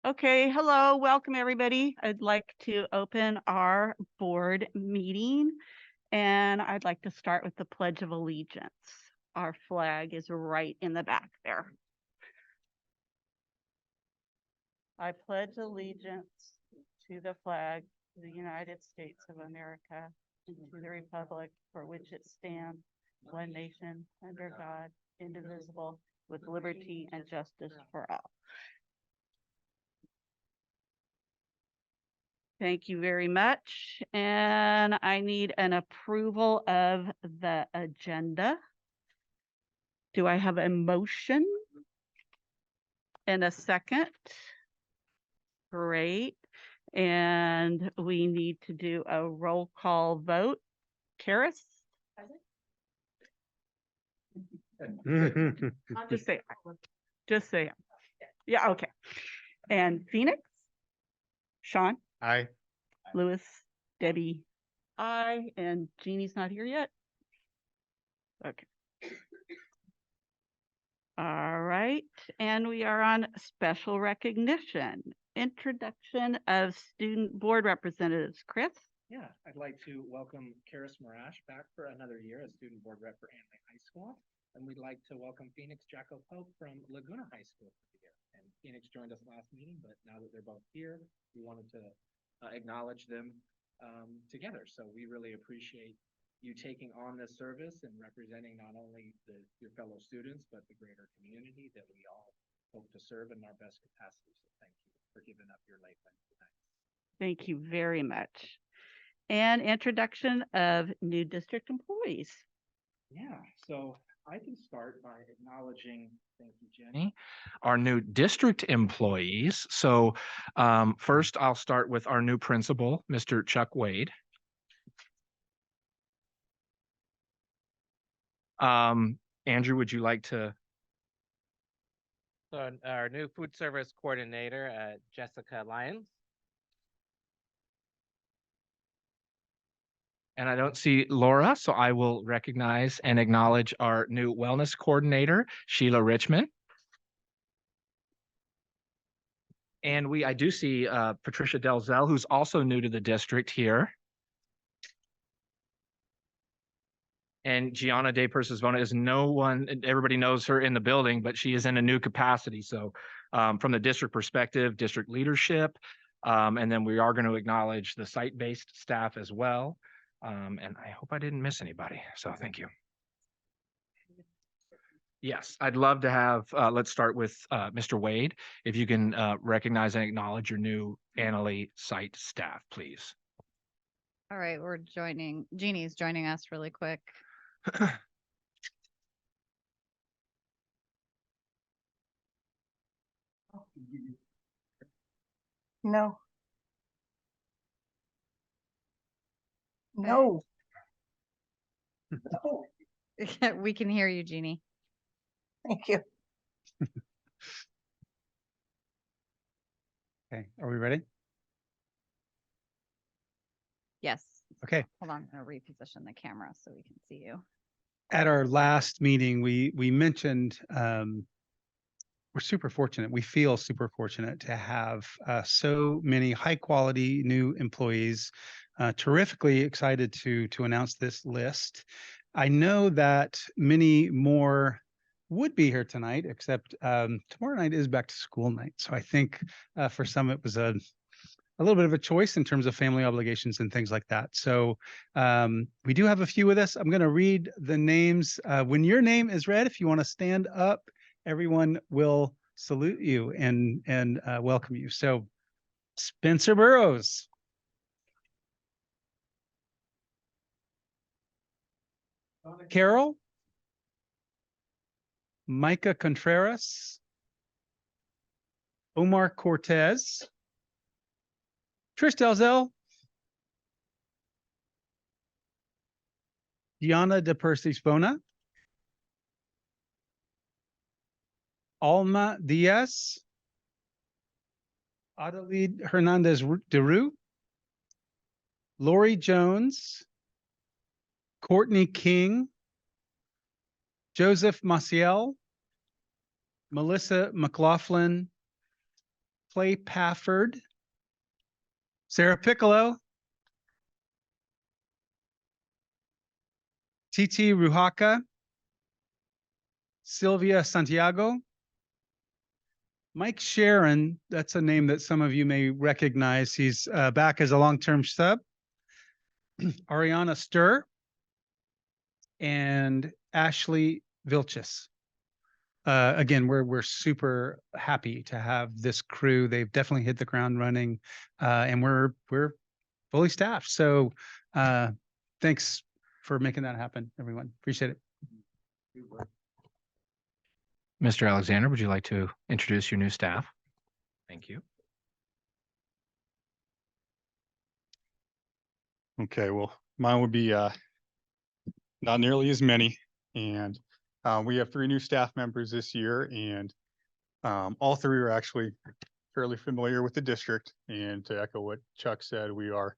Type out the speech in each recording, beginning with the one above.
Okay, hello, welcome everybody. I'd like to open our board meeting and I'd like to start with the Pledge of Allegiance. Our flag is right in the back there. I pledge allegiance to the flag of the United States of America and to the republic for which it stands, one nation, under God, indivisible, with liberty and justice for all. Thank you very much. And I need an approval of the agenda. Do I have a motion? And a second? Great. And we need to do a roll call vote. Karis? Just say aye. Just say aye. Yeah, okay. And Phoenix? Sean? Aye. Lewis? Debbie? Aye. And Jeannie's not here yet? Okay. All right, and we are on special recognition. Introduction of student board representatives. Chris? Yeah, I'd like to welcome Karis Marash back for another year as student board rep for Anley High School. And we'd like to welcome Phoenix Jacko Pope from Laguna High School for the year. And Phoenix joined us last meeting, but now that they're both here, we wanted to acknowledge them together. So we really appreciate you taking on this service and representing not only your fellow students, but the greater community that we all hope to serve in our best capacity. So thank you for giving up your late night tonight. Thank you very much. And introduction of new district employees. Yeah, so I can start by acknowledging, thank you, Jenny, our new district employees. So first I'll start with our new principal, Mr. Chuck Wade. Andrew, would you like to? So our new food service coordinator, Jessica Lyons. And I don't see Laura, so I will recognize and acknowledge our new wellness coordinator, Sheila Richmond. And I do see Patricia Delzell, who's also new to the district here. And Gianna De Persisvona is everybody knows her in the building, but she is in a new capacity. So from the district perspective, district leadership, and then we are going to acknowledge the site-based staff as well. And I hope I didn't miss anybody. So thank you. Yes, I'd love to have, let's start with Mr. Wade. If you can recognize and acknowledge your new Annalee site staff, please. All right, Jeannie's joining us really quick. No. No. No. We can hear you, Jeannie. Thank you. Okay, are we ready? Yes. Okay. Hold on, I'm gonna reposition the camera so we can see you. At our last meeting, we mentioned we're super fortunate. We feel super fortunate to have so many high quality new employees. Terrifically excited to announce this list. I know that many more would be here tonight, except tomorrow night is back to school night. So I think for some it was a little bit of a choice in terms of family obligations and things like that. So we do have a few with us. I'm going to read the names. When your name is read, if you want to stand up, everyone will salute you and welcome you. So Spencer Burrows. Carol. Micah Contreras. Omar Cortez. Trish Delzell. Gianna De Persisvona. Alma Diaz. Adelaide Hernandez DeRue. Lori Jones. Courtney King. Joseph Maciel. Melissa McLaughlin. Clay Pafford, Sarah Piccolo, Titi Ruhaka, Sylvia Santiago, Mike Sharon, that's a name that some of you may recognize. He's back as a long-term sub. Ariana Sturr and Ashley Vilchis. Again, we're super happy to have this crew. They've definitely hit the ground running, and we're fully staffed. So thanks for making that happen, everyone. Appreciate it. Mr. Alexander, would you like to introduce your new staff? Thank you. Okay, well, mine would be not nearly as many. And we have 3 new staff members this year, and all 3 are actually fairly familiar with the district. And to echo what Chuck said, we are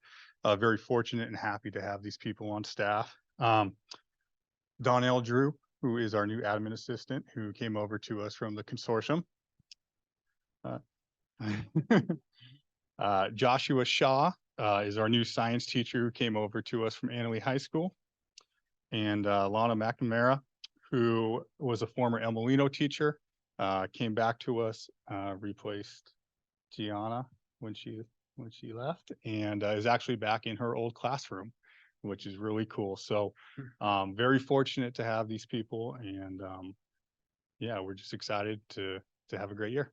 very fortunate and happy to have these people on staff. Donnell Drew, who is our new admin assistant, who came over to us from the consortium. Joshua Shaw is our new science teacher who came over to us from Annalee High School. And Lana McNamara, who was a former El Molino teacher, came back to us, replaced Gianna when she left, and is actually back in her old classroom, which is really cool. So very fortunate to have these people, and yeah, we're just excited to have a great year.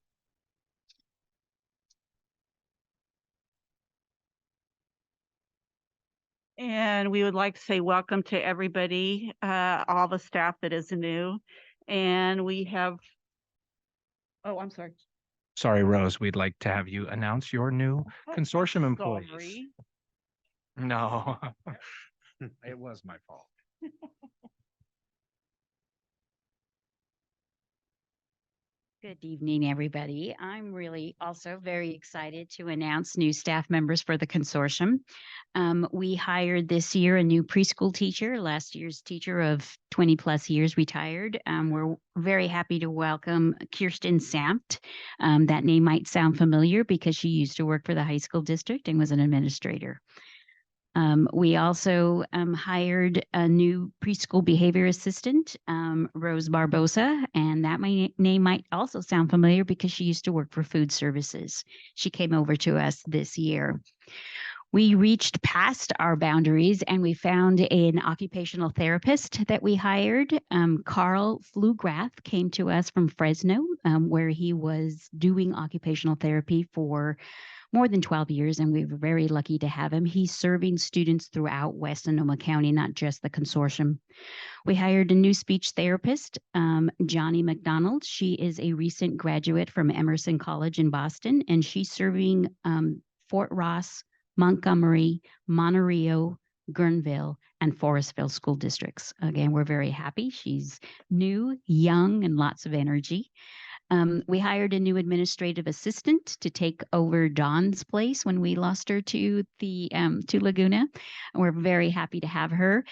And we would like to say welcome to everybody, all the staff that is new. And we have, oh, I'm sorry. Sorry, Rose, we'd like to have you announce your new Oh, consortium employees. sorry. No, it was my fault. Good evening, everybody. I'm really also very excited to announce new staff members for the consortium. We hired this year a new preschool teacher. Last year's teacher of 20 plus years retired. We're very happy to welcome Kirsten Samt. That name might sound familiar because she used to work for the high school district and was an administrator. We also hired a new preschool behavior assistant, Rose Barbosa, and that name might also sound familiar because she used to work for food services. She came over to us this year. We reached past our boundaries and we found an occupational therapist that we hired. Carl Flugrath came to us from Fresno, where he was doing occupational therapy for more than 12 years, and we were very lucky to have him. He's serving students throughout West Sonoma County, not just the consortium. We hired a new speech therapist, Johnny McDonald. She is a recent graduate from Emerson College in Boston, and she's serving Fort Ross, Montgomery, Monterey, Guerneville, and Forestville school districts. Again, we're very happy. She's new, young, and lots of energy. We hired a new administrative assistant to take over Dawn's place when we lost her to the to Laguna. We're very happy to have her.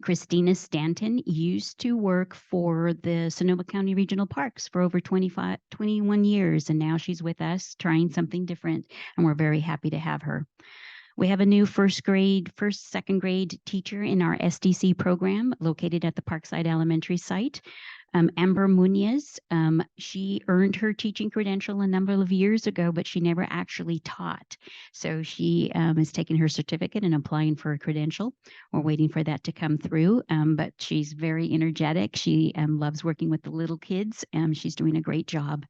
Christina Stanton used to work for the Sonoma County Regional Parks for over 21 years, and now she's with us trying something different, and we're very happy to have her. We have a new second grade teacher in our SDC program located at the Parkside Elementary site. Amber Munoz, she earned her teaching credential a number of years ago, but she never actually taught. So she is taking her certificate and applying for a credential. We're waiting for that to come through, but she's very energetic. She loves working with the little kids. She's doing a great job.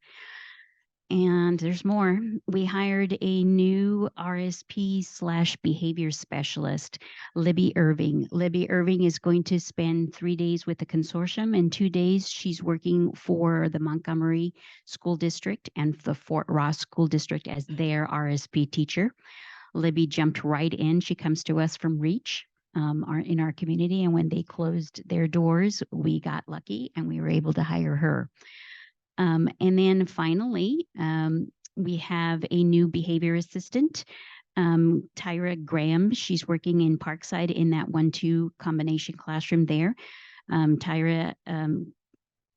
And there's more. We hired a new RSP/behavior specialist, Libby Irving. Libby Irving is going to spend 3 days with the consortium, and 2 days she's working for the Montgomery School District and the Fort Ross School District as their RSP teacher. Libby jumped right in. She comes to us from Reach. In our community, and when they closed their doors, we got lucky and we were able to hire her. And then finally, we have a new behavior assistant, Tyra Graham. She's working in Parkside in that 1-2 combination classroom there. Tyra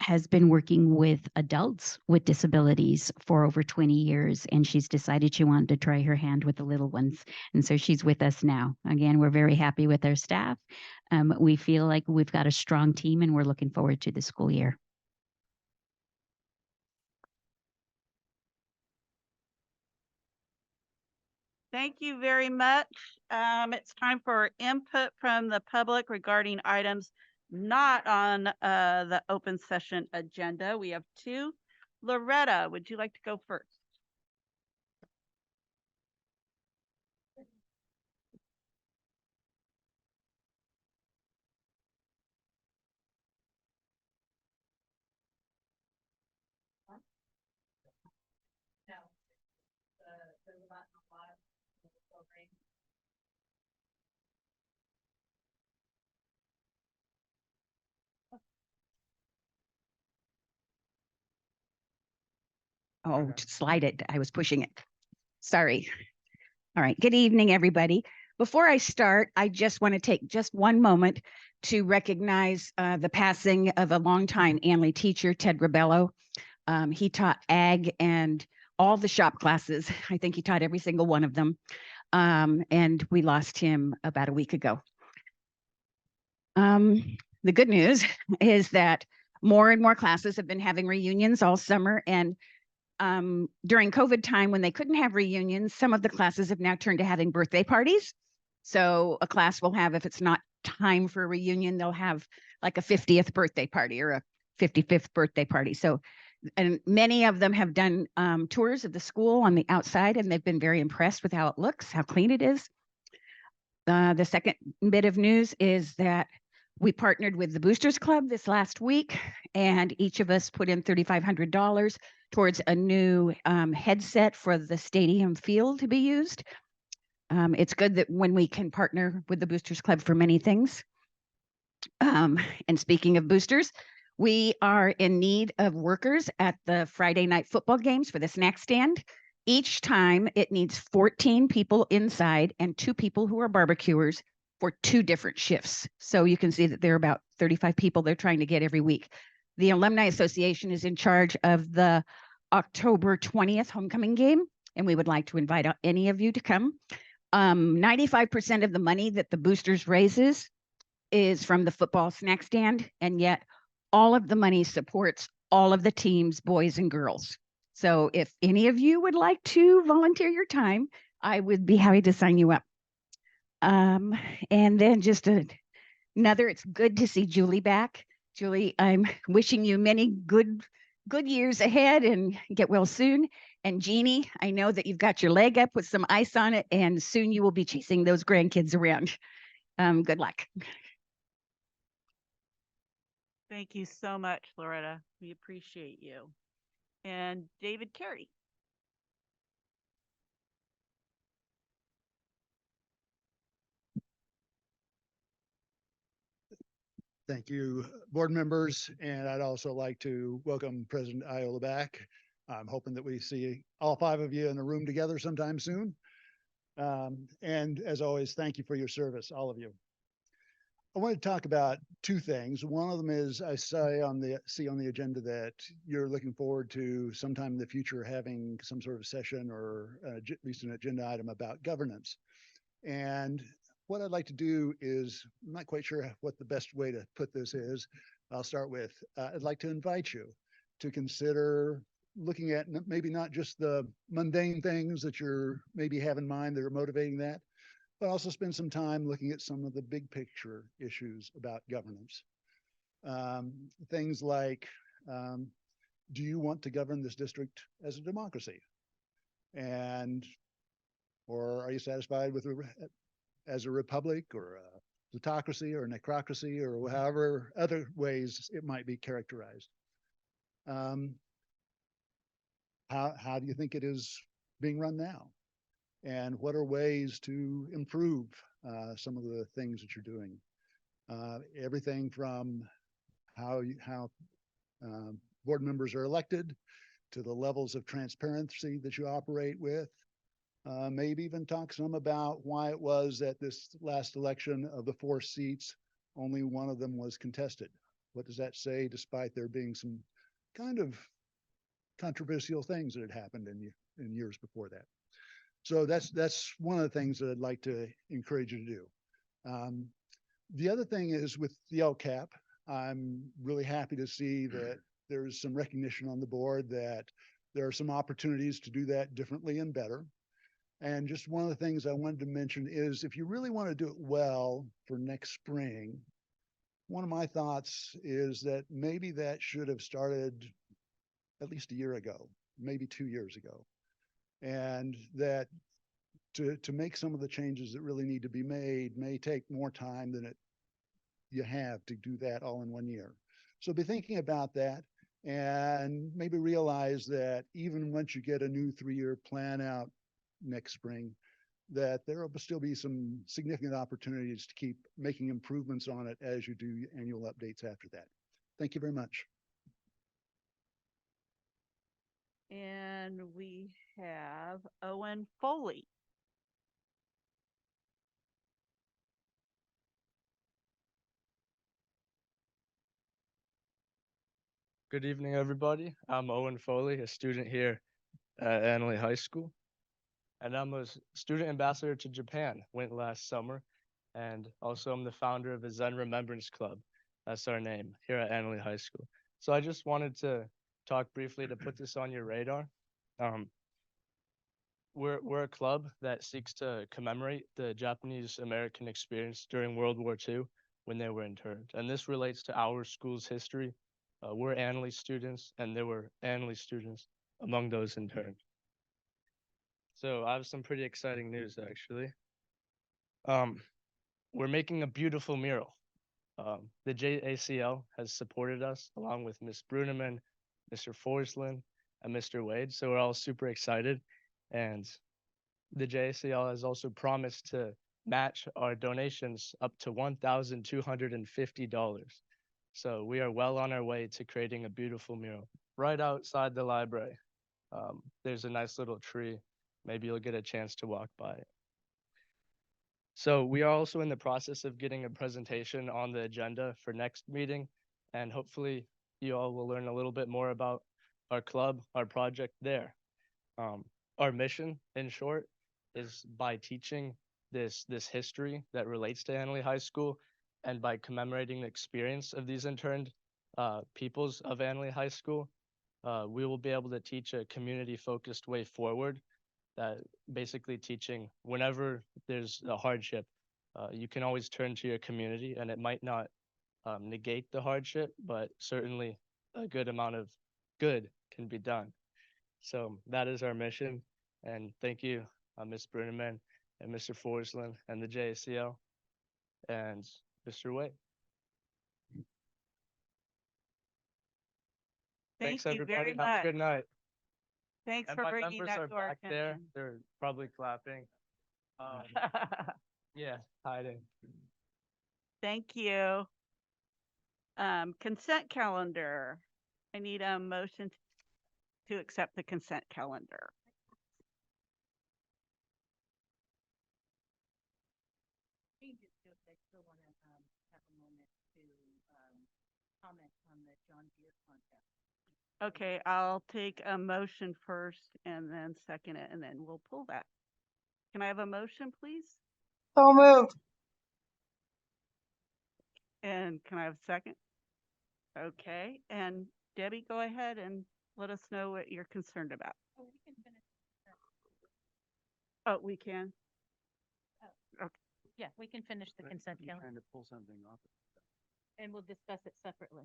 has been working with adults with disabilities for over 20 years, and she's decided she wanted to try her hand with the little ones. And so she's with us now. Again, we're very happy with our staff. We feel like we've got a strong team, and we're looking forward to the school year. Thank you very much. It's time for input from the public regarding items not on the open session agenda. We have two. Loretta, would you like to go first? Oh, to slide it. I was pushing it. Sorry. All right. Good evening, everybody. Before I start, I just want to take just one moment to recognize the passing of a longtime Anley teacher, Ted Rebello. He taught ag and all the shop classes. I think he taught every single one of them. And we lost him about a week ago. The good news is that more and more classes have been having reunions all summer, and during COVID time, when they couldn't have reunions, some of the classes have now turned to having birthday parties. So a class will have, if it's not time for a reunion, they'll have like a 50th birthday party or a 55th birthday party. So, and many of them have done tours of the school on the outside, and they've been very impressed with how it looks, how clean it is. The second bit of news is that we partnered with the Boosters Club this last week, and each of us put in $3,500 towards a new headset for the stadium field to be used. It's good that when we can partner with the Boosters Club for many things. And speaking of boosters, we are in need of workers at the Friday night football games for the snack stand. Each time it needs 14 people inside and 2 people who are barbecuers for 2 different shifts. So you can see that there are about 35 people they're trying to get every week. The Alumni Association is in charge of the October 20th homecoming game, and we would like to invite any of you to come. 95% of the money that the Boosters raises is from the football snack stand, and yet all of the money supports all of the teams, boys and girls. So if any of you would like to volunteer your time, I would be happy to sign you up. And then just another, it's good to see Julie back. Julie, I'm wishing you many good years ahead and get well soon. And Jeannie, I know that you've got your leg up with some ice on it, and soon you will be chasing those grandkids around. Good luck. Thank you so much, Loretta. We appreciate you. And David Carey. Thank you, board members, and I'd also like to welcome President Iola back. I'm hoping that we see all 5 of you in a room together sometime soon. And as always, thank you for your service, all of you. I want to talk about 2 things. One of them is I see on the agenda that you're looking forward to sometime in the future having some sort of session or at least an agenda item about governance. And what I'd like to do is, I'm not quite sure what the best way to put this is. I'll start with, I'd like to invite you to consider looking at maybe not just the mundane things that you're maybe have in mind that are motivating that, but also spend some time looking at some of the big picture issues about governance. Things like, do you want to govern this district as a democracy? Or are you satisfied with as a republic or a plutocracy or a necrocracy or however other ways it might be characterized? How do you think it is being run now? And what are ways to improve some of the things that you're doing? Everything from how board members are elected to the levels of transparency that you operate with. Maybe even talk some about why it was that this last election of the 4 seats, only one of them was contested. What does that say, despite there being some kind of controversial things that had happened in years before that? So that's one of the things that I'd like to encourage you to do. The other thing is with the LCAP, I'm really happy to see that there's some recognition on the board that there are some opportunities to do that differently and better. And just one of the things I wanted to mention is if you really want to do it well for next spring, one of my thoughts is that maybe that should have started at least a year ago, maybe 2 years ago. And that to make some of the changes that really need to be made may take more time than you have to do that all in 1 year. So be thinking about that and maybe realize that even once you get a new 3-year plan out next spring, that there will still be some significant opportunities to keep making improvements on it as you do annual updates after that. Thank you very much. And we have Owen Foley. Good evening, everybody. I'm Owen Foley, a student here at Annalee High School. And I'm a student ambassador to Japan, went last summer. And also I'm the founder of a Zen Remembrance Club. That's our name here at Annalee High School. So I just wanted to talk briefly to put this on your radar. We're a club that seeks to commemorate the Japanese American experience during World War II when they were interned. And this relates to our school's history. We're Annalee students, and there were Annalee students among those interned. So I have some pretty exciting news, actually. We're making a beautiful mural. The JACL has supported us along with Ms. Bruneman, Mr. Forslin, and Mr. Wade. So we're all super excited. And the JACL has also promised to match our donations up to $1,250. So we are well on our way to creating a beautiful mural right outside the library. There's a nice little tree. Maybe you'll get a chance to walk by it. So we are also in the process of getting a presentation on the agenda for next meeting, and hopefully you all will learn a little bit more about our club, our project there. Our mission, in short, is by teaching this history that relates to Annalee High School, and by commemorating the experience of these interned peoples of Annalee High School, we will be able to teach a community-focused way forward, that basically teaching whenever there's a hardship, you can always turn to your community, and it might not negate the hardship, but certainly a good amount of good can be done. So that is our mission, and thank you, Ms. Bruneman and Mr. Forslin and the JACL and Mr. Wade. Thanks, Thank you everybody. very Have much. a good night. Thanks And for my bringing members are that to our back there. attention. They're probably clapping. Yeah, hiding. Thank you. Consent calendar. I need a motion to accept the consent calendar. Okay, I'll take a motion first and then second it, and then we'll pull that. Can I have a motion, please? So moved. And can I have a second? Okay, and Debbie, go ahead and let us know what you're concerned about. Oh, we can? Yeah, we can finish the consent calendar Trying to pull something off. and we'll discuss it separately.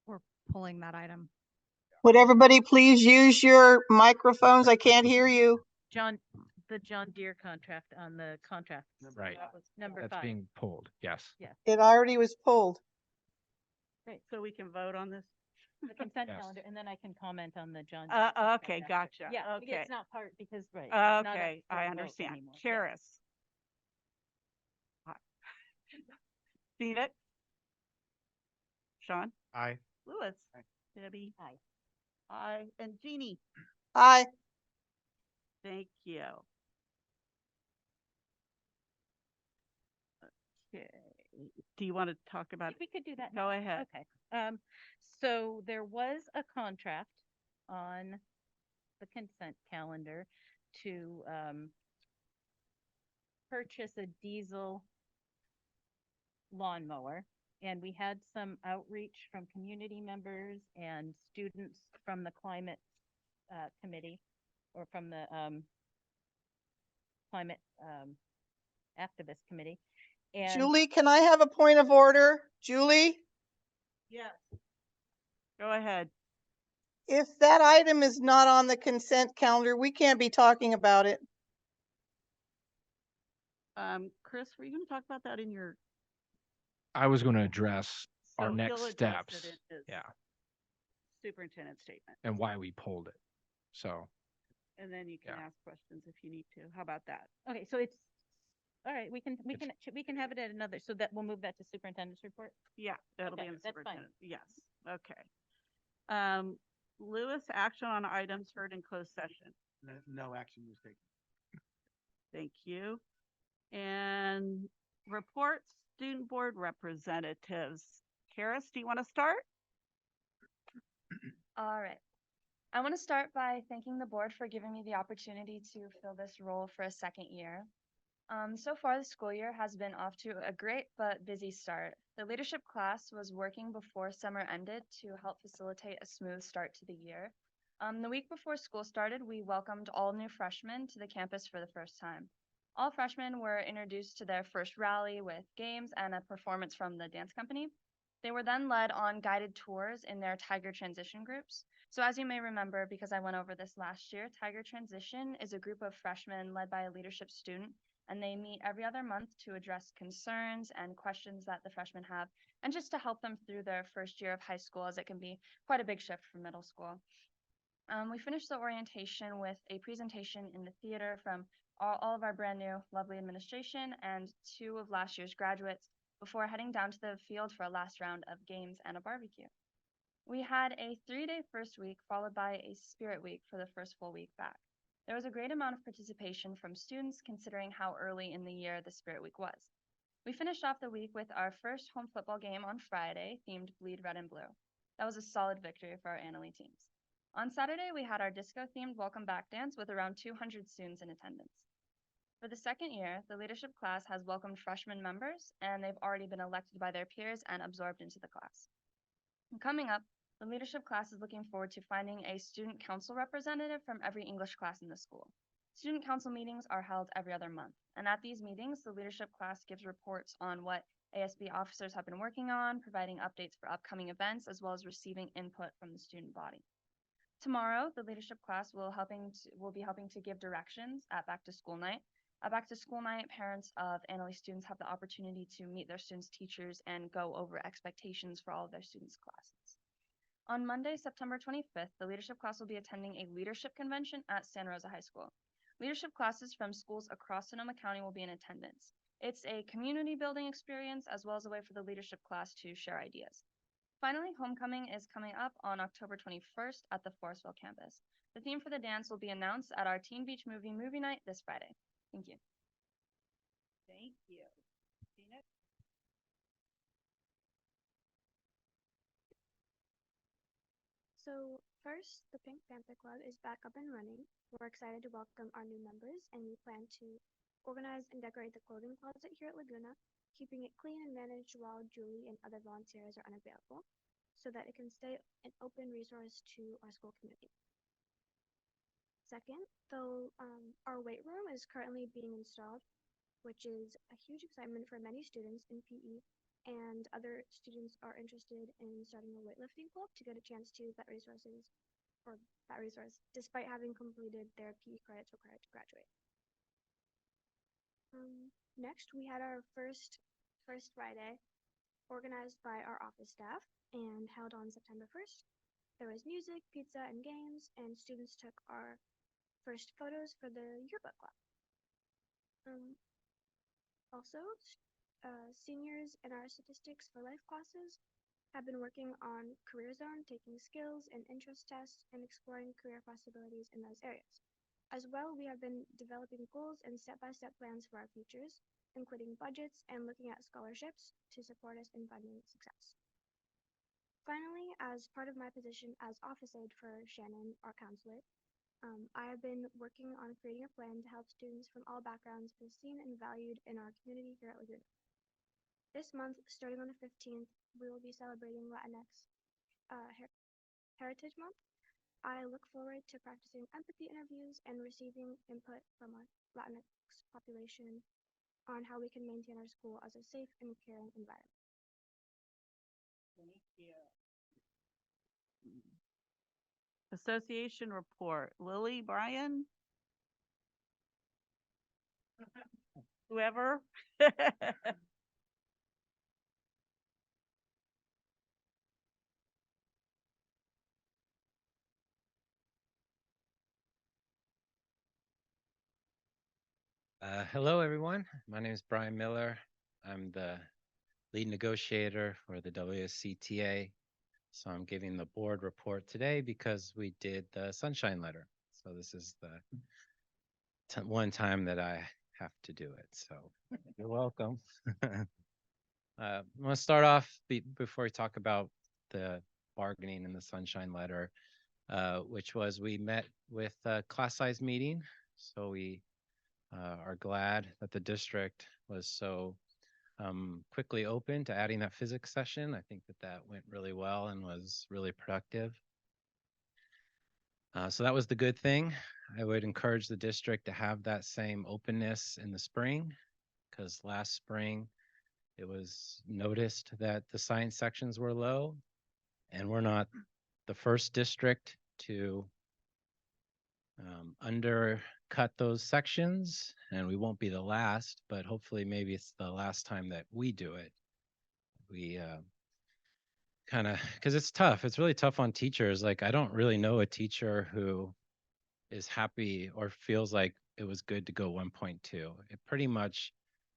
We're pulling that item. Would everybody please use your microphones? I can't hear you. The John Deere contract on the contract. Right. That was number That's 5. being pulled. Yes. It already was pulled. Great, so we can vote on this? The consent Yes. calendar, and then I can comment on the John. Deere Okay, contract. gotcha. Yeah, Okay. it's not part because, right. it's not up Okay, for I a vote understand. anymore. Yeah. Karis. Phoenix. Sean. Aye. Lewis. Debbie. Aye. Aye. And Jeannie. Aye. Thank you. Okay. do you want to talk about it? We could do that. Go now. ahead. Okay. So there was a contract on the consent calendar to, purchase a diesel lawnmower. And we had some outreach from community members and students from the climate, committee, or from the, climate, activist committee. And Julie, can I have a point of order? Julie, yes, go ahead. if that item is not on the consent calendar, we can't be talking about it. Chris, were you going to talk about that in your? I was going to address our So next he'll address steps. it in his Yeah, superintendent statement, and why we pulled it. So and then you can Yeah. ask questions if you need to. How about that? okay, so it's, all right, we can have it at another, so that we'll move that to superintendent's report. Yeah, that'll be Okay, in the that's fine. superintendent. Yes, okay. Lewis, action on items heard in closed session. No action was taken. Thank you. And reports, student board representatives. Karis, do you want to start? All right. I want to start by thanking the board for giving me the opportunity to fill this role for a second year. So far, the school year has been off to a great but busy start. The leadership class was working before summer ended to help facilitate a smooth start to the year. The week before school started, we welcomed all new freshmen to the campus for the first time. All freshmen were introduced to their first rally with games and a performance from the dance company. They were then led on guided tours in their Tiger Transition groups. So as you may remember, because I went over this last year, Tiger Transition is a group of freshmen led by a leadership student, and they meet every other month to address concerns and questions that the freshmen have, and just to help them through their first year of high school, as it can be quite a big shift from middle school. We finished the orientation with a presentation in the theater from all of our brand new lovely administration and 2 of last year's graduates before heading down to the field for a last round of games and a barbecue. We had a 3-day first week followed by a spirit week for the first full week back. There was a great amount of participation from students considering how early in the year the spirit week was. We finished off the week with our first home football game on Friday, themed Bleed Red and Blue. That was a solid victory for our Annalee teams. On Saturday, we had our disco-themed welcome back dance with around 200 students in attendance. For the second year, the leadership class has welcomed freshman members, and they've already been elected by their peers and absorbed into the class. And coming up, the leadership class is looking forward to finding a student council representative from every English class in the school. Student council meetings are held every other month, and at these meetings, the leadership class gives reports on what ASB officers have been working on, providing updates for upcoming events, as well as receiving input from the student body. Tomorrow, the leadership class will be helping to give directions at Back to School Night. At Back to School Night, parents of Annalee students have the opportunity to meet their students' teachers and go over expectations for all of their students' classes. On Monday, September 25th, the leadership class will be attending a leadership convention at Santa Rosa High School. Leadership classes from schools across Sonoma County will be in attendance. It's a community building experience as well as a way for the leadership class to share ideas. Finally, homecoming is coming up on October 21st at the Forestville campus. The theme for the dance will be announced at our Teen Beach movie night this Friday. Thank you. Thank you. Tina? So first, the Pink Panther Club is back up and running. We're excited to welcome our new members, and we plan to organize and decorate the clothing closet here at Laguna, keeping it clean and managed while Julie and other volunteers are unavailable, so that it can stay an open resource to our school community. Second, though, our weight room is currently being installed, which is a huge excitement for many students in PE, and other students are interested in starting a weightlifting club to get a chance to use that resource despite having completed their PE credits required to graduate. Next, we had our first Friday organized by our office staff and held on September 1st. There was music, pizza, and games, and students took our first photos for the yearbook club. Also, seniors in our Statistics for Life classes have been working on Career Zone, taking skills and interest tests and exploring career possibilities in those areas. As well, we have been developing goals and step-by-step plans for our futures, including budgets and looking at scholarships to support us in funding success. Finally, as part of my position as office aide for Shannon, our counselor, I have been working on creating a plan to help students from all backgrounds feel seen and valued in our community here at Laguna. This month, starting on the 15th, we will be celebrating Latinx Heritage Month. I look forward to practicing empathy interviews and receiving input from our Latinx population on how we can maintain our school as a safe and caring environment. Association report, Lily, Brian? Whoever? Hello, everyone. My name is Brian Miller. I'm the lead negotiator for the WSCTA. So I'm giving the board report today because we did the sunshine letter. So this is the one time that I have to do it. So you're welcome. I want to start off before we talk about the bargaining and the sunshine letter, which was we met with a class size meeting. So we are glad that the district was so quickly open to adding that physics session. I think that went really well and was really productive. So that was the good thing. I would encourage the district to have that same openness in the spring, because last spring it was noticed that the science sections were low, and we're not the first district to undercut those sections, and we won't be the last, but hopefully maybe it's the last time that we do it. We kind of, because it's tough. It's really tough on teachers. Like, I don't really know a teacher who is happy or feels like it was good to go 1.2. It pretty much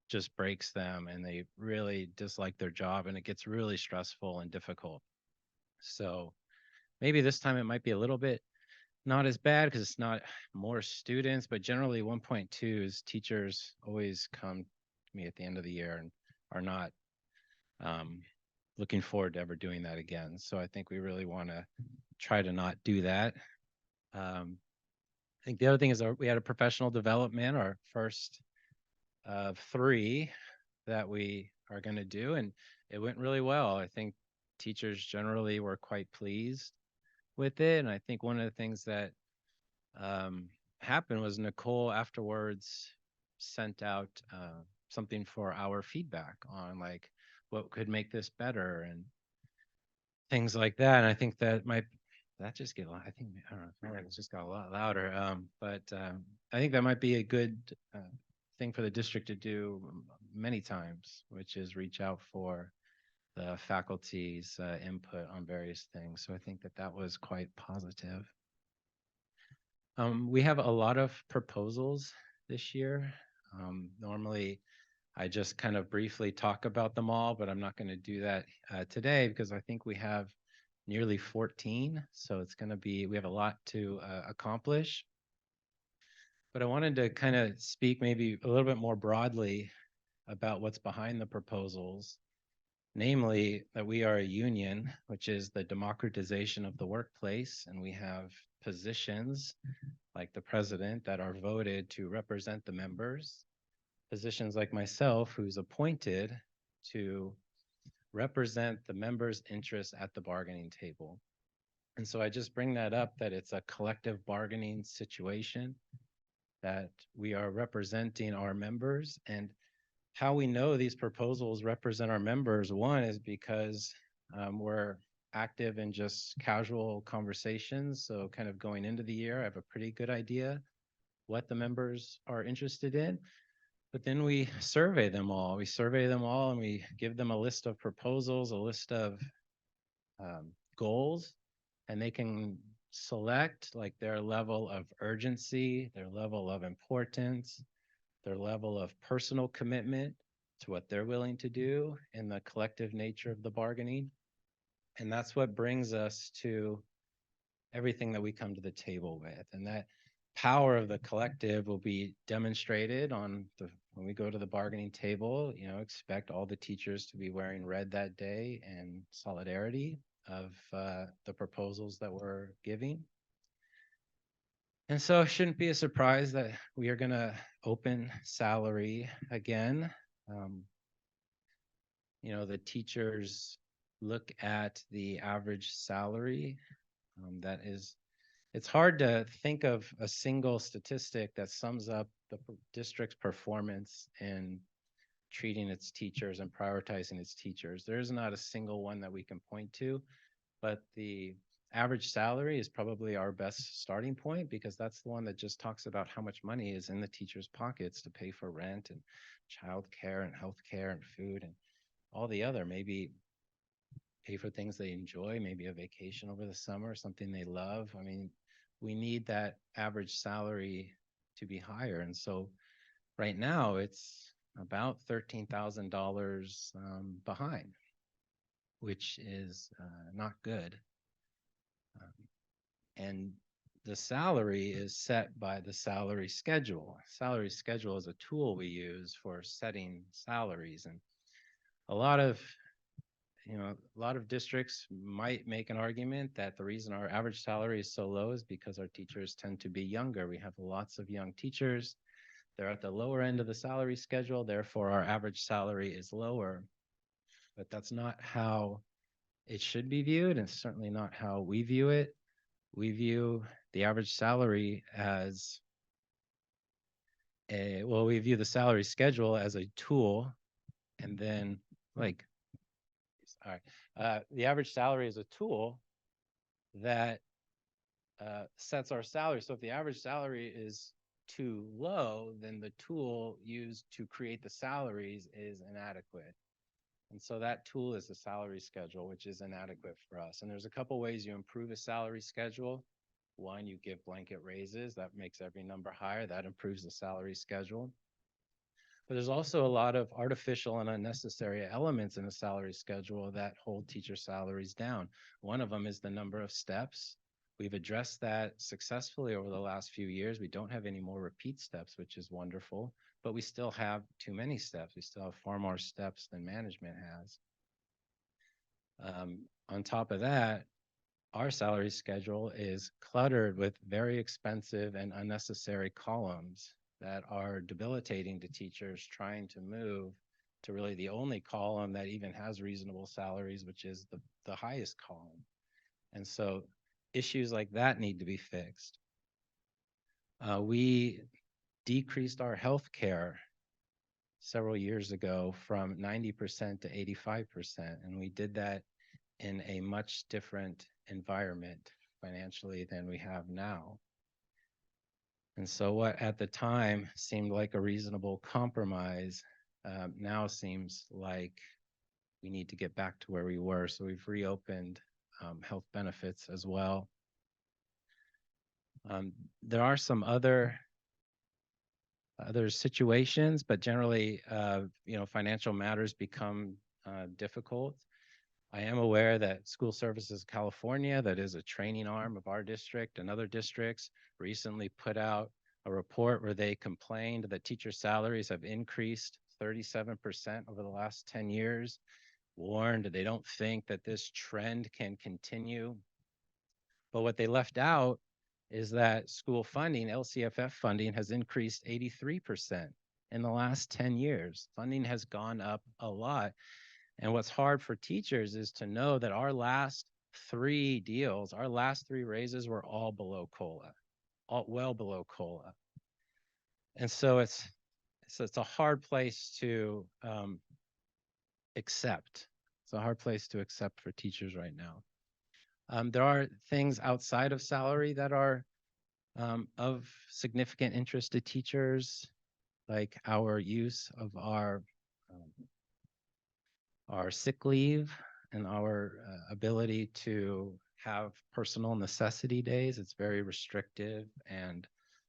just breaks them and they really dislike their job and it gets really stressful and difficult. So maybe this time it might be a little bit not as bad because it's not more students, but generally 1.2s, teachers always come to me at the end of the year and are not looking forward to ever doing that again. So I think we really want to try to not do that. I think the other thing is we had a professional development, our first of 3 that we are going to do, and it went really well. I think teachers generally were quite pleased with it. And I think one of the things that happened was Nicole afterwards sent out something for our feedback on like what could make this better and things like that. And I think that just get loud. I think, I don't know, I feel like it's just got a lot louder. But I think that might be a good thing for the district to do many times, which is reach out for the faculty's input on various things. So I think that was quite positive. We have a lot of proposals this year. Normally, I just kind of briefly talk about them all, but I'm not going to do that today because I think we have nearly 14. So it's going to be, we have a lot to accomplish. But I wanted to kind of speak maybe a little bit more broadly about what's behind the proposals, namely that we are a union, which is the democratization of the workplace, and we have positions like the president that are voted to represent the members, positions like myself who's appointed to represent the members' interests at the bargaining table. And so I just bring that up that it's a collective bargaining situation, that we are representing our members. And how we know these proposals represent our members, one is because we're active in just casual conversations. So kind of going into the year, I have a pretty good idea what the members are interested in. But then we survey them all. We survey them all and we give them a list of proposals, a list of goals, and they can select like their level of urgency, their level of importance, their level of personal commitment to what they're willing to do in the collective nature of the bargaining. And that's what brings us to everything that we come to the table with. And power of the collective will be demonstrated when we go to the bargaining table. You know, expect all the teachers to be wearing red that day in solidarity of the proposals that we're giving. And so it shouldn't be a surprise that we are going to open salary again. You know, the teachers look at the average salary. It's hard to think of a single statistic that sums up the district's performance in treating its teachers and prioritizing its teachers. There is not a single one that we can point to, but the average salary is probably our best starting point, because that's the one that just talks about how much money is in the teachers' pockets to pay for rent and childcare and healthcare and food and all the other, maybe pay for things they enjoy, maybe a vacation over the summer, something they love. I mean, we need that average salary to be higher. And so right now it's about $13,000 behind, which is not good. And the salary is set by the salary schedule. Salary schedule is a tool we use for setting salaries. And a lot of districts might make an argument that the reason our average salary is so low is because our teachers tend to be younger. We have lots of young teachers. They're at the lower end of the salary schedule, therefore our average salary is lower. But that's not how it should be viewed, and certainly not how we view it. We view the average salary as we view the salary schedule as a tool, and then all right. The average salary is a tool that sets our salary. So if the average salary is too low, then the tool used to create the salaries is inadequate. And so that tool is the salary schedule, which is inadequate for us. And there's a couple ways you improve a salary schedule. One, you give blanket raises. That makes every number higher. That improves the salary schedule. But there's also a lot of artificial and unnecessary elements in the salary schedule that hold teacher salaries down. One of them is the number of steps. We've addressed that successfully over the last few years. We don't have any more repeat steps, which is wonderful, but we still have too many steps. We still have far more steps than management has. On top of that, our salary schedule is cluttered with very expensive and unnecessary columns that are debilitating to teachers trying to move to really the only column that even has reasonable salaries, which is the highest column. And so issues like that need to be fixed. We decreased our health care several years ago from 90% to 85%, and we did that in a much different environment financially than we have now. And so what at the time seemed like a reasonable compromise now seems like we need to get back to where we were. So we've reopened health benefits as well. There are some other situations, but generally, financial matters become difficult. I am aware that School Services California, that is a training arm of our district and other districts, recently put out a report where they complained that teacher salaries have increased 37% over the last 10 years, warned they don't think that this trend can continue. But what they left out is that school funding, LCFF funding, has increased 83% in the last 10 years. Funding has gone up a lot. And what's hard for teachers is to know that our last three deals, our last three raises were all below COLA, well below COLA. And so it's a hard place to accept. It's a hard place to accept for teachers right now. There are things outside of salary that are of significant interest to teachers, like our use of our sick leave and our ability to have personal necessity days. It's very restrictive and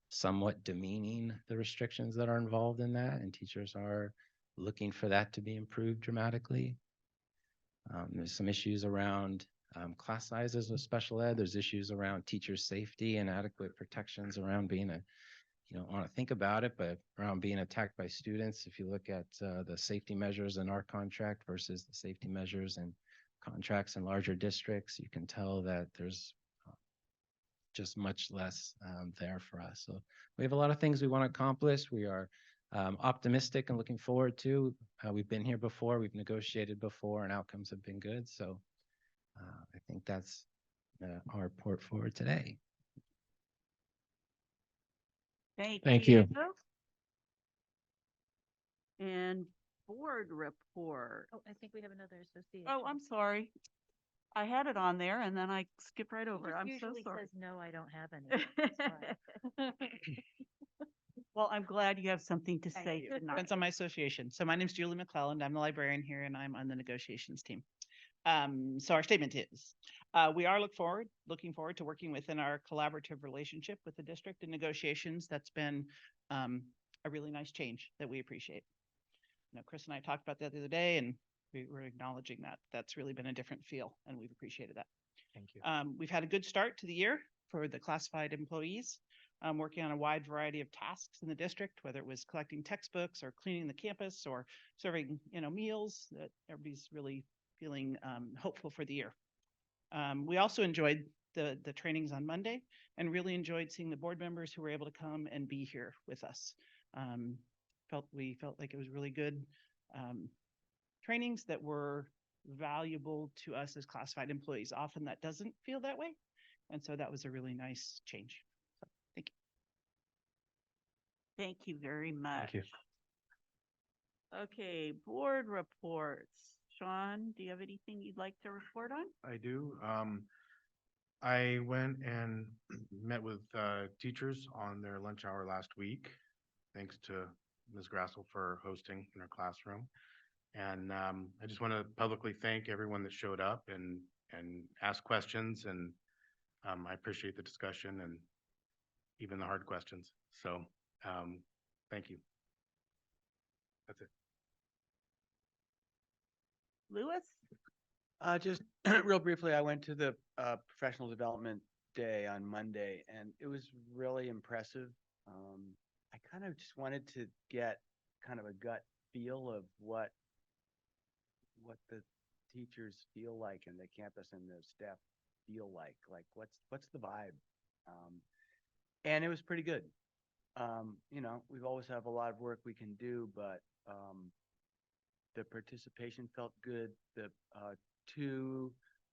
somewhat demeaning, the restrictions that are involved in that, and teachers are looking for that to be improved dramatically. There's some issues around class sizes with special ed. There's issues around teacher safety and adequate protections around being a, you don't want to think about it, but around being attacked by students. If you look at the safety measures in our contract versus the safety measures and contracts in larger districts, you can tell that there's just much less there for us. So we have a lot of things we want to accomplish. We are optimistic and looking forward to. We've been here before, we've negotiated before, and outcomes have been good. So I think that's our report for today. Thank you. And board report. Oh, I think we have another association. Oh, I'm sorry. I had it on there and then I skipped right over. I'm so Usually sorry. says, no, I don't have any. That's why. Well, I'm glad you have something to say tonight. Depends on my association. So my name's Julie McClelland. I'm the librarian here and I'm on the negotiations team. So our statement is, we are looking forward to working within our collaborative relationship with the district in negotiations. That's been a really nice change that we appreciate. You know, Chris and I talked about that the other day and we were acknowledging that that's really been a different feel and we've appreciated that. Thank you. We've had a good start to the year for the classified employees, working on a wide variety of tasks in the district, whether it was collecting textbooks or cleaning the campus or serving, meals. That everybody's really feeling hopeful for the year. We also enjoyed the trainings on Monday and really enjoyed seeing the board members who were able to come and be here with us. We felt like it was really good trainings that were valuable to us as classified employees. Often that doesn't feel that way. And so that was a really nice change. So, thank you. Thank you very much. Thank you. Okay, board reports. Sean, do you have anything you'd like to report on? I do. I went and met with teachers on their lunch hour last week. Thanks to Ms. Grassel for hosting in her classroom. And I just want to publicly thank everyone that showed up and asked questions. And I appreciate the discussion and even the hard questions. So thank you. That's it. Lewis? Just real briefly, I went to the professional development day on Monday and it was really impressive. I kind of just wanted to get kind of a gut feel of what the teachers feel like and the campus and the staff feel like what's the vibe. And it was pretty good. We've always have a lot of work we can do, but the participation felt good. The two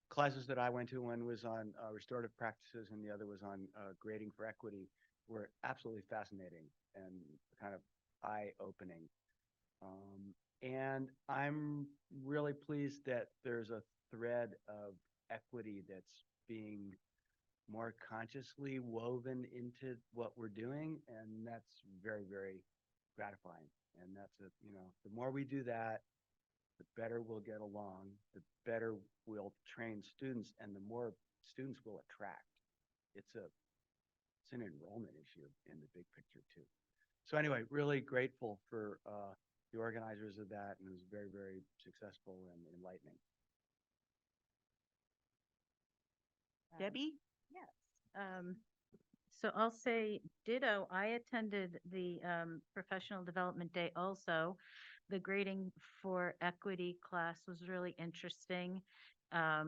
classes that I went to, one was on restorative practices and the other was on grading for equity, were absolutely fascinating and kind of eye-opening. And I'm really pleased that there's a thread of equity that's being more consciously woven into what we're doing, and that's very, very gratifying. And that's the more we do that, the better we'll get along, the better we'll train students, and the more students we'll attract. It's an enrollment issue in the big picture too. So anyway, really grateful for the organizers of that, and it was very, very successful and enlightening. Debbie? Yes. So I'll say ditto. I attended the professional development day also. The grading for equity class was really interesting. I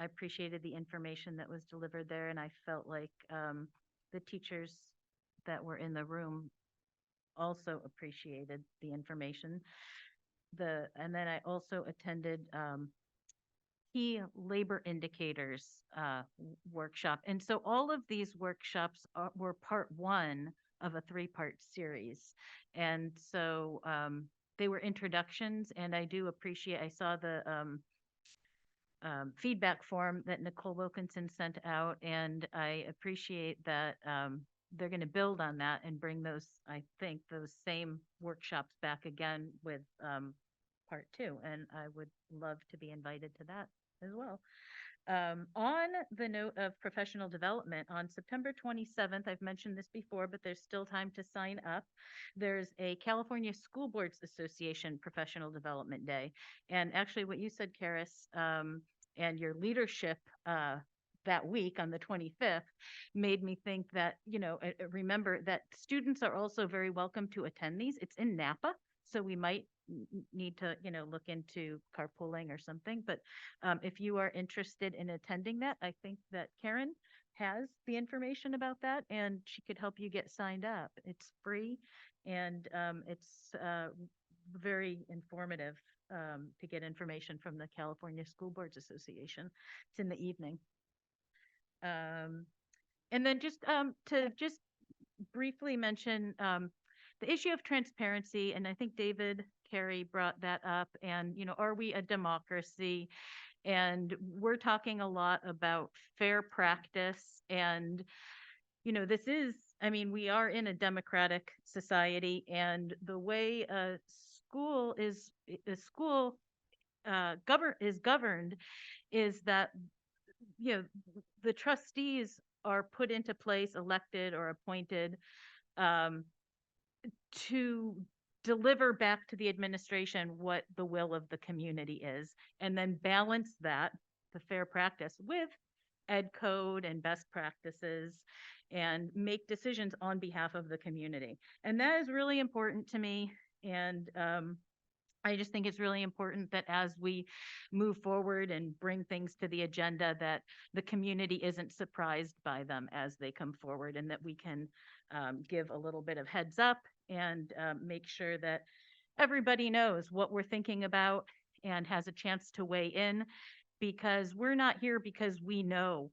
appreciated the information that was delivered there, and I felt like the teachers that were in the room also appreciated the information. And then I also attended key labor indicators workshop. And so all of these workshops were part one of a 3-part series. And so they were introductions, and I do appreciate, I saw the feedback form that Nicole Wilkinson sent out, and I appreciate that they're going to build on that and bring those, I think, those same workshops back again with part 2. And I would love to be invited to that as well. On the note of professional development, on September 27th, I've mentioned this before, but there's still time to sign up. There's a California School Boards Association Professional Development Day. And actually what you said, Karis, and your leadership that week on the 25th made me think that, remember that students are also very welcome to attend these. It's in Napa, so we might need to, look into carpooling or something. But if you are interested in attending that, I think that Karen has the information about that and she could help you get signed up. It's free and it's very informative to get information from the California School Boards Association. It's in the evening. And then just briefly mention the issue of transparency, and I think David Carey brought that up. And are we a democracy? And we're talking a lot about fair practice. And this is, we are in a democratic society, and the way a school is governed is that the trustees are put into place, elected or appointed, to deliver back to the administration what the will of the community is, and then balance that, the fair practice, with ed code and best practices, and make decisions on behalf of the community. And that is really important to me. And I just think it's really important that as we move forward and bring things to the agenda, that the community isn't surprised by them as they come forward, and that we can give a little bit of heads up and make sure that everybody knows what we're thinking about and has a chance to weigh in, because we're not here because we know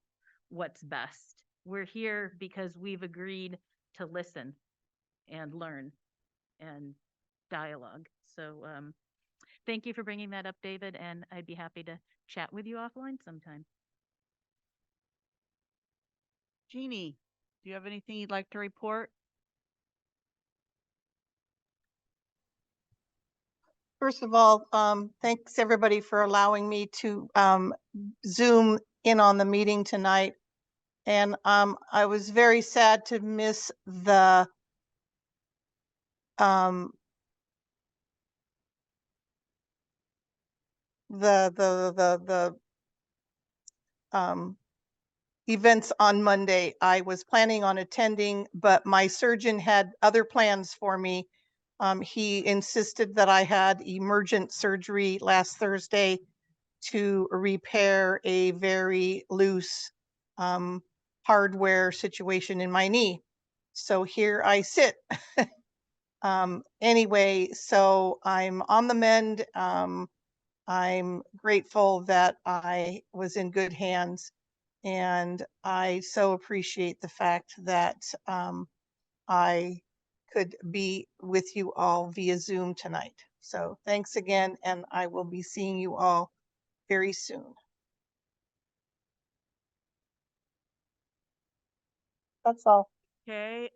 what's best. We're here because we've agreed to listen and learn and dialogue. So thank you for bringing that up, David, and I'd be happy to chat with you offline sometime. Jeannie, do you have anything you'd like to report? First of all, thanks everybody for allowing me to Zoom in on the meeting tonight. And I was very sad to miss the events on Monday. I was planning on attending, but my surgeon had other plans for me. He insisted that I had emergent surgery last Thursday to repair a very loose hardware situation in my knee. So here I sit. Anyway, so I'm on the mend. I'm grateful that I was in good hands, and I so appreciate the fact that I could be with you all via Zoom tonight. So thanks again, and I will be seeing you all very soon. That's all. Okay,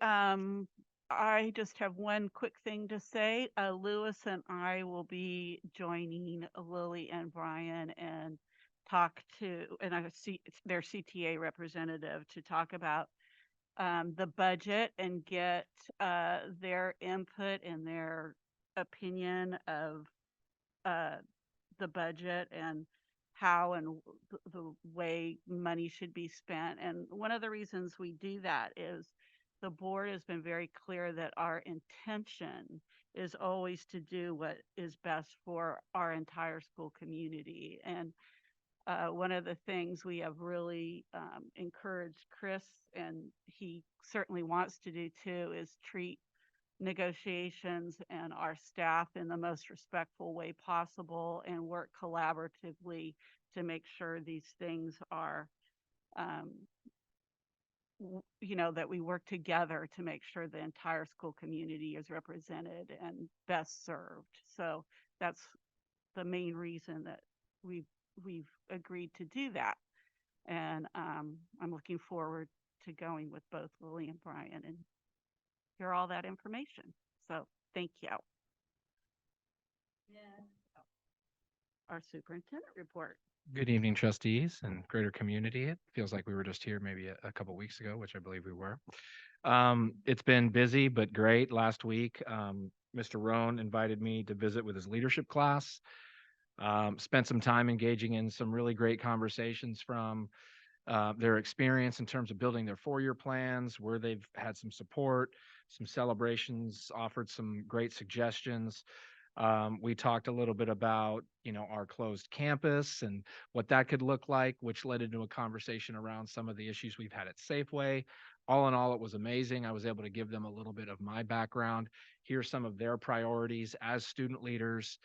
I just have one quick thing to say. Lewis and I will be joining Lily and Brian and I see their CTA representative to talk about the budget and get their input and their opinion of the budget and how and the way money should be spent. And one of the reasons we do that is the board has been very clear that our intention is always to do what is best for our entire school community. And one of the things we have really encouraged Chris, and he certainly wants to do too, is treat negotiations and our staff in the most respectful way possible and work collaboratively to make sure these things are, that we work together to make sure the entire school community is represented and best served. So that's the main reason that we've agreed to do that. And I'm looking forward to going with both Lily and Brian and hear all that information. So thank you. Our superintendent report. Good evening, trustees and greater community. It feels like we were just here maybe a couple weeks ago, which I believe we were. It's been busy, but great. Last week, Mr. Rohn invited me to visit with his leadership class. Spent some time engaging in some really great conversations from their experience in terms of building their 4-year plans, where they've had some support, some celebrations, offered some great suggestions. We talked a little bit about, our closed campus and what that could look like, which led into a conversation around some of the issues we've had at Safeway. All in all, it was amazing. I was able to give them a little bit of my background, hear some of their priorities as student leaders.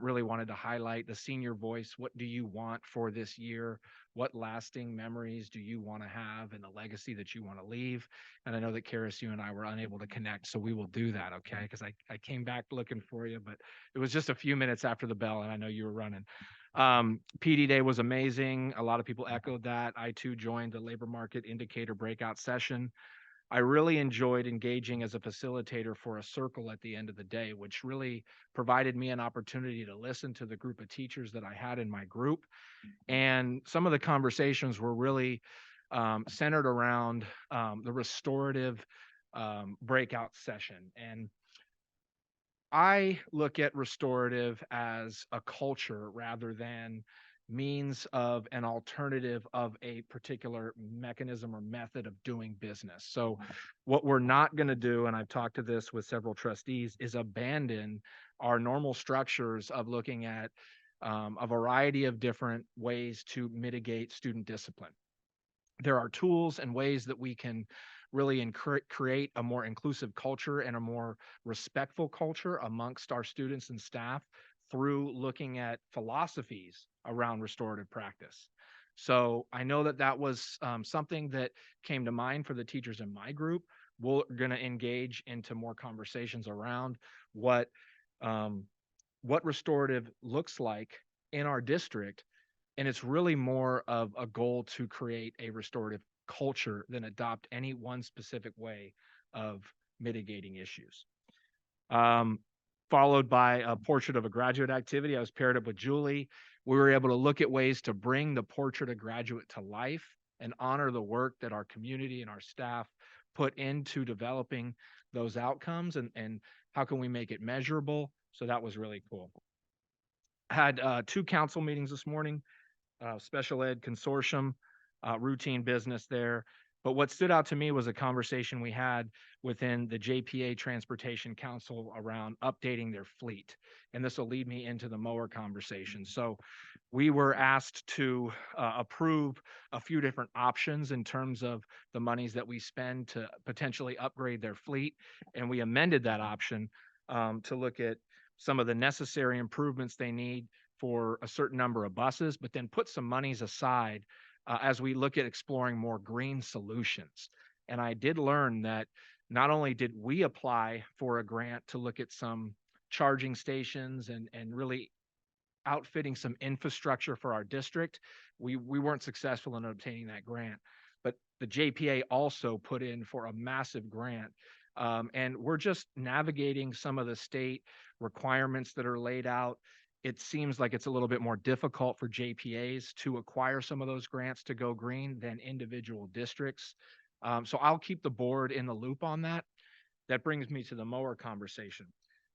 Really wanted to highlight the senior voice. What do you want for this year? What lasting memories do you want to have and the legacy that you want to leave? And I know that Karis, you and I were unable to connect, so we will do that, okay? Because I came back looking for you, but it was just a few minutes after the bell, and I know you were running. PD Day was amazing. A lot of people echoed that. I too joined the labor market indicator breakout session. I really enjoyed engaging as a facilitator for a circle at the end of the day, which really provided me an opportunity to listen to the group of teachers that I had in my group. And some of the conversations were really centered around the restorative breakout session. And I look at restorative as a culture rather than means of an alternative of a particular mechanism or method of doing business. So what we're not going to do, and I've talked to this with several trustees, is abandon our normal structures of looking at a variety of different ways to mitigate student discipline. There are tools and ways that we can really create a more inclusive culture and a more respectful culture amongst our students and staff through looking at philosophies around restorative practice. So I know that that was something that came to mind for the teachers in my group. We're going to engage into more conversations around what restorative looks like in our district. And it's really more of a goal to create a restorative culture than adopt any one specific way of mitigating issues. Followed by a portrait of a graduate activity. I was paired up with Julie. We were able to look at ways to bring the portrait of graduate to life and honor the work that our community and our staff put into developing those outcomes, and how can we make it measurable. So that was really cool. Had 2 council meetings this morning. Special ed consortium, routine business there. But what stood out to me was a conversation we had within the JPA Transportation Council around updating their fleet. And this will lead me into the mower conversation. So we were asked to approve a few different options in terms of the monies that we spend to potentially upgrade their fleet. And we amended that option to look at some of the necessary improvements they need for a certain number of buses, but then put some monies aside as we look at exploring more green solutions. And I did learn that not only did we apply for a grant to look at some charging stations and really outfitting some infrastructure for our district, we weren't successful in obtaining that grant. But the JPA also put in for a massive grant. And we're just navigating some of the state requirements that are laid out. It seems like it's a little bit more difficult for JPAs to acquire some of those grants to go green than individual districts. So I'll keep the board in the loop on that. That brings me to the mower conversation.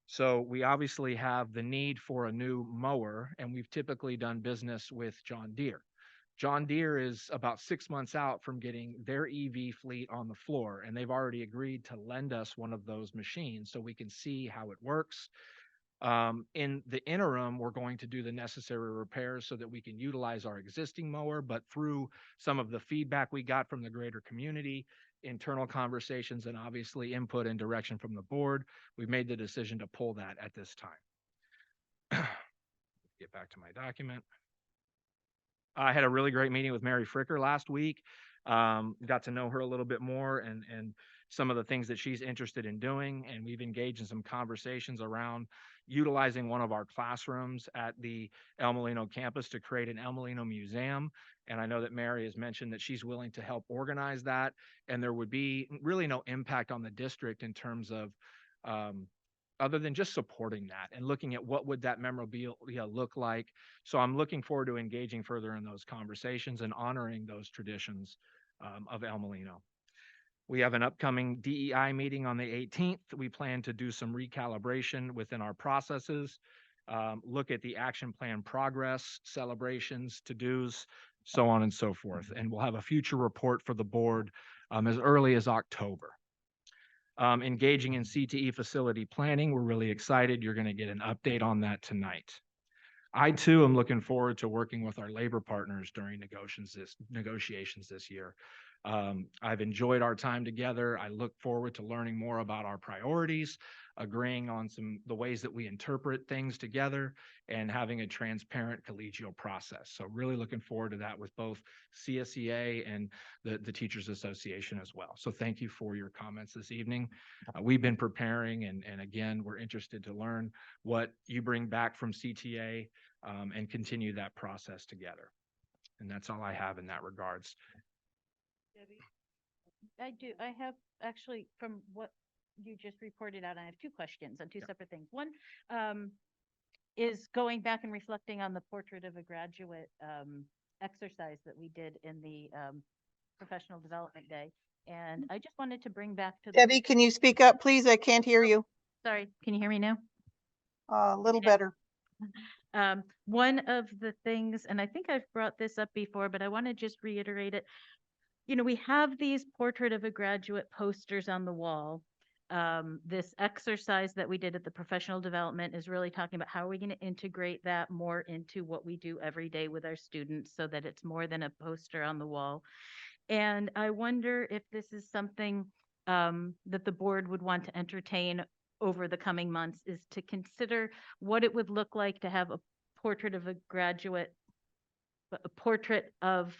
So we obviously have the need for a new mower, and we've typically done business with John Deere. John Deere is about 6 months out from getting their EV fleet on the floor, and they've already agreed to lend us one of those machines so we can see how it works. In the interim, we're going to do the necessary repairs so that we can utilize our existing mower, but through some of the feedback we got from the greater community, internal conversations, and obviously input and direction from the board, we've made the decision to pull that at this time. Get back to my document. I had a really great meeting with Mary Fricker last week. Got to know her a little bit more and some of the things that she's interested in doing. And we've engaged in some conversations around utilizing one of our classrooms at the El Molino campus to create an El Molino museum. And I know that Mary has mentioned that she's willing to help organize that. And there would be really no impact on the district in terms of other than just supporting that and looking at what would that memorabilia look like. So I'm looking forward to engaging further in those conversations and honoring those traditions of El Molino. We have an upcoming DEI meeting on the 18th. We plan to do some recalibration within our processes. look at the action plan progress, celebrations, to-dos, so on and so forth. And we'll have a future report for the board as early as October. Engaging in CTE facility planning, we're really excited. You're going to get an update on that tonight. I too am looking forward to working with our labor partners during negotiations this year. I've enjoyed our time together. I look forward to learning more about our priorities, agreeing on the ways that we interpret things together, and having a transparent collegial process. So really looking forward to that with both CSEA and the Teachers Association as well. So thank you for your comments this evening. We've been preparing, and again, we're interested to learn what you bring back from CTA and continue that process together. And that's all I have in that regards. I have actually, from what you just reported out, I have two questions on two separate things. One is going back and reflecting on the Portrait of a Graduate exercise that we did in the Professional Development Day. And I just wanted to bring back to Debbie, can you speak up, please? I can't hear you. Sorry, can you hear me now? A little better. One of the things, and I think I've brought this up before, but I want to just reiterate it. You know, we have these Portrait of a Graduate posters on the wall. This exercise that we did at the professional development is really talking about how are we going to integrate that more into what we do every day with our students so that it's more than a poster on the wall. And I wonder if this is something that the board would want to entertain over the coming months, is to consider what it would look like to have a portrait of a graduate, a portrait of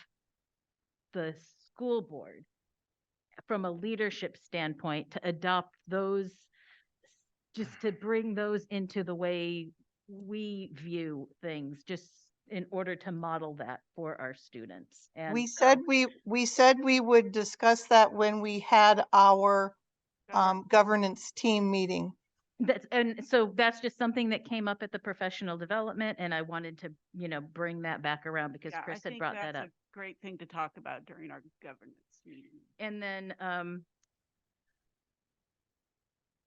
the school board from a leadership standpoint, to adopt those, just to bring those into the way we view things, just in order to model that for our students. And We said we would discuss that when we had our governance team meeting. so that's just something that came up at the professional development, and I wanted to, bring that back around because Yeah, Chris I had think brought that that's up. a great thing to talk about during our governance meeting. And then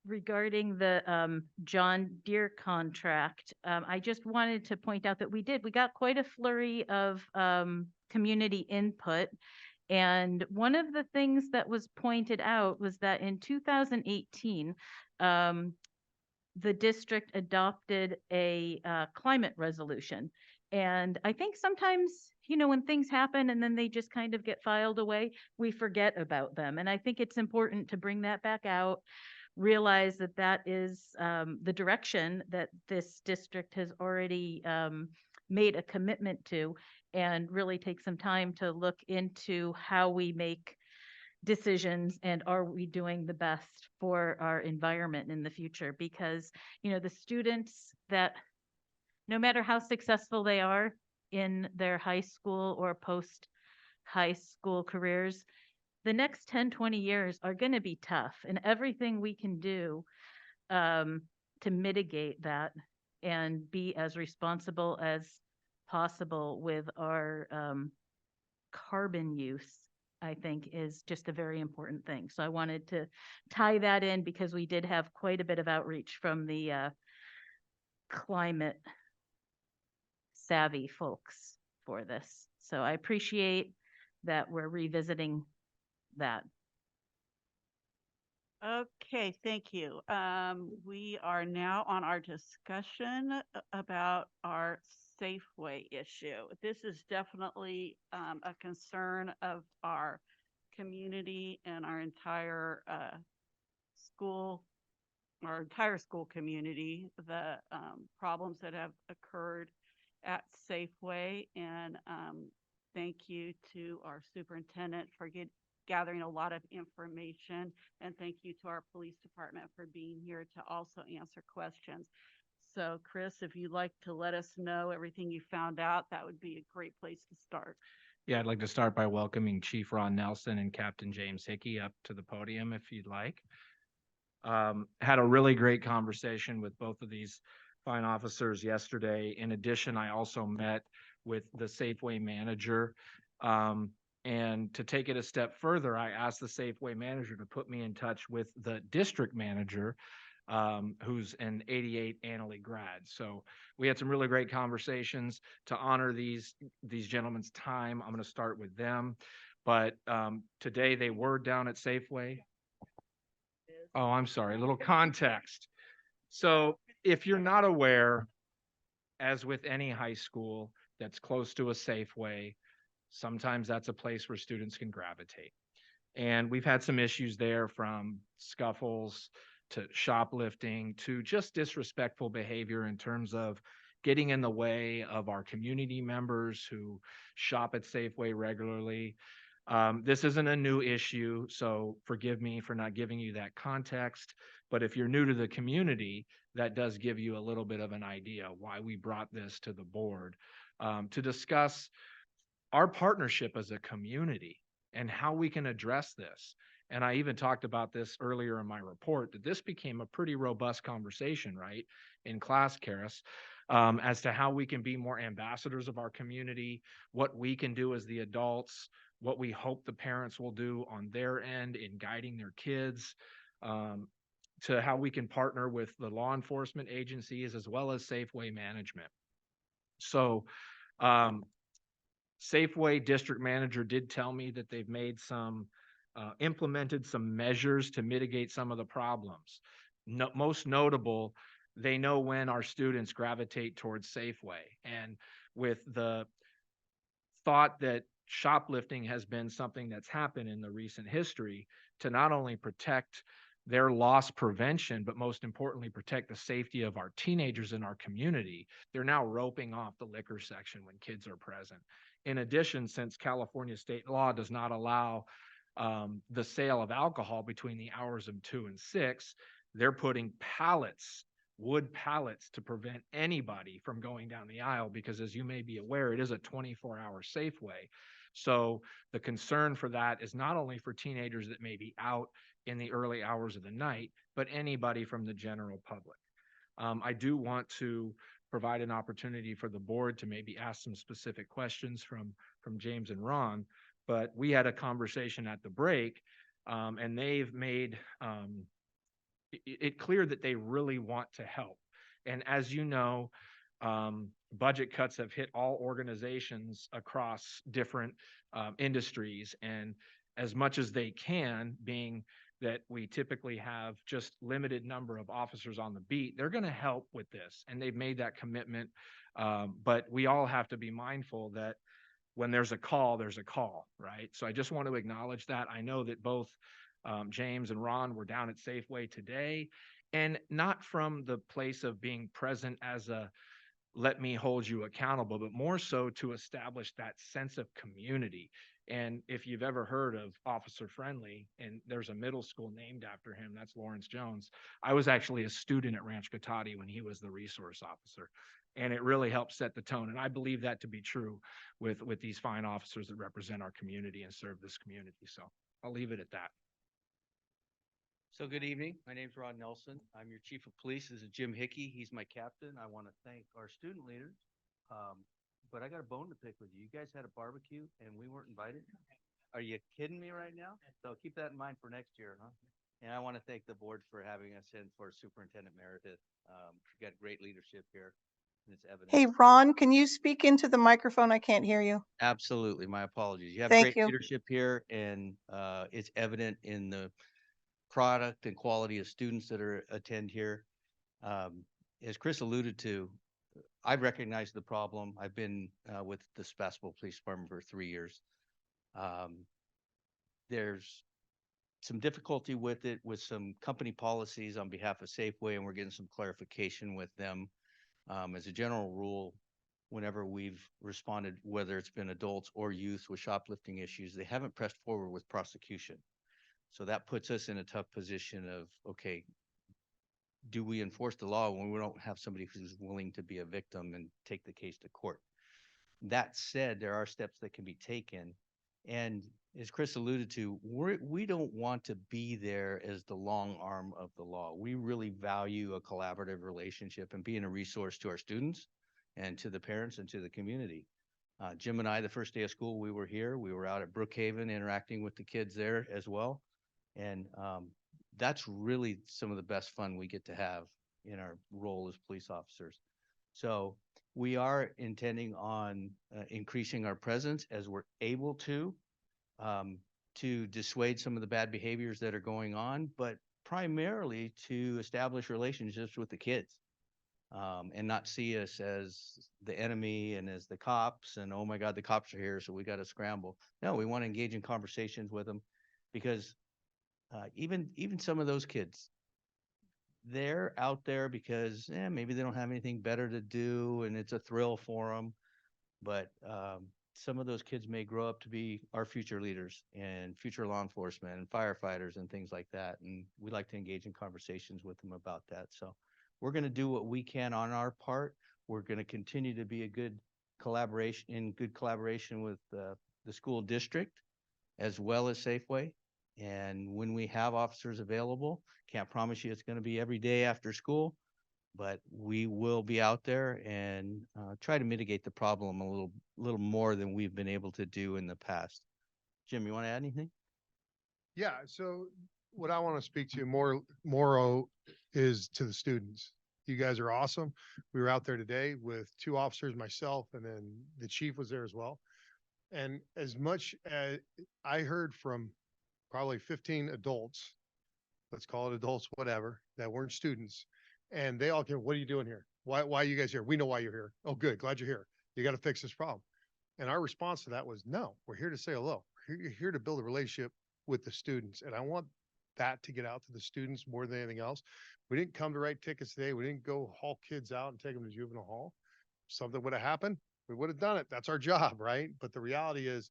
regarding the John Deere contract, I just wanted to point out that we got quite a flurry of community input. And one of the things that was pointed out was that in 2018, the district adopted a climate resolution. And I think sometimes, when things happen and then they just kind of get filed away, we forget about them. And I think it's important to bring that back out, realize that that is the direction that this district has already made a commitment to, and really take some time to look into how we make decisions and are we doing the best for our environment in the future. Because, the students that, no matter how successful they are in their high school or post high school careers, the next 10, 20 years are going to be tough, and everything we can do to mitigate that and be as responsible as possible with our carbon use, I think, is just a very important thing. So I wanted to tie that in because we did have quite a bit of outreach from the climate savvy folks for this. So I appreciate that we're revisiting that. Okay, thank you. We are now on our discussion about our Safeway issue. This is definitely a concern of our community and our entire school community, the problems that have occurred at Safeway. And thank you to our superintendent for gathering a lot of information. And thank you to our police department for being here to also answer questions. So Chris, if you'd like to let us know everything you found out, that would be a great place to start. Yeah, I'd like to start by welcoming Chief Ron Nelson and Captain James Hickey up to the podium if you'd like. Had a really great conversation with both of these fine officers yesterday. In addition, I also met with the Safeway manager. And to take it a step further, I asked the Safeway manager to put me in touch with the district manager who's an 88 Annalee grad. So we had some really great conversations to honor these gentlemen's time. I'm going to start with them. But today they were down at Safeway. Oh, I'm sorry, a little context. So if you're not aware, as with any high school that's close to a Safeway, sometimes that's a place where students can gravitate. And we've had some issues there, from scuffles to shoplifting to just disrespectful behavior in terms of getting in the way of our community members who shop at Safeway regularly. This isn't a new issue, so forgive me for not giving you that context. But if you're new to the community, that does give you a little bit of an idea why we brought this to the board, to discuss our partnership as a community and how we can address this. And I even talked about this earlier in my report, that this became a pretty robust conversation, right, in class, Karis, as to how we can be more ambassadors of our community, what we can do as the adults, what we hope the parents will do on their end in guiding their kids, to how we can partner with the law enforcement agencies as well as Safeway management. So, Safeway district manager did tell me that they've made some, implemented some measures to mitigate some of the problems. Most notable, they know when our students gravitate towards Safeway. And with the thought that shoplifting has been something that's happened in the recent history, to not only protect their loss prevention, but most importantly, protect the safety of our teenagers in our community, they're now roping off the liquor section when kids are present. In addition, since California state law does not allow the sale of alcohol between the hours of 2 and 6, they're putting pallets, wood pallets, to prevent anybody from going down the aisle, because as you may be aware, it is a 24-hour Safeway. So the concern for that is not only for teenagers that may be out in the early hours of the night, but anybody from the general public. I do want to provide an opportunity for the board to maybe ask some specific questions from James and Ron, but we had a conversation at the break, and they've made it clear that they really want to help. And as you know, budget cuts have hit all organizations across different industries, and as much as they can, being that we typically have just limited number of officers on the beat, they're going to help with this, and they've made that commitment. But we all have to be mindful that when there's a call, right? So I just want to acknowledge that. I know that both James and Ron were down at Safeway today, and not from the place of being present as a let me hold you accountable, but more so to establish that sense of community. And if you've ever heard of Officer Friendly, and there's a middle school named after him, that's Lawrence Jones. I was actually a student at Ranch Cotati when he was the resource officer, and it really helped set the tone. And I believe that to be true with these fine officers that represent our community and serve this community. So I'll leave it at that. So good evening. My name's Ron Nelson. I'm your chief of police. This is Jim Hickey. He's my captain. I want to thank our student leaders. But I got a bone to pick with you. You guys had a barbecue and we weren't invited. Are you kidding me right now? So keep that in mind for next year, huh? And I want to thank the board for having us in for Superintendent Meredith. We got great leadership here, and it's evident. Hey, Ron, can you speak into the microphone? I can't hear you. Absolutely. My apologies. You have Thank great you. leadership here, and it's evident in the product and quality of students that are attend here. As Chris alluded to, I've recognized the problem. I've been with the Sebastopol Police Department for 3 years. There's some difficulty with it, with some company policies on behalf of Safeway, and we're getting some clarification with them. As a general rule, whenever we've responded, whether it's been adults or youth with shoplifting issues, they haven't pressed forward with prosecution. So that puts us in a tough position of, okay, do we enforce the law when we don't have somebody who's willing to be a victim and take the case to court? That said, there are steps that can be taken. And as Chris alluded to, we don't want to be there as the long arm of the law. We really value a collaborative relationship and being a resource to our students and to the parents and to the community. Jim and I, the first day of school, we were here. We were out at Brookhaven interacting with the kids there as well. And that's really some of the best fun we get to have in our role as police officers. So we are intending on increasing our presence as we're able to dissuade some of the bad behaviors that are going on, but primarily to establish relationships with the kids, and not see us as the enemy and as the cops and, oh my God, the cops are here, so we got to scramble. No, we want to engage in conversations with them, because even some of those kids, they're out there because maybe they don't have anything better to do and it's a thrill for them. But some of those kids may grow up to be our future leaders and future law enforcement and firefighters and things like that. And we like to engage in conversations with them about that. So we're going to do what we can on our part. We're going to continue to be a good collaboration with the school district as well as Safeway. And when we have officers available, can't promise you it's going to be every day after school, but we will be out there and try to mitigate the problem a little more than we've been able to do in the past. Jim, you want to add anything? Yeah, so what I want to speak to more is to the students. You guys are awesome. We were out there today with 2 officers, myself, and then the chief was there as well. And as much as I heard from probably 15 adults, let's call it adults, whatever, that weren't students, and they all came, what are you doing here? Why are you guys here? We know why you're here. Oh, good. Glad you're here. You got to fix this problem. And our response to that was, no, we're here to say hello. We're here to build a relationship with the students. And I want that to get out to the students more than anything else. We didn't come to write tickets today. We didn't go haul kids out and take them to juvenile hall. Something would have happened, we would have done it. That's our job, right? But the reality is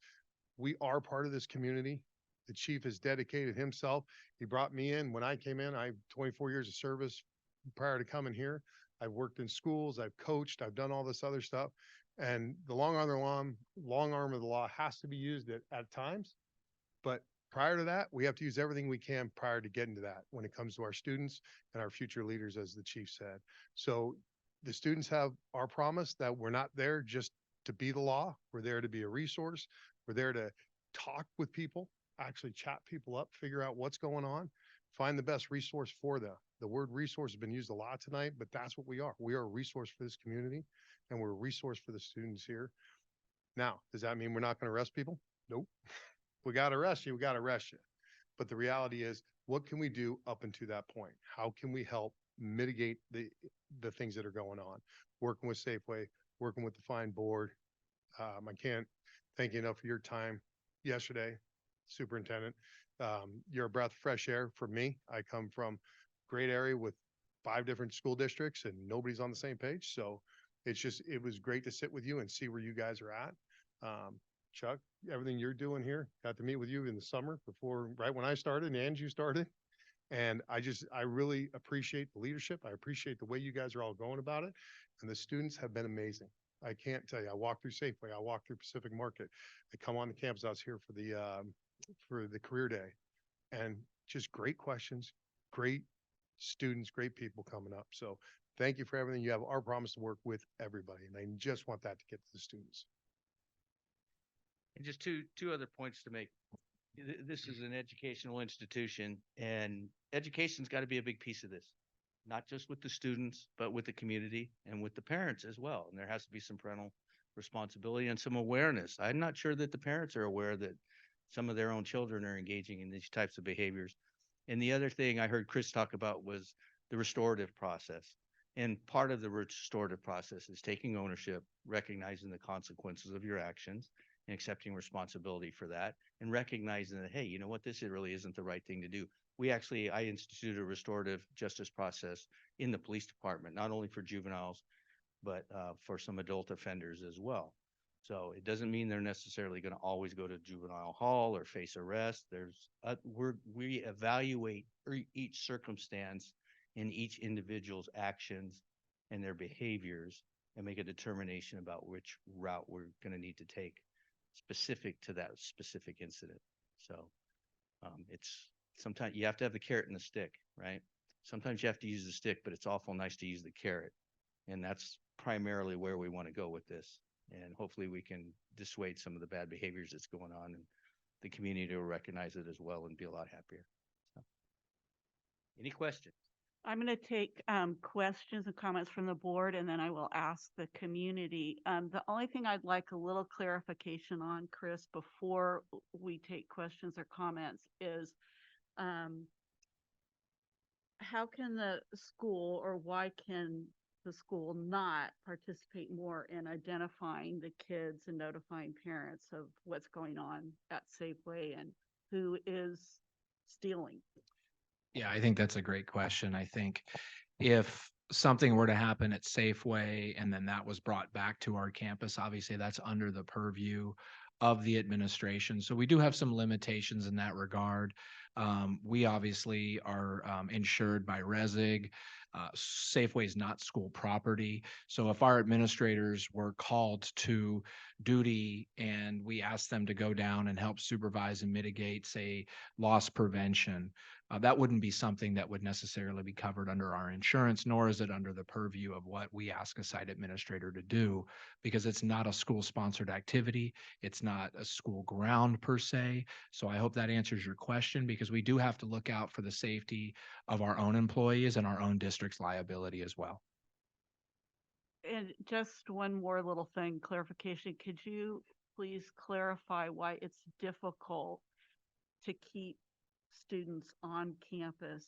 we are part of this community. The chief has dedicated himself. He brought me in when I came in. I have 24 years of service prior to coming here. I've worked in schools, I've coached, I've done all this other stuff. And the long arm of the law has to be used at times. But prior to that, we have to use everything we can prior to getting to that when it comes to our students and our future leaders, as the chief said. So the students have our promise that we're not there just to be the law. We're there to be a resource. We're there to talk with people, actually chat people up, figure out what's going on, find the best resource for them. The word resource has been used a lot tonight, but that's what we are. We are a resource for this community, and we're a resource for the students here. Now, does that mean we're not going to arrest people? Nope. We got to arrest you. We got to arrest you. But the reality is, what can we do up until that point? How can we help mitigate the things that are going on? Working with Safeway, working with the fine board. I can't thank you enough for your time yesterday, Superintendent. You're a breath of fresh air for me. I come from a great area with 5 different school districts and nobody's on the same page. So it was great to sit with you and see where you guys are at. Chuck, everything you're doing here, got to meet with you in the summer right when I started and you started. And I really appreciate the leadership. I appreciate the way you guys are all going about it. And the students have been amazing. I can't tell you, I walked through Safeway, I walked through Pacific Market. I come on the campus, I was here for the career day, and just great questions, great students, great people coming up. So thank you for everything. You have our promise to work with everybody. And I just want that to get to the students. And just two other points to make. This is an educational institution, and education's got to be a big piece of this, not just with the students, but with the community and with the parents as well. And there has to be some parental responsibility and some awareness. I'm not sure that the parents are aware that some of their own children are engaging in these types of behaviors. And the other thing I heard Chris talk about was the restorative process. And part of the restorative process is taking ownership, recognizing the consequences of your actions, and accepting responsibility for that, and recognizing that, hey, you know what, this really isn't the right thing to do. I instituted a restorative justice process in the police department, not only for juveniles, but for some adult offenders as well. So it doesn't mean they're necessarily going to always go to juvenile hall or face arrest. We evaluate each circumstance in each individual's actions and their behaviors and make a determination about which route we're going to need to take specific to that specific incident. So it's sometimes you have to have the carrot and the stick, right? Sometimes you have to use the stick, but it's awful nice to use the carrot. And that's primarily where we want to go with this. And hopefully we can dissuade some of the bad behaviors that's going on, and the community will recognize it as well and be a lot happier. So. Any questions? I'm going to take questions and comments from the board, and then I will ask the community. The only thing I'd like a little clarification on, Chris, before we take questions or comments is how can the school, or why can the school not participate more in identifying the kids and notifying parents of what's going on at Safeway and who is stealing? Yeah, I think that's a great question. I think if something were to happen at Safeway and then that was brought back to our campus, obviously that's under the purview of the administration. So we do have some limitations in that regard. We obviously are insured by RESIG. Safeway is not school property. So if our administrators were called to duty and we asked them to go down and help supervise and mitigate, say, loss prevention, that wouldn't be something that would necessarily be covered under our insurance, nor is it under the purview of what we ask a site administrator to do, because it's not a school-sponsored activity. It's not a school ground per se. So I hope that answers your question, because we do have to look out for the safety of our own employees and our own district's liability as well. And just one more little thing, clarification. Could you please clarify why it's difficult to keep students on campus?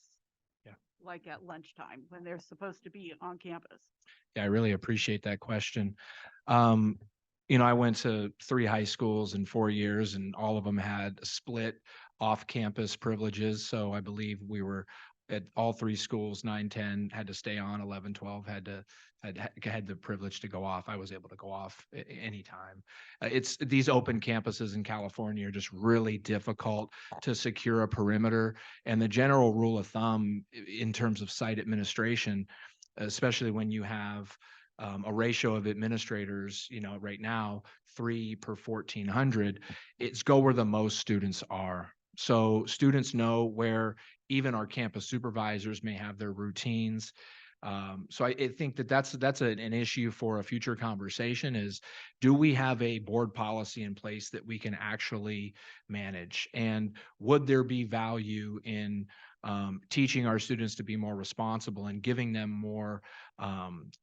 Yeah. Like at lunchtime when they're supposed to be on campus? Yeah, I really appreciate that question. I went to 3 high schools in 4 years, and all of them had split off-campus privileges. So I believe we were at all 3 schools, 9, 10 had to stay on, 11, 12 had the privilege to go off. I was able to go off anytime. It's these open campuses in California are just really difficult to secure a perimeter. And the general rule of thumb in terms of site administration, especially when you have a ratio of administrators, right now 3 per 1,400, it's go where the most students are. So students know where even our campus supervisors may have their routines. So I think that's an issue for a future conversation is, do we have a board policy in place that we can actually manage? And would there be value in teaching our students to be more responsible and giving them more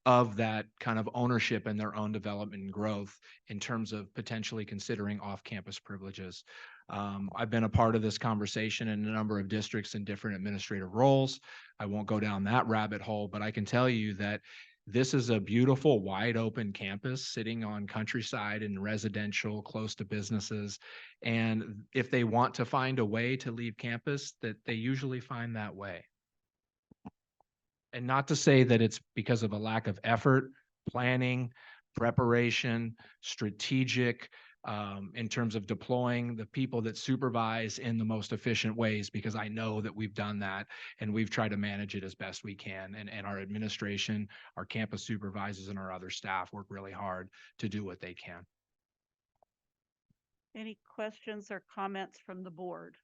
of that kind of ownership in their own development and growth in terms of potentially considering off-campus privileges? I've been a part of this conversation in a number of districts in different administrative roles. I won't go down that rabbit hole, but I can tell you that this is a beautiful, wide open campus sitting on countryside and residential, close to businesses. And if they want to find a way to leave campus, that they usually find that way. And not to say that it's because of a lack of effort, planning, preparation, strategic, in terms of deploying the people that supervise in the most efficient ways, because I know that we've done that and we've tried to manage it as best we can. And our administration, our campus supervisors, and our other staff work really hard to do what they can. Any questions or comments from the board?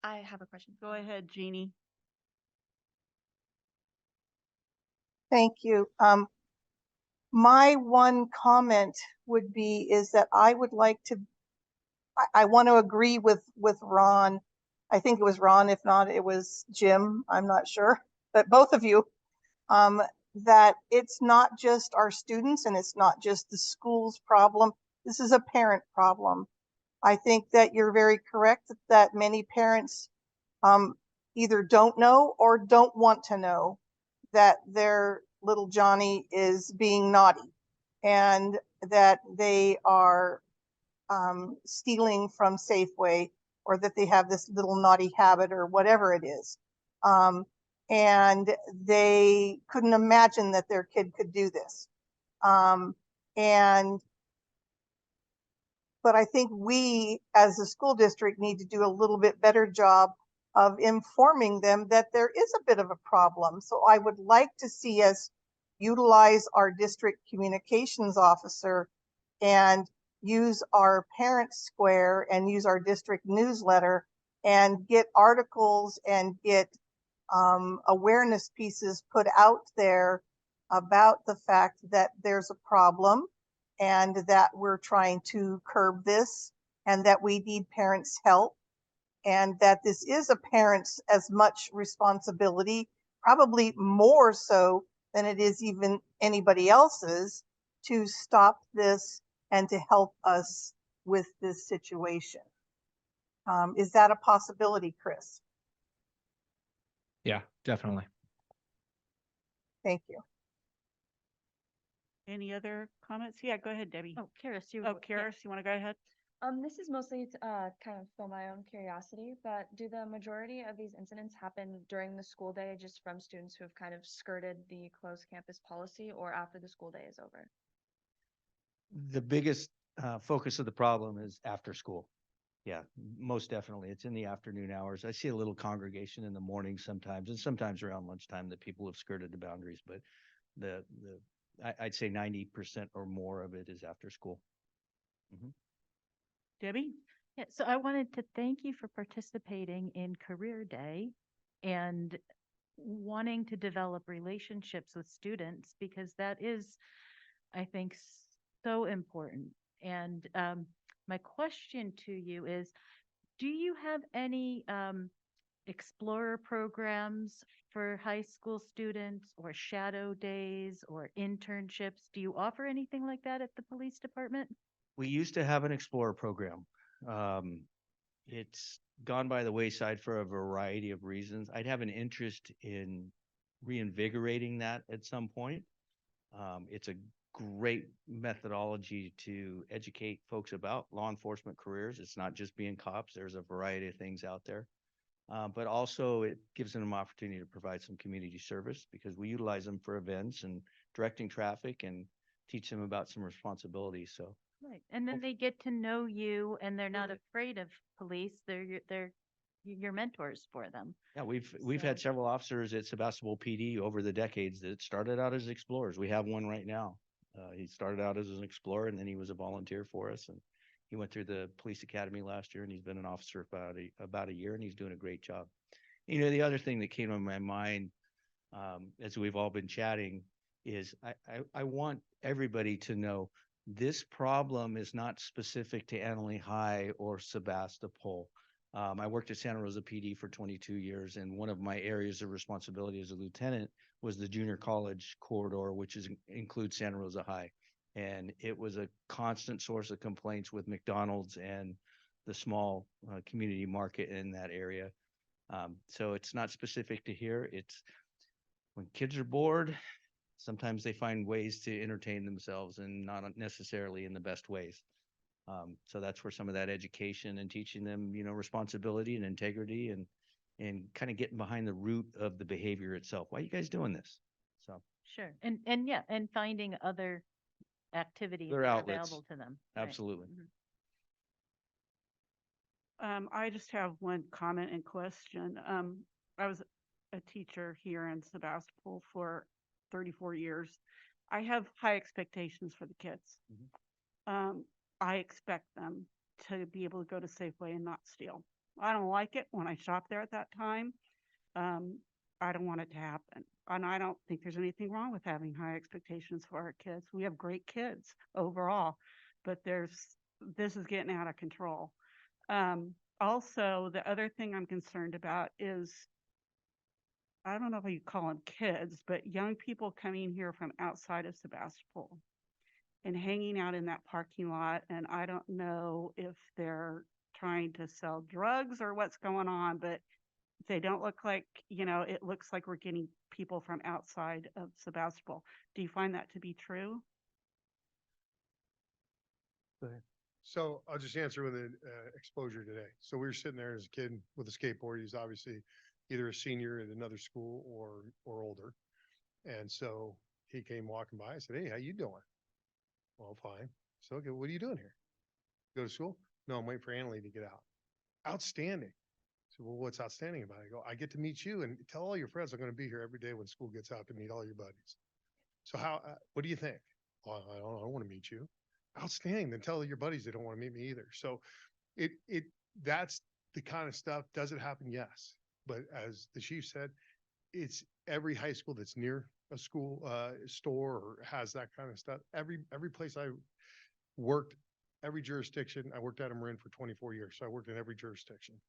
I have a question. Go ahead, Jeannie. Thank you. My one comment would be is that I would like to, I want to agree with Ron. I think it was Ron. If not, it was Jim. I'm not sure, but both of you, that it's not just our students and it's not just the school's problem. This is a parent problem. I think that you're very correct that many parents either don't know or don't want to know that their little Johnny is being naughty and that they are stealing from Safeway, or that they have this little naughty habit or whatever it is. And they couldn't imagine that their kid could do this. But I think we as a school district need to do a little bit better job of informing them that there is a bit of a problem. So I would like to see us utilize our district communications officer and use our parent square and use our district newsletter and get articles and get awareness pieces put out there about the fact that there's a problem and that we're trying to curb this and that we need parents' help. and that this is a parent's as much responsibility, probably more so than it is even anybody else's, to stop this and to help us with this situation. Is that a possibility, Chris? Yeah, definitely. Thank you. Any other comments? Yeah, go ahead, Debbie. Oh, Karis, you. Oh, Karis, you want to go ahead? This is mostly to kind of fill my own curiosity, but do the majority of these incidents happen during the school day, just from students who have kind of skirted the closed campus policy, or after the school day is over? The biggest focus of the problem is after school. Yeah, most definitely. It's in the afternoon hours. I see a little congregation in the morning sometimes, and sometimes around lunchtime that people have skirted the boundaries, but I'd say 90% or more of it is after school. Debbie? Yeah, so I wanted to thank you for participating in Career Day and wanting to develop relationships with students, because that is, I think, so important. And my question to you is, do you have any Explorer programs for high school students, or shadow days, or internships? Do you offer anything like that at the police department? We used to have an Explorer program. It's gone by the wayside for a variety of reasons. I'd have an interest in reinvigorating that at some point. It's a great methodology to educate folks about law enforcement careers. It's not just being cops. There's a variety of things out there. But also it gives them an opportunity to provide some community service, because we utilize them for events and directing traffic and teach them about some responsibilities. So Right. And then they get to know you, and they're not afraid of police. They're your mentors for them. yeah, we've had several officers at Sebastopol PD over the decades that started out as explorers. We have one right now. He started out as an explorer, and then he was a volunteer for us, and he went through the police academy last year, and he's been an officer for about a year, and he's doing a great job. You know, the other thing that came to my mind as we've all been chatting is I want everybody to know this problem is not specific to Annalee High or Sebastopol. I worked at Santa Rosa PD for 22 years, and one of my areas of responsibility as a lieutenant was the junior college corridor, which includes Santa Rosa High. And it was a constant source of complaints with McDonald's and the small community market in that area. So it's not specific to here. It's when kids are bored, sometimes they find ways to entertain themselves, and not necessarily in the best ways. So that's where some of that education and teaching them, you know, responsibility and integrity, and kind of getting behind the root of the behavior itself. Why are you guys doing this? So Sure. And yeah, and finding other activities Other that are outlets. available to them. Right. absolutely. I just have one comment and question. I was a teacher here in Sebastopol for 34 years. I have high expectations for the kids. I expect them to be able to go to Safeway and not steal. I don't like it when I shop there at that time. I don't want it to happen. And I don't think there's anything wrong with having high expectations for our kids. We have great kids overall, but this is getting out of control. Also, the other thing I'm concerned about is, I don't know if you call them kids, but young people coming here from outside of Sebastopol and hanging out in that parking lot. And I don't know if they're trying to sell drugs or what's going on, but they don't look like, it looks like we're getting people from outside of Sebastopol. Do you find that to be true? Go ahead. So I'll just answer with an exposure today. So we were sitting there as a kid with a skateboard. He's obviously either a senior at another school or older. And so he came walking by. I said, "Hey, how you doing?" "Well, fine." So, "Okay, what are you doing here? Go to school?" "No, I'm waiting for Annalee to get out." "Outstanding." So, "Well, what's outstanding about it?" I go, "I get to meet you, and tell all your friends I'm going to be here every day when school gets out to meet all your buddies." "So what do you think?" "Well, I don't want to meet you." "Outstanding. Then tell your buddies they don't want to meet me either." So that's the kind of stuff. Does it happen? Yes. But as the chief said, it's every high school that's near a school store or has that kind of stuff. Every place I worked, every jurisdiction, I worked at Marin for 24 years. So I worked in every jurisdiction.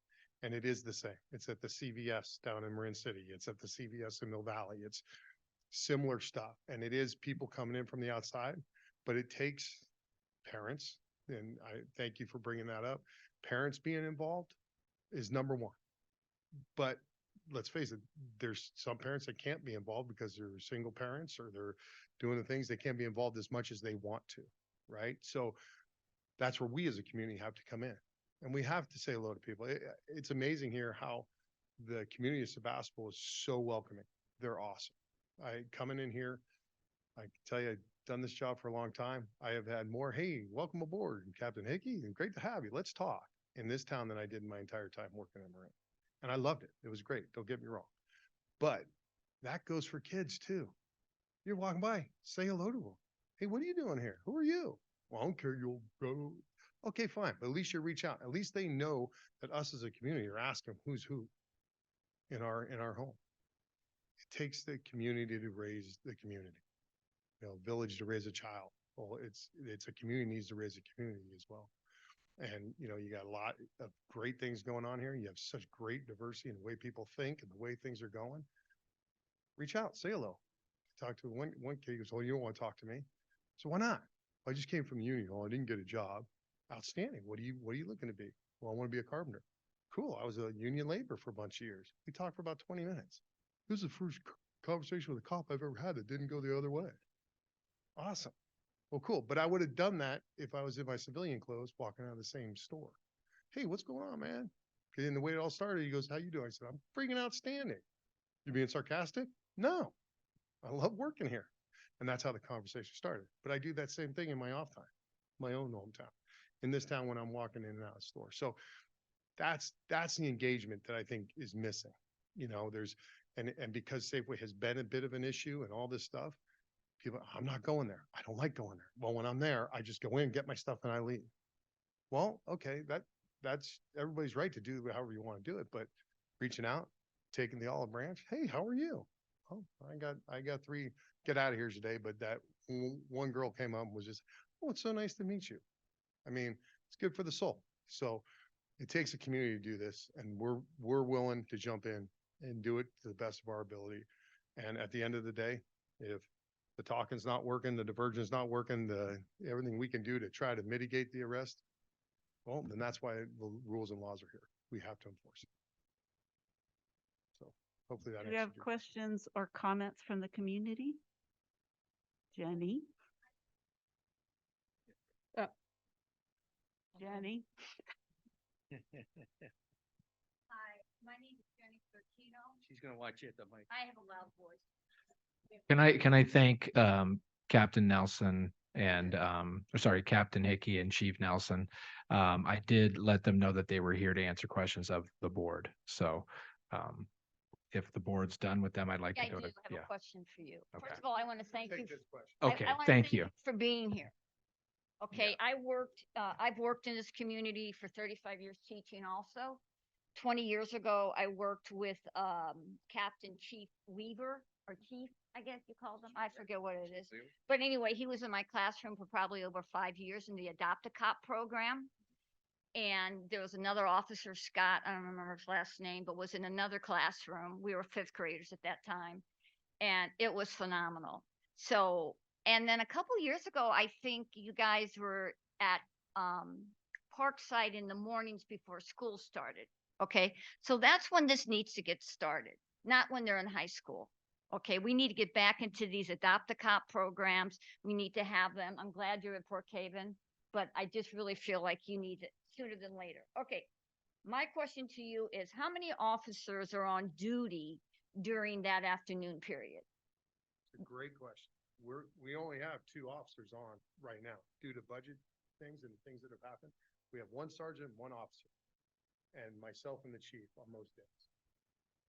And it is the same. It's at the CVS down in Marin City. It's at the CVS in Mill Valley. It's similar stuff. And it is people coming in from the outside, but it takes parents, and I thank you for bringing that up. Parents being involved is number one. But let's face it, there's some parents that can't be involved because they're single parents or they're doing the things they can't be involved as much as they want to, right? So that's where we as a community have to come in. And we have to say hello to people. It's amazing here how the community of Sebastopol is so welcoming. They're awesome. Coming in here, I can tell you, I've done this job for a long time. I have had more, hey, welcome aboard, Captain Hickey, and great to have you. Let's talk in this town than I did in my entire time working in Marin. And I loved it. It was great. Don't get me wrong. But that goes for kids too. You're walking by, say hello to them. Hey, what are you doing here? Who are you? Well, I don't care. You'll go. Okay, fine. But at least you reach out. At least they know that us as a community are asking who's who in our home. It takes the community to raise the community. Village to raise a child. Well, it's a community needs to raise a community as well. And you got a lot of great things going on here. You have such great diversity in the way people think and the way things are going. Reach out, say hello. Talk to one kid. He goes, "Oh, you don't want to talk to me." So why not? I just came from the union. Oh, I didn't get a job. Outstanding. What are you looking to be? Well, I want to be a carpenter. Cool. I was a union laborer for a bunch of years. We talked for about 20 minutes. This is the first conversation with a cop I've ever had that didn't go the other way. Awesome. Well, cool. But I would have done that if I was in my civilian clothes walking out of the same store. Hey, what's going on, man? And the way it all started, he goes, "How you doing?" I said, "I'm freaking outstanding." You being sarcastic? No. I love working here. And that's how the conversation started. But I do that same thing in my off time, my own hometown, in this town when I'm walking in and out of the store. So that's the engagement that I think is missing. There's and because Safeway has been a bit of an issue and all this stuff, people, I'm not going there. I don't like going there. Well, when I'm there, I just go in, get my stuff, and I leave. Well, okay, that's everybody's right to do however you want to do it, but reaching out, taking the olive branch. Hey, how are you? Oh, I got 3 get out of here today, but that one girl came up and was just, "Oh, it's so nice to meet you." I mean, it's good for the soul. So it takes a community to do this, and we're willing to jump in and do it to the best of our ability. And at the end of the day, if the talking's not working, the diversion's not working, everything we can do to try to mitigate the arrest, well, then that's why the rules and laws are here. We have to enforce it. So hopefully that Do you have questions or comments from the community? Jenny? Jenny? Hi, My name is Jenny Bertino. she's gonna watch you at the mic. I have a loud voice. Can I thank Captain Nelson and Captain Hickey and Chief Nelson. I did let them know that they were here to answer questions of the board. So if the board's done with them, I'd like I to go do to, have a question for you. Okay. First of all, I want to thank you. Okay, I wanna thank you. For being here. Okay, I've worked in this community for 35 years teaching also. 20 years ago, I worked with Captain Chief Weaver, or Chief, I guess you call them. I forget what it is. But anyway, he was in my classroom for probably over 5 years in the Adopt a Cop program. And there was another officer, Scott, I don't remember his last name, but was in another classroom. We were 5th graders at that time. And it was phenomenal. So, and then a couple years ago, I think you guys were at Parkside in the mornings before school started. Okay, so that's when this needs to get started, not when they're in high school. Okay, we need to get back into these Adopt a Cop programs. We need to have them. I'm glad you're at Port Haven, but I just really feel like you need it sooner than later. Okay, my question to you is, how many officers are on duty during that afternoon period? It's a great question. We only have 2 officers on right now due to budget things and things that have happened. We have 1 sergeant, 1 officer, and myself and the chief on most days.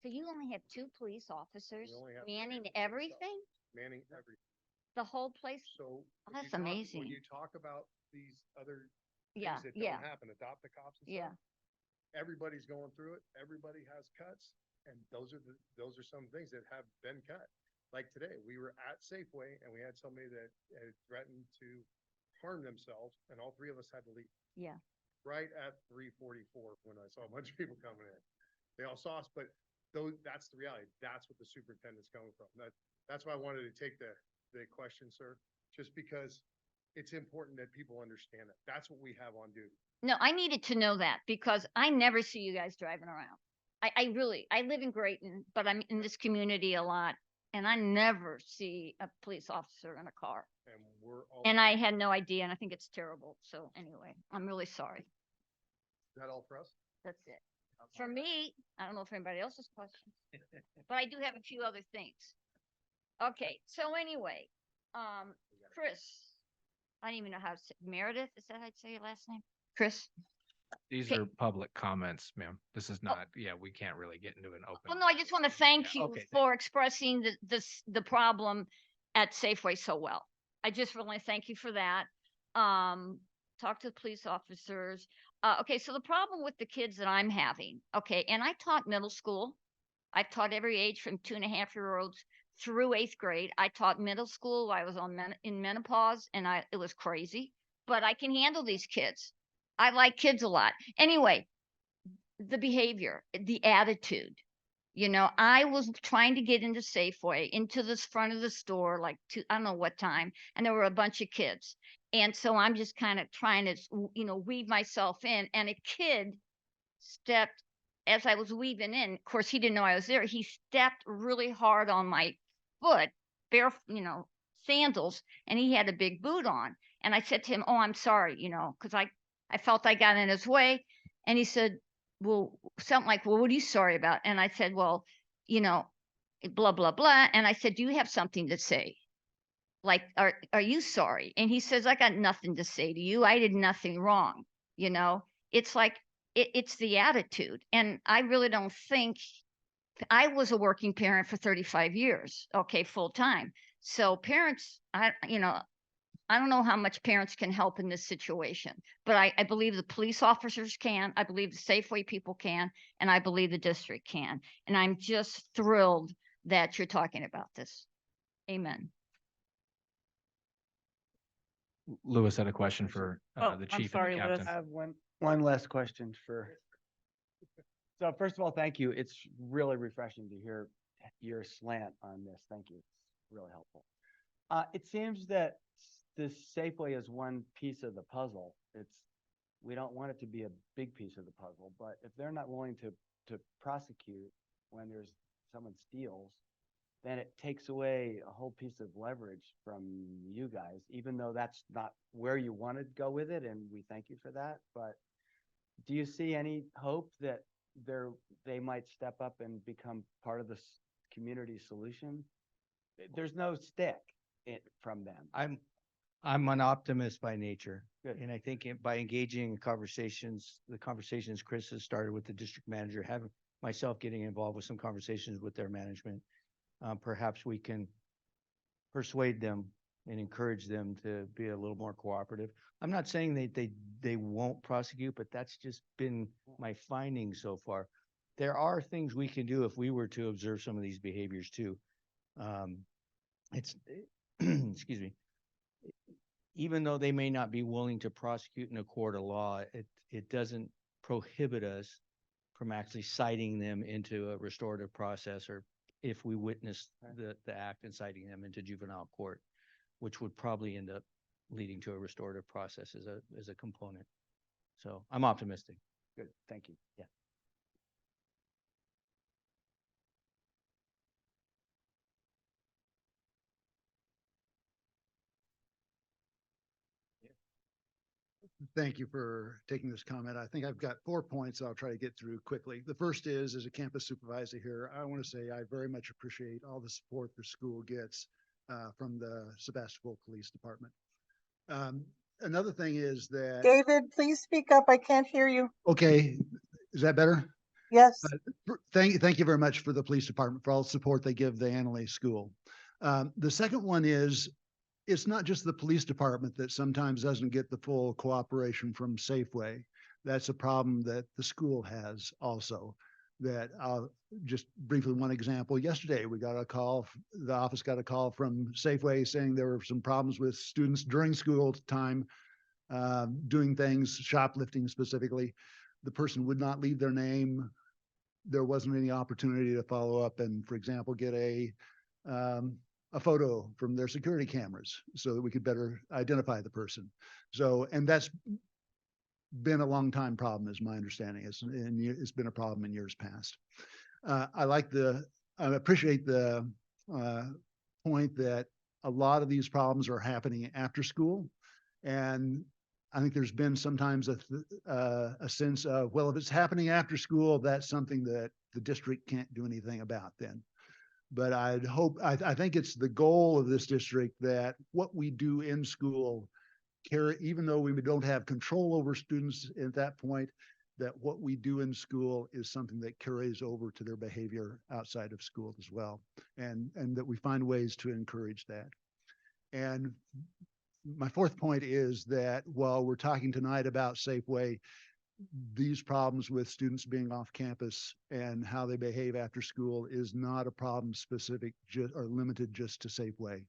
So you only have 2 police officers We only have manning 2 everything? Manning everything. The whole place? So Oh, that's amazing. When you talk about these other Yeah, things that yeah. don't happen, Adopt the Cops and Yeah. stuff, everybody's going through it. Everybody has cuts, and those are some things that have been cut. Like today, we were at Safeway and we had somebody that had threatened to harm themselves, and all 3 of us had to leave. Yeah. right at 3:44 when I saw a bunch of people coming in. They all saw us, but that's the reality. That's what the superintendent's coming from. That's why I wanted to take the question, sir, just because it's important that people understand that. That's what we have on duty. No, I needed to know that because I never see you guys driving around. I live in Grayton, but I'm in this community a lot and I never see a police officer in a car. And we're all. And I had no idea and I think it's terrible. So anyway, I'm really sorry. Is that all for us? That's it. For me, I don't know if anybody else has questions, but I do have a few other things. Okay, so anyway, Chris, I don't even know how to say, Meredith, is that how I'd say your last name? Chris? These Okay. are public comments, ma'am. This is not, yeah, we can't really get into an open. Well, no, I just want to thank Yeah, you okay, for expressing the problem at Safeway so well. I just really thank you for that. Talk to the police officers. Okay, so the problem with the kids that I'm having, okay, and I taught middle school. I've taught every age from 2.5-year-olds through 8th grade. I taught middle school. I was in menopause and it was crazy, but I can handle these kids. I like kids a lot. Anyway, the behavior, the attitude. You know, I was trying to get into Safeway, into this front of the store, like I don't know what time, and there were a bunch of kids. And so I'm just kind of trying to, weave myself in. And a kid stepped, as I was weaving in, of course, he didn't know I was there. He stepped really hard on my foot, bare, sandals, and he had a big boot on. And I said to him, "Oh, I'm sorry," because I felt I got in his way. And he said, well, something like, "Well, what are you sorry about?" And I said, "Well, blah, blah, blah." And I said, "Do you have something to say? Like, are you sorry?" And he says, "I got nothing to say to you. I did nothing wrong." It's like, it's the attitude. And I really don't think I was a working parent for 35 years. Okay. Full time. So parents, I don't know how much parents can help in this situation, but I believe the police officers can. I believe the Safeway people can, and I believe the district can. And I'm just thrilled that you're talking about this. Amen. Lewis had a question for Oh, the I'm chief sorry, and the Lewis. captain. I have one last question for. So first of all, thank you. It's really refreshing to hear your slant on this. Thank you. It's really helpful. It seems that this Safeway is one piece of the puzzle. We don't want it to be a big piece of the puzzle, but if they're not willing to prosecute when someone steals, then it takes away a whole piece of leverage from you guys, even though that's not where you want to go with it, and we thank you for that. But do you see any hope that they might step up and become part of this community solution? There's no stick from them. I'm an optimist by nature. Good. And I think by engaging in the conversations Chris has started with the district manager, having myself getting involved with some conversations with their management, perhaps we can persuade them and encourage them to be a little more cooperative. I'm not saying they won't prosecute, but that's just been my finding so far. There are things we can do if we were to observe some of these behaviors too. Excuse me. Even though they may not be willing to prosecute in a court of law, it doesn't prohibit us from actually citing them into a restorative process, or if we witness the act and citing them into juvenile court, which would probably end up leading to a restorative process as a component. So I'm optimistic. Good, thank you. Yeah. Thank you for taking this comment. I think I've got 4 points I'll try to get through quickly. The first is, as a campus supervisor here, I want to say I very much appreciate all the support the school gets from the Sebastopol Police Department. Another thing is that. David, please speak up. I can't hear you. Okay, is that better? Yes. Thank you very much for the police department for all the support they give the Annalee School. The second one is, it's not just the police department that sometimes doesn't get the full cooperation from Safeway. That's a problem that the school has also. That just briefly, one example, yesterday we got a call, the office got a call from Safeway saying there were some problems with students during school time doing things, shoplifting specifically. The person would not leave their name. There wasn't any opportunity to follow up and, for example, get a photo from their security cameras so that we could better identify the person. So, and that's been a long time problem, is my understanding. It's been a problem in years past. I appreciate the point that a lot of these problems are happening after school. And I think there's been sometimes a sense of, well, if it's happening after school, that's something that the district can't do anything about then. But I think it's the goal of this district that what we do in school even though we don't have control over students at that point, that what we do in school is something that carries over to their behavior outside of school as well. And that we find ways to encourage that. And my fourth point is that while we're talking tonight about Safeway, these problems with students being off campus and how they behave after school is not a problem specific or limited just to Safeway.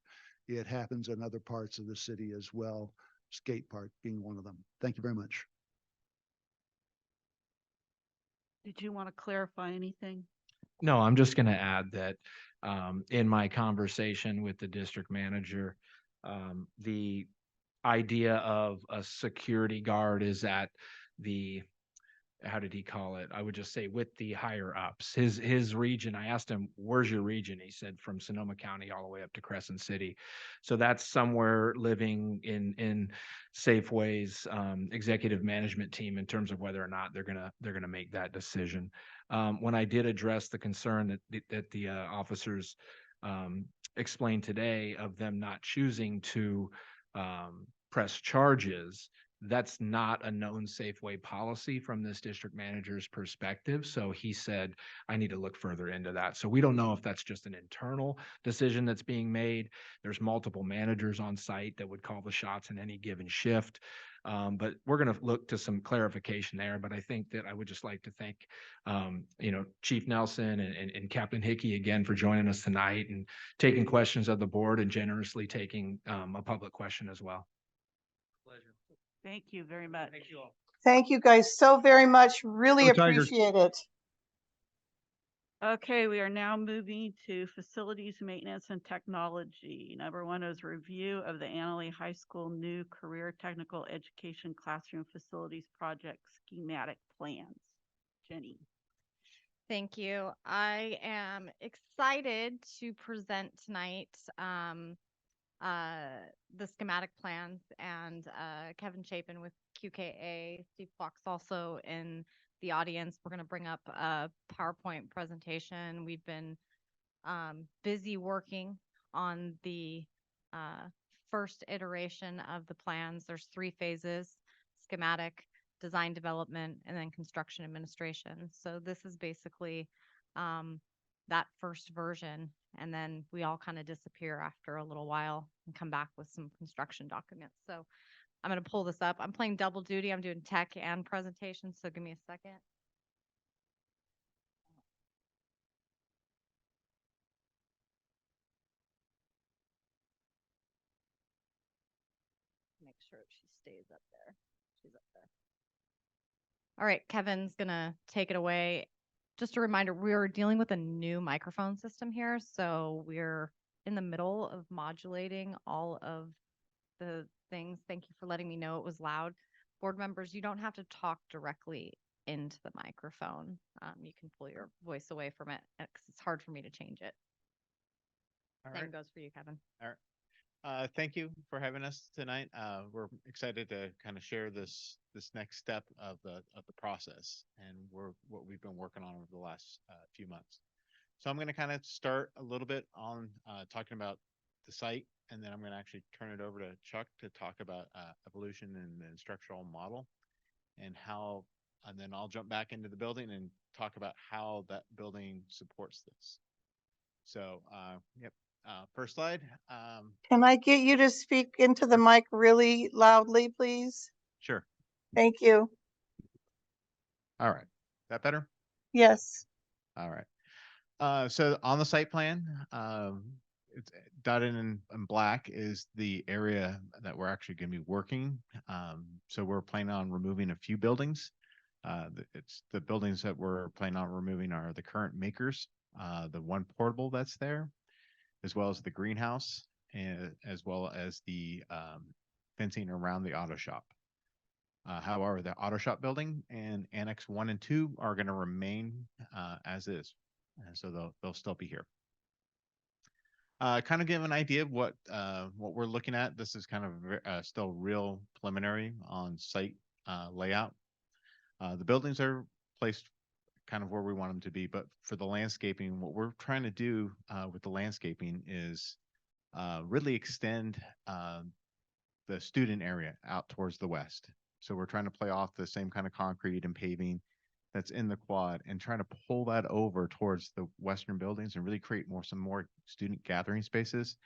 It happens in other parts of the city as well, skate park being one of them. Thank you very much. Did you want to clarify anything? No, I'm just going to add that in my conversation with the district manager, the idea of a security guard is at the, how did he call it? I would just say with the higher ups. His region, I asked him, where's your region? He said from Sonoma County all the way up to Crescent City. So that's somewhere living in Safeway's executive management team in terms of whether or not they're gonna make that decision. When I did address the concern that the officers explained today of them not choosing to press charges, that's not a known Safeway policy from this district manager's perspective. So he said, I need to look further into that. So we don't know if that's just an internal decision that's being made. There's multiple managers on site that would call the shots in any given shift. But we're going to look to some clarification there. But I think that I would just like to thank, Chief Nelson and Captain Hickey again for joining us tonight and taking questions of the board and generously taking a public question as well. Pleasure. Thank you very much. Thank you all. Thank you guys so very much. Really Go Tigers. appreciate it. Okay, we are now moving to facilities maintenance and technology. Number one is review of the Annalee High School new career technical education classroom facilities project schematic plans. Jenny. Thank you. I am excited to present tonight the schematic plans, and Kevin Chapin with QKA, Steve Fox also in the audience. We're going to bring up a PowerPoint presentation. We've been busy working on the first iteration of the plans. There's 3 phases: schematic, design development, and then construction administration. So this is basically that first version. And then we all kind of disappear after a little while and come back with some construction documents. So I'm going to pull this up. I'm playing double duty. I'm doing tech and presentation. So give me a second. Make sure she stays up there. She's up there. All right, Kevin's gonna take it away. Just a reminder, we're dealing with a new microphone system here, so we're in the middle of modulating all of the things. Thank you for letting me know it was loud. Board members, you don't have to talk directly into the microphone. You can pull your voice away from it because it's hard for me to change it. All Same right. goes for you, Kevin. All right. Thank you for having us tonight. We're excited to kind of share this next step of the process and what we've been working on over the last few months. So I'm going to kind of start a little bit on talking about the site, and then I'm going to actually turn it over to Chuck to talk about evolution and the instructional model and how, and then I'll jump back into the building and talk about how that building supports this. So, yep. First slide. Can I get you to speak into the mic really loudly, please? Sure. Thank you. All right. That better? Yes. All right. So on the site plan, it's dotted in black is the area that we're actually going to be working. So we're planning on removing a few buildings. It's the buildings that we're planning on removing are the current makers, the one portable that's there, as well as the greenhouse, and as well as the fencing around the auto shop. However, the auto shop building and Annex 1 and 2 are going to remain as is. And so they'll still be here. Kind of give an idea of what we're looking at. This is kind of still real preliminary on site layout. The buildings are placed kind of where we want them to be, but for the landscaping, what we're trying to do with the landscaping is really extend the student area out towards the west. So we're trying to play off the same kind of concrete and paving that's in the quad and trying to pull that over towards the western buildings and really create some more student gathering spaces.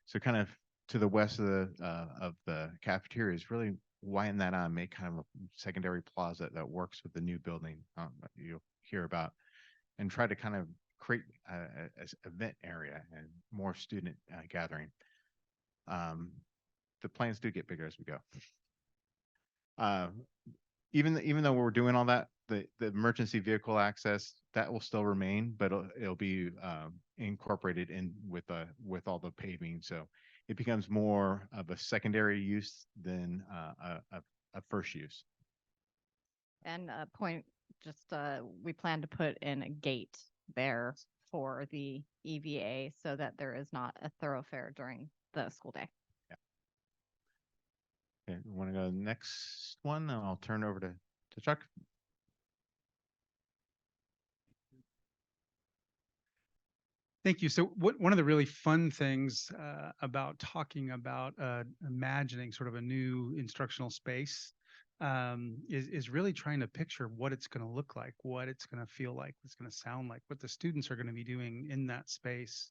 So kind of to the west of the cafeteria is really widen that on, make kind of a secondary plaza that works with the new building that you'll hear about, and try to kind of create a event area and more student gathering. The plans do get bigger as we go. Even though we're doing all that, the emergency vehicle access that will still remain, but it'll be incorporated in with all the paving. So it becomes more of a secondary use than a first use. And we plan to put in a gate there for the EVA so that there is not a thoroughfare during the school day. Okay, we want to go to the next one, and I'll turn over to Chuck. Thank you. So one of the really fun things about talking about imagining sort of a new instructional space is really trying to picture what it's going to look like, what it's going to feel like, what it's going to sound like, what the students are going to be doing in that space.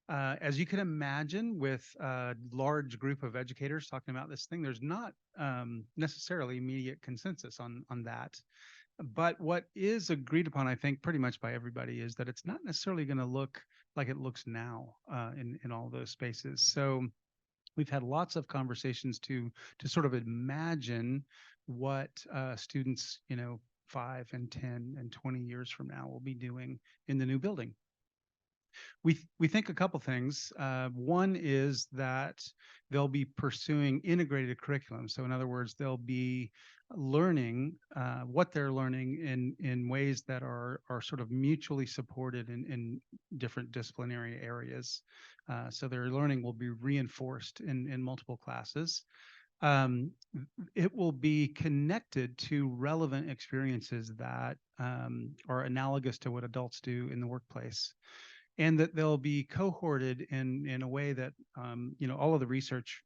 As you can imagine, with a large group of educators talking about this thing, there's not necessarily immediate consensus on that. But what is agreed upon, I think, pretty much by everybody is that it's not necessarily going to look like it looks now in all those spaces. So we've had lots of conversations to sort of imagine what students, 5 and 10 and 20 years from now will be doing in the new building. We think a couple things. One is that they'll be pursuing integrated curriculum. So in other words, they'll be learning what they're learning in ways that are sort of mutually supported in different disciplinary areas. So their learning will be reinforced in multiple classes. It will be connected to relevant experiences that are analogous to what adults do in the workplace. And that they'll be cohorted in a way that all of the research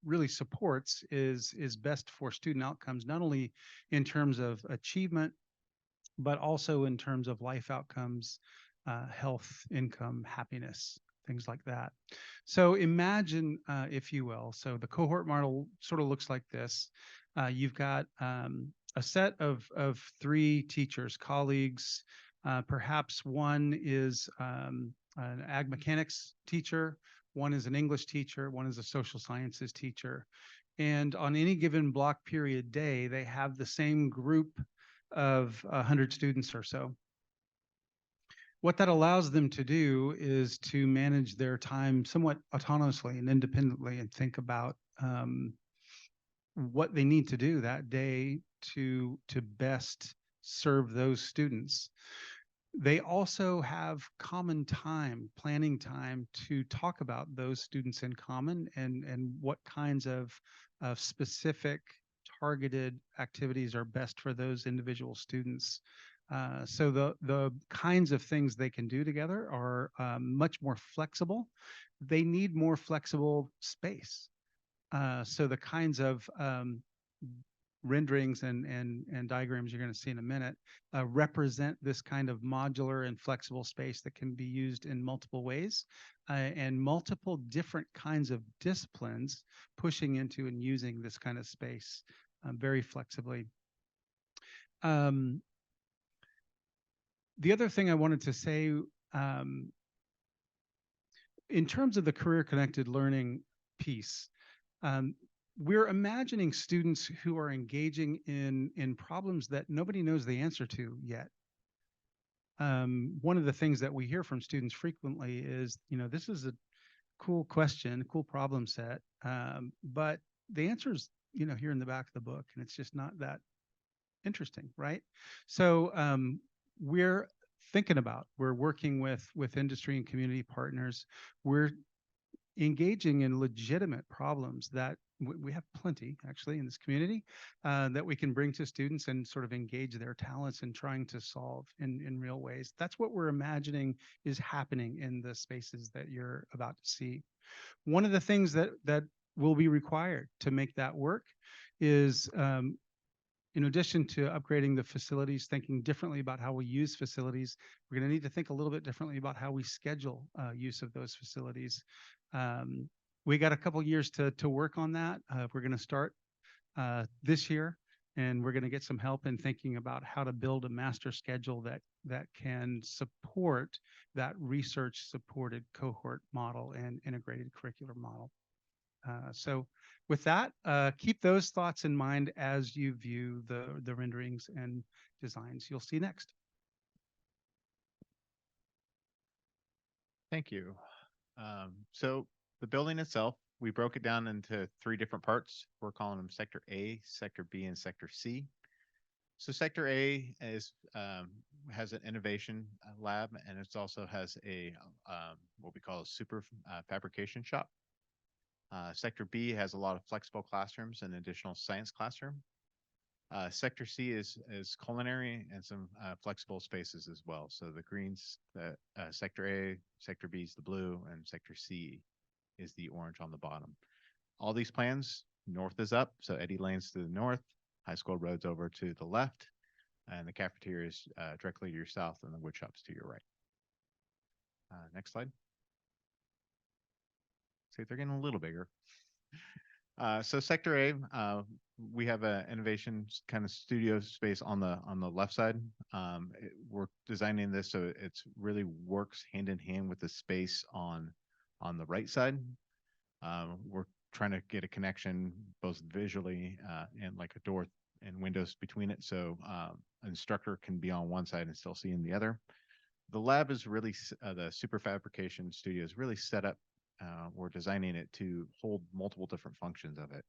really supports is best for student outcomes, not only in terms of achievement, but also in terms of life outcomes, health, income, happiness, things like that. So imagine, if you will, so the cohort model sort of looks like this. You've got a set of 3 teachers, colleagues. Perhaps one is an ag mechanics teacher, one is an English teacher, one is a social sciences teacher. And on any given block period day, they have the same group of 100 students or so. What that allows them to do is to manage their time somewhat autonomously and independently and think about what they need to do that day to best serve those students. They also have common time, planning time to talk about those students in common and what kinds of specific targeted activities are best for those individual students. So the kinds of things they can do together are much more flexible. They need more flexible space. So the kinds of renderings and diagrams you're going to see in a minute represent this kind of modular and flexible space that can be used in multiple ways and multiple different kinds of disciplines pushing into and using this kind of space very flexibly. The other thing I wanted to say in terms of the career connected learning piece, um, we're imagining students who are engaging in problems that nobody knows the answer to yet. One of the things that we hear from students frequently is, this is a cool question, cool problem set, but the answer's, here in the back of the book, and it's just not that interesting, right? So we're we're working with industry and community partners. We're engaging in legitimate problems that we have plenty actually in this community that we can bring to students and sort of engage their talents in trying to solve in real ways. That's what we're imagining is happening in the spaces that you're about to see. One of the things that will be required to make that work is in addition to upgrading the facilities, thinking differently about how we use facilities, we're going to need to think a little bit differently about how we schedule use of those facilities. We got a couple years to work on that. We're going to start this year, and we're going to get some help in thinking about how to build a master schedule that can support that research supported cohort model and integrated curricular model. So with that, keep those thoughts in mind as you view the renderings and designs you'll see next. Thank you. So the building itself, we broke it down into 3 different parts. We're calling them Sector A, Sector B, and Sector C. So Sector A has an innovation lab, and it also has a what we call a super fabrication shop. Sector B has a lot of flexible classrooms and additional science classroom. Sector C is culinary and some flexible spaces as well. So the greens, Sector A, Sector B is the blue, and Sector C is the orange on the bottom. All these plans, north is up, so Eddy Lane's to the north, High School Road's over to the left, and the cafeteria is directly to your south, and the wood shop's to your right. Next slide. See, they're getting a little bigger. So Sector A, we have an innovation kind of studio space on the left side. We're designing this so it really works hand in hand with the space on the right side. We're trying to get a connection both visually and like a door and windows between it, so an instructor can be on one side and still see in the other. The lab is really the super fabrication studio is really set up. We're designing it to hold multiple different functions of it.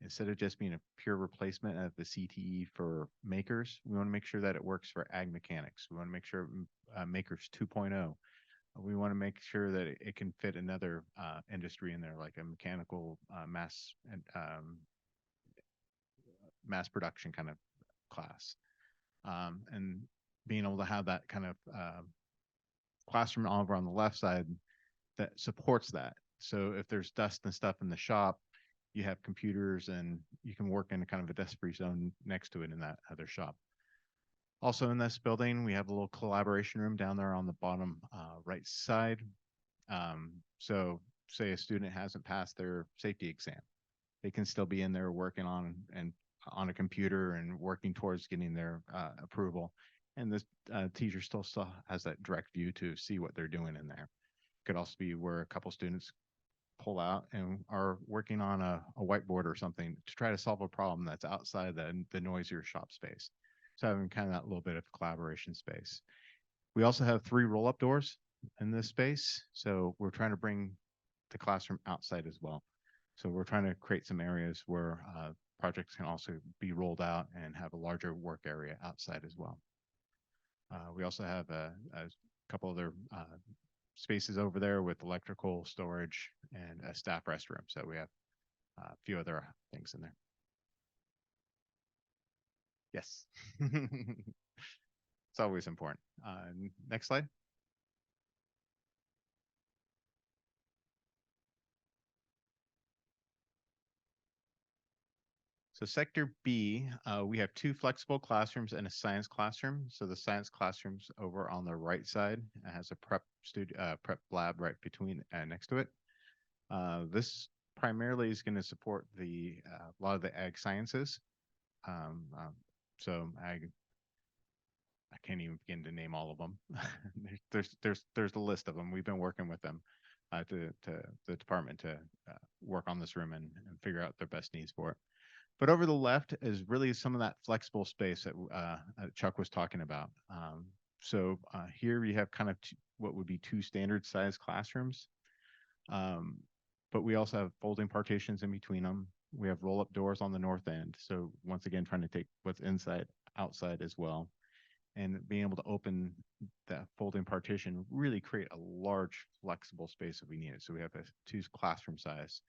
Instead of just being a pure replacement of the CTE for makers, we want to make sure that it works for ag mechanics. We want to make sure makers 2.0. We want to make sure that it can fit another industry in there, like a mechanical mass production kind of class. And being able to have that kind of classroom over on the left side that supports that. So if there's dust and stuff in the shop, you have computers and you can work in kind of a desk-free zone next to it in that other shop. Also in this building, we have a little collaboration room down there on the bottom right side. So say a student hasn't passed their safety exam, they can still be in there working on a computer and working towards getting their approval. And the teacher still has that direct view to see what they're doing in there. Could also be where a couple students pull out and are working on a whiteboard or something to try to solve a problem that's outside the noisier shop space. So having kind of that little bit of collaboration space. We also have 3 roll-up doors in this space. So we're trying to bring the classroom outside as well. So we're trying to create some areas where projects can also be rolled out and have a larger work area outside as well. We also have a couple other spaces over there with electrical storage and a staff restroom. So we have a few other things in there. Yes. It's always important. Next slide. So Sector B, we have 2 flexible classrooms and a science classroom. So the science classroom's over on the right side. It has a prep lab right between next to it. This primarily is going to support a lot of the ag sciences. So ag, I can't even begin to name all of them. there's a list of them. We've been working with them. to the department to work on this room and figure out their best needs for it. But over the left is really some of that flexible space that Chuck was talking about. Here you have kind of what would be two standard size classrooms. But we also have folding partitions in between them. We have roll-up doors on the north end. So once again, trying to take what's inside, outside as well. And being able to open that folding partition, really create a large flexible space if we need it. So we have a two classroom size.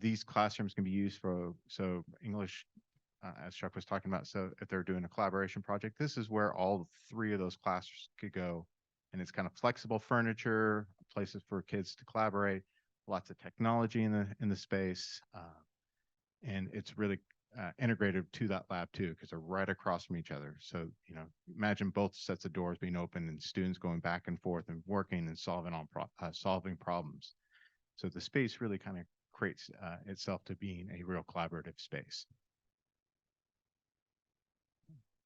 These classrooms can be used for, so English, as Chuck was talking about, so if they're doing a collaboration project, this is where all three of those classes could go. And it's kind of flexible furniture, places for kids to collaborate, lots of technology in the space. And it's really integrated to that lab too, because they're right across from each other. So, imagine both sets of doors being open and students going back and forth and working and solving problems. So the space really kind of creates itself to being a real collaborative space.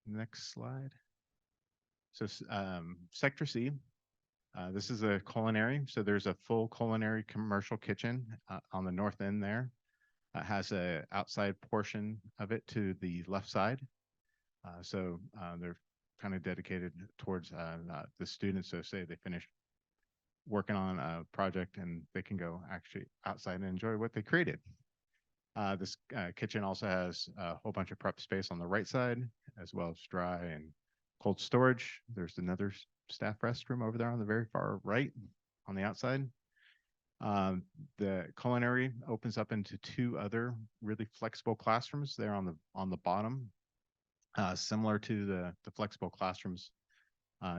Next slide. So Sector C, this is a culinary. So there's a full culinary commercial kitchen on the north end there. Has a outside portion of it to the left side. They're kind of dedicated towards the students. So say they finish working on a project and they can go actually outside and enjoy what they created. This kitchen also has a whole bunch of prep space on the right side, as well as dry and cold storage. There's another staff restroom over there on the very far right on the outside. The culinary opens up into two other really flexible classrooms there on the bottom, similar to the flexible classrooms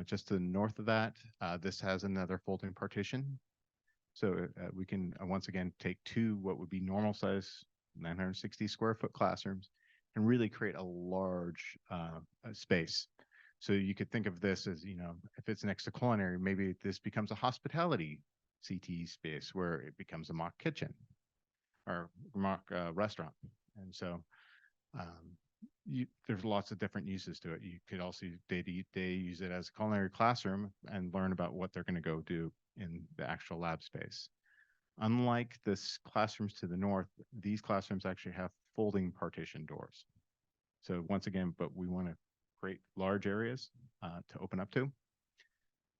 just to the north of that. This has another folding partition, so we can once again take two what would be normal size 960 square foot classrooms and really create a large space. So you could think of this as, if it's next to culinary, maybe this becomes a hospitality CTE space where it becomes a mock kitchen or mock restaurant. And so there's lots of different uses to it. You could also day use it as a culinary classroom and learn about what they're going to go do in the actual lab space. Unlike this classrooms to the north, these classrooms actually have folding partition doors. So once again, but we want to create large areas to open up to.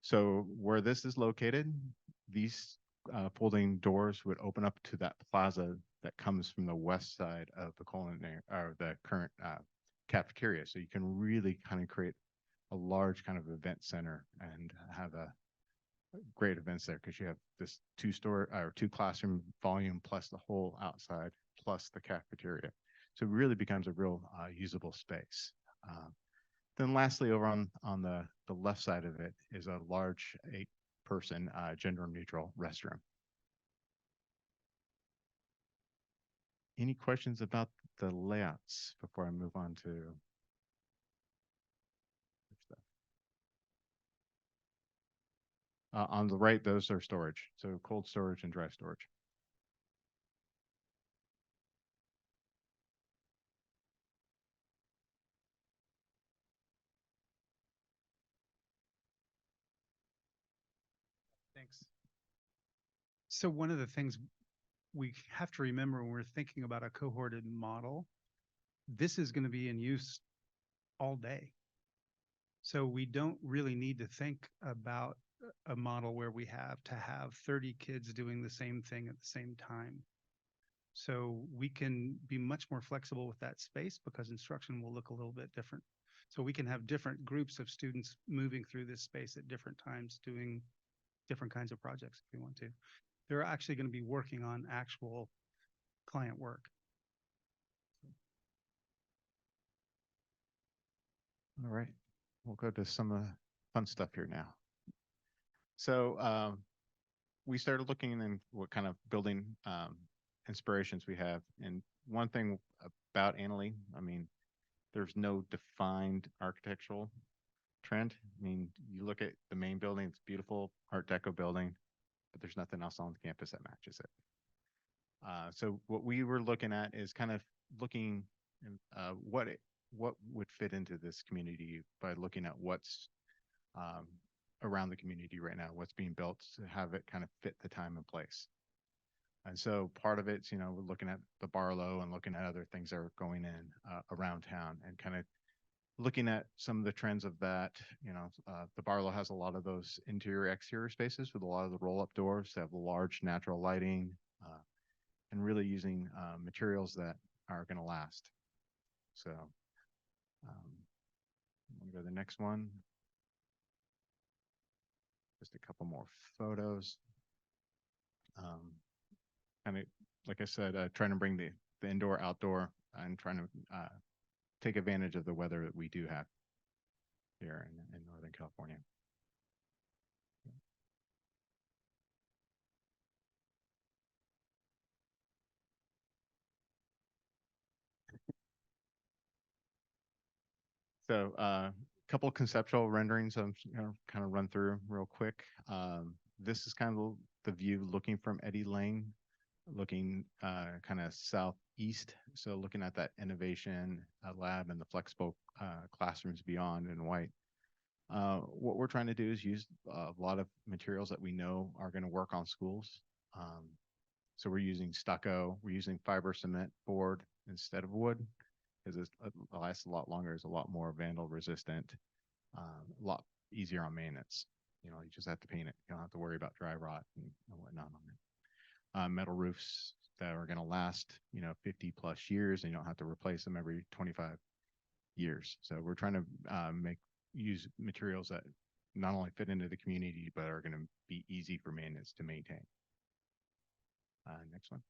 So where this is located, these folding doors would open up to that plaza that comes from the west side of the culinary or the current cafeteria. So you can really kind of create a large kind of event center and have a great events there because you have this two classroom volume plus the whole outside plus the cafeteria. So it really becomes a real usable space. Then lastly, over on the left side of it is a large 8-person gender neutral restroom. Any questions about the layouts before I move on to stuff? On the right, those are storage. So cold storage and dry storage. Thanks. So one of the things we have to remember when we're thinking about a cohorted model, this is going to be in use all day. So we don't really need to think about a model where we have to have 30 kids doing the same thing at the same time. So we can be much more flexible with that space because instruction will look a little bit different. So we can have different groups of students moving through this space at different times, doing different kinds of projects if we want to. They're actually going to be working on actual client work. All right, we'll go to some of the fun stuff here now. So we started looking in what kind of building inspirations we have. And one thing about Annalee, I mean, there's no defined architectural trend. I mean, you look at the main building, it's beautiful Art Deco building, but there's nothing else on the campus that matches it. So what we were looking at is kind of looking what would fit into this community by looking at what's around the community right now, what's being built to have it kind of fit the time and place. And so part of it's, we're looking at the Barlow and looking at other things that are going in around town and kind of looking at some of the trends of that. The Barlow has a lot of those interior exterior spaces with a lot of the roll up doors that have large natural lighting and really using materials that are going to last. So I'm going to go to the next one. Just a couple more photos. Kind of, like I said, trying to bring the indoor, outdoor, and trying to take advantage of the weather that we do have here in Northern California. So a couple conceptual renderings I'm kind of run through real quick. This is kind of the view looking from Eddy Lane, looking kind of southeast. So looking at that innovation lab and the flexible classrooms beyond in white. What we're trying to do is use a lot of materials that we know are going to work on schools. So we're using stucco, we're using fiber cement board instead of wood because it lasts a lot longer, it's a lot more vandal resistant, a lot easier on maintenance. You just have to paint it. You don't have to worry about dry rot and whatnot on it. Metal roofs that are going to last, 50 plus years, and you don't have to replace them every 25 years. So we're trying to use materials that not only fit into the community, but are going to be easy for maintenance to maintain. Next one.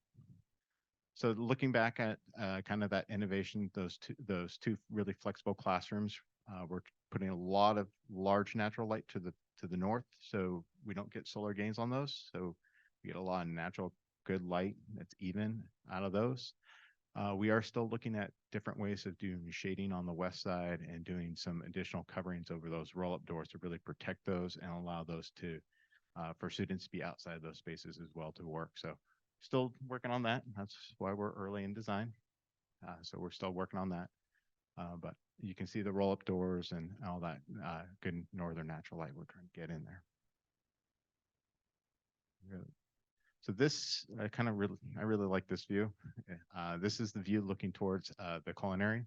So looking back at kind of that innovation, those two really flexible classrooms, we're putting a lot of large natural light to the north, so we don't get solar gains on those. So we get a lot of natural good light that's even out of those. We are still looking at different ways of doing shading on the west side and doing some additional coverings over those roll-up doors to really protect those and allow those to for students to be outside of those spaces as well to work. So still working on that. That's why we're early in design. So we're still working on that. But you can see the roll-up doors and all that good northern natural light we're trying to get in there. So this I really like this view. This is the view looking towards the culinary.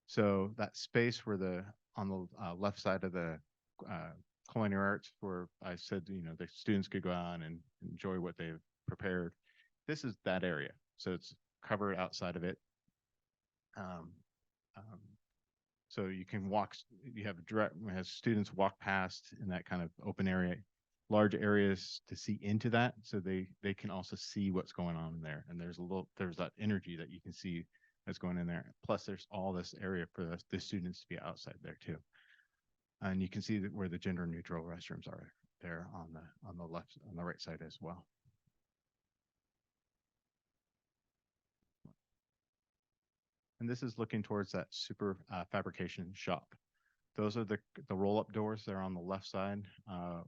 So that space where on the left side of the culinary arts, where I said the students could go out and enjoy what they've prepared. This is that area, so it's covered outside of it. So you can walk. You have as students walk past in that kind of open area. Large areas to see into that, so they can also see what's going on in there. And there's that energy that you can see that's going in there. Plus, there's all this area for the students to be outside there too. And you can see where the gender neutral restrooms are there on the left, on the right side as well. And this is looking towards that super fabrication shop. Those are the roll-up doors that are on the left side.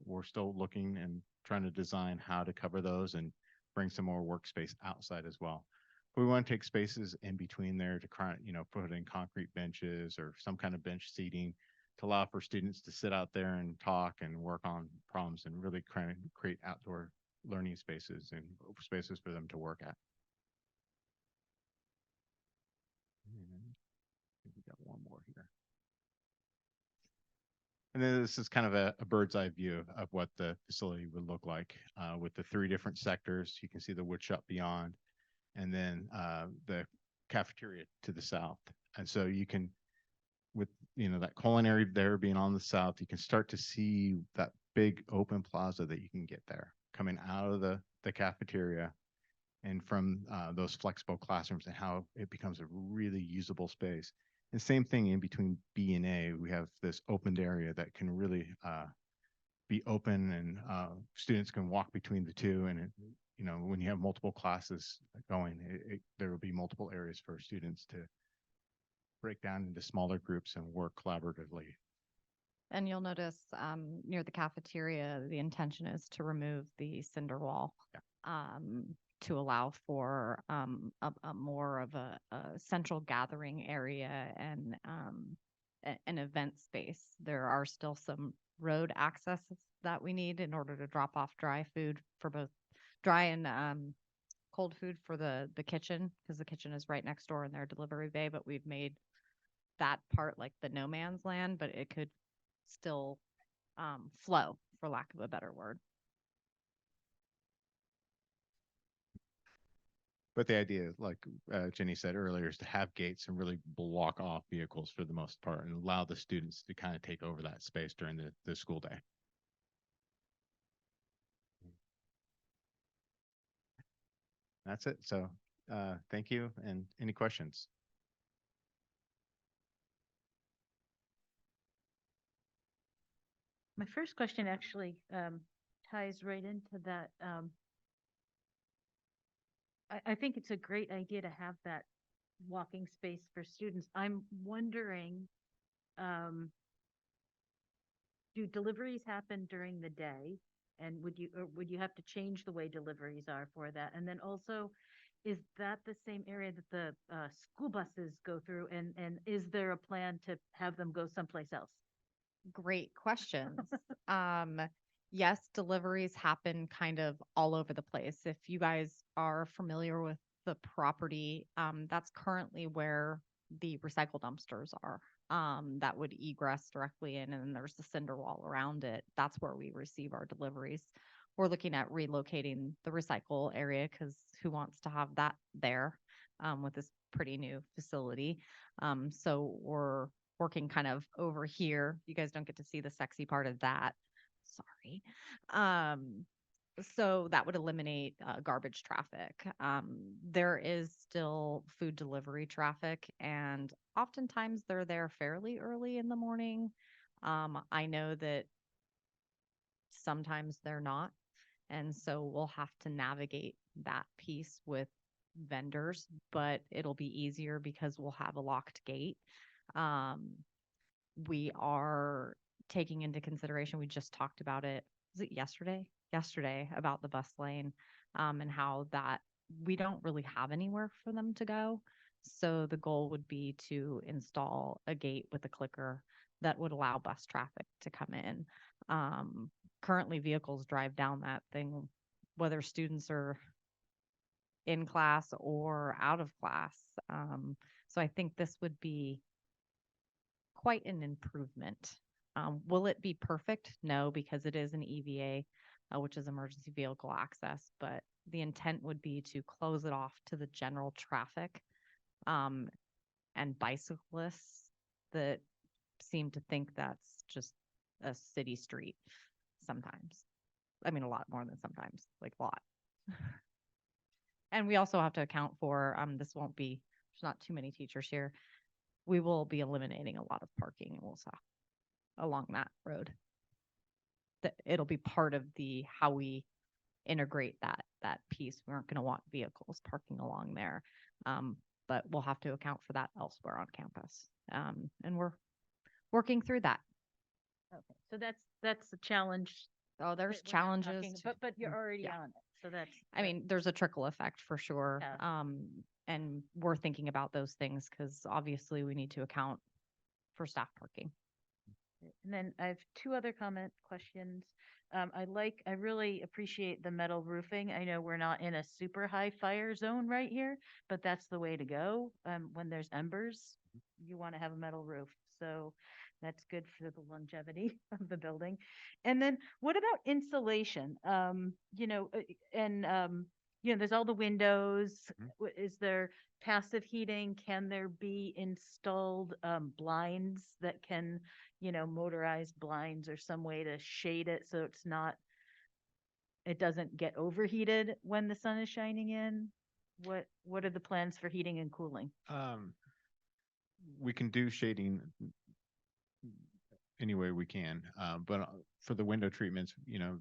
We're still looking and trying to design how to cover those and bring some more workspace outside as well. We want to take spaces in between there to put in concrete benches or some kind of bench seating to allow for students to sit out there and talk and work on problems and really create outdoor learning spaces and spaces for them to work at. We got one more here. And then this is kind of a bird's eye view of what the facility would look like with the 3 different sectors. You can see the wood shop beyond, and then the cafeteria to the south. And so you can, with that culinary there being on the south, you can start to see that big open plaza that you can get there coming out of the cafeteria and from those flexible classrooms and how it becomes a really usable space. And same thing in between B and A, we have this opened area that can really be open and students can walk between the two. And when you have multiple classes going, there will be multiple areas for students to break down into smaller groups and work collaboratively. And you'll notice near the cafeteria, the intention is to remove the cinder wall. Yeah. To allow for a more of a central gathering area and an event space. There are still some road access that we need in order to drop off dry food for both dry and cold food for the kitchen, because the kitchen is right next door in their delivery bay, but we've made that part like the no man's land, but it could still flow, for lack of a better word. But the idea, like Jenny said earlier, is to have gates and really block off vehicles for the most part and allow the students to kind of take over that space during the school day. That's it. So thank you. And any questions? My first question actually ties right into that. I think it's a great idea to have that walking space for students. I'm wondering, do deliveries happen during the day? And would you have to change the way deliveries are for that? And then also, is that the same area that the school buses go through? And is there a plan to have them go someplace else? Great questions. Yes, deliveries happen kind of all over the place. If you guys are familiar with the property, that's currently where the recycle dumpsters are. That would egress directly in, and then there's the cinder wall around it. That's where we receive our deliveries. We're looking at relocating the recycle area because who wants to have that there with this pretty new facility? So we're working kind of over here. You guys don't get to see the sexy part of that. Sorry. So that would eliminate garbage traffic. There is still food delivery traffic, and oftentimes they're there fairly early in the morning. I know that sometimes they're not. And so we'll have to navigate that piece with vendors, but it'll be easier because we'll have a locked gate. We are taking into consideration, we just talked about it, was it yesterday? Yesterday about the bus lane, and how that we don't really have anywhere for them to go. So the goal would be to install a gate with a clicker that would allow bus traffic to come in. Currently vehicles drive down that thing, whether students are in class or out of class. So I think this would be quite an improvement. Will it be perfect? No, because it is an EVA, which is emergency vehicle access, but the intent would be to close it off to the general traffic and bicyclists that seem to think that's just a city street sometimes. I mean, a lot more than sometimes, like a lot. And we also have to account for, this won't be, there's not too many teachers here. We will be eliminating a lot of parking also along that road. That it'll be part of the how we integrate that piece. We aren't going to want vehicles parking along there, but we'll have to account for that elsewhere on campus. And we're working through that. Okay, so that's a challenge. Oh, there's that we're not talking- challenges, but you're already yeah. on it. So that's. I mean, there's a trickle effect for sure. Yeah. And we're thinking about those things because obviously we need to account for staff parking. And then I have two other questions. I really appreciate the metal roofing. I know we're not in a super high fire zone right here, but that's the way to go. When there's embers, you want to have a metal roof. So that's good for the longevity of the building. And then what about insulation? There's all the windows. Is there passive heating? Can there be installed blinds that can, motorized blinds or some way to shade it so it doesn't get overheated when the sun is shining in? What are the plans for heating and cooling? We can do shading any way we can, but for the window treatments,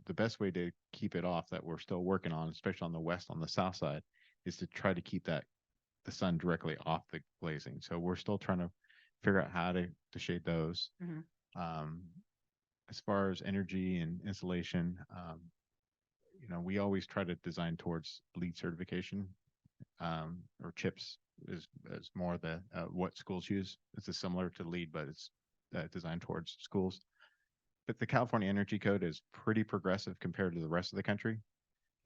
the best way to keep it off that we're still working on, especially on the south side, is to try to keep the sun directly off the glazing. So we're still trying to figure out how to shade those. As far as energy and insulation, we always try to design towards LEED certification, or CHIPS is more what schools use. It's similar to LEED, but it's designed towards schools. but the California Energy Code is pretty progressive compared to the rest of the country.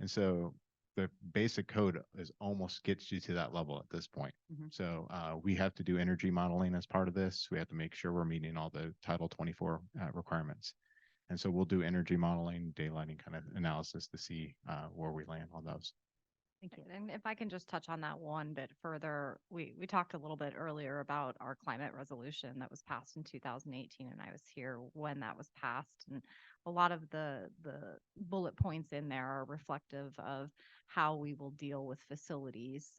And so the basic code is almost gets you to that level at this point. So we have to do energy modeling as part of this. We have to make sure we're meeting all the Title 24 requirements. And so we'll do energy modeling, daylighting kind of analysis to see where we land on those. Thank you. And if I can just touch on that one bit further, we talked a little bit earlier about our climate resolution that was passed in 2018, and I was here when that was passed. And a lot of the bullet points in there are reflective of how we will deal with facilities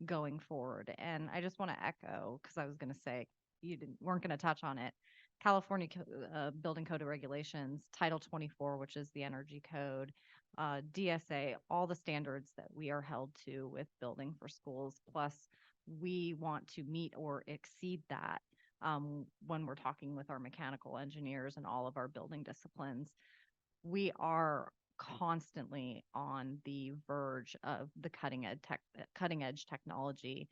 going forward. And I just want to echo, because I was going to say weren't going to touch on it. California Building Code of Regulations, Title 24, which is the energy code, DSA, all the standards that we are held to with building for schools. Plus, we want to meet or exceed that when we're talking with our mechanical engineers and all of our building disciplines. We are constantly on the verge of the cutting edge technology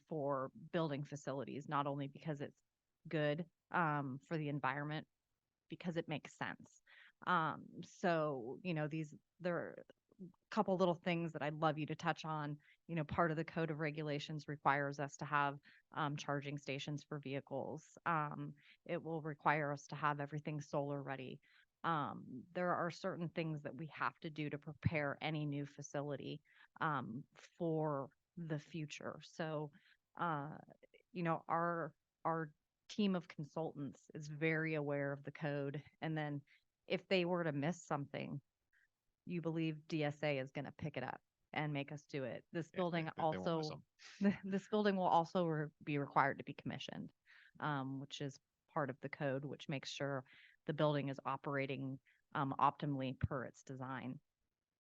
for building facilities, not only because it's good for the environment, because it makes sense. So, there are a couple little things that I'd love you to touch on. Part of the Code of Regulations requires us to have charging stations for vehicles. It will require us to have everything solar ready. There are certain things that we have to do to prepare any new facility for the future. So, our team of consultants is very aware of the code. And then if they were to miss something, you believe DSA is going to pick it up and make us do it. This building also, this building will also be required to be commissioned, which is part of the code, which makes sure the building is operating optimally per its design.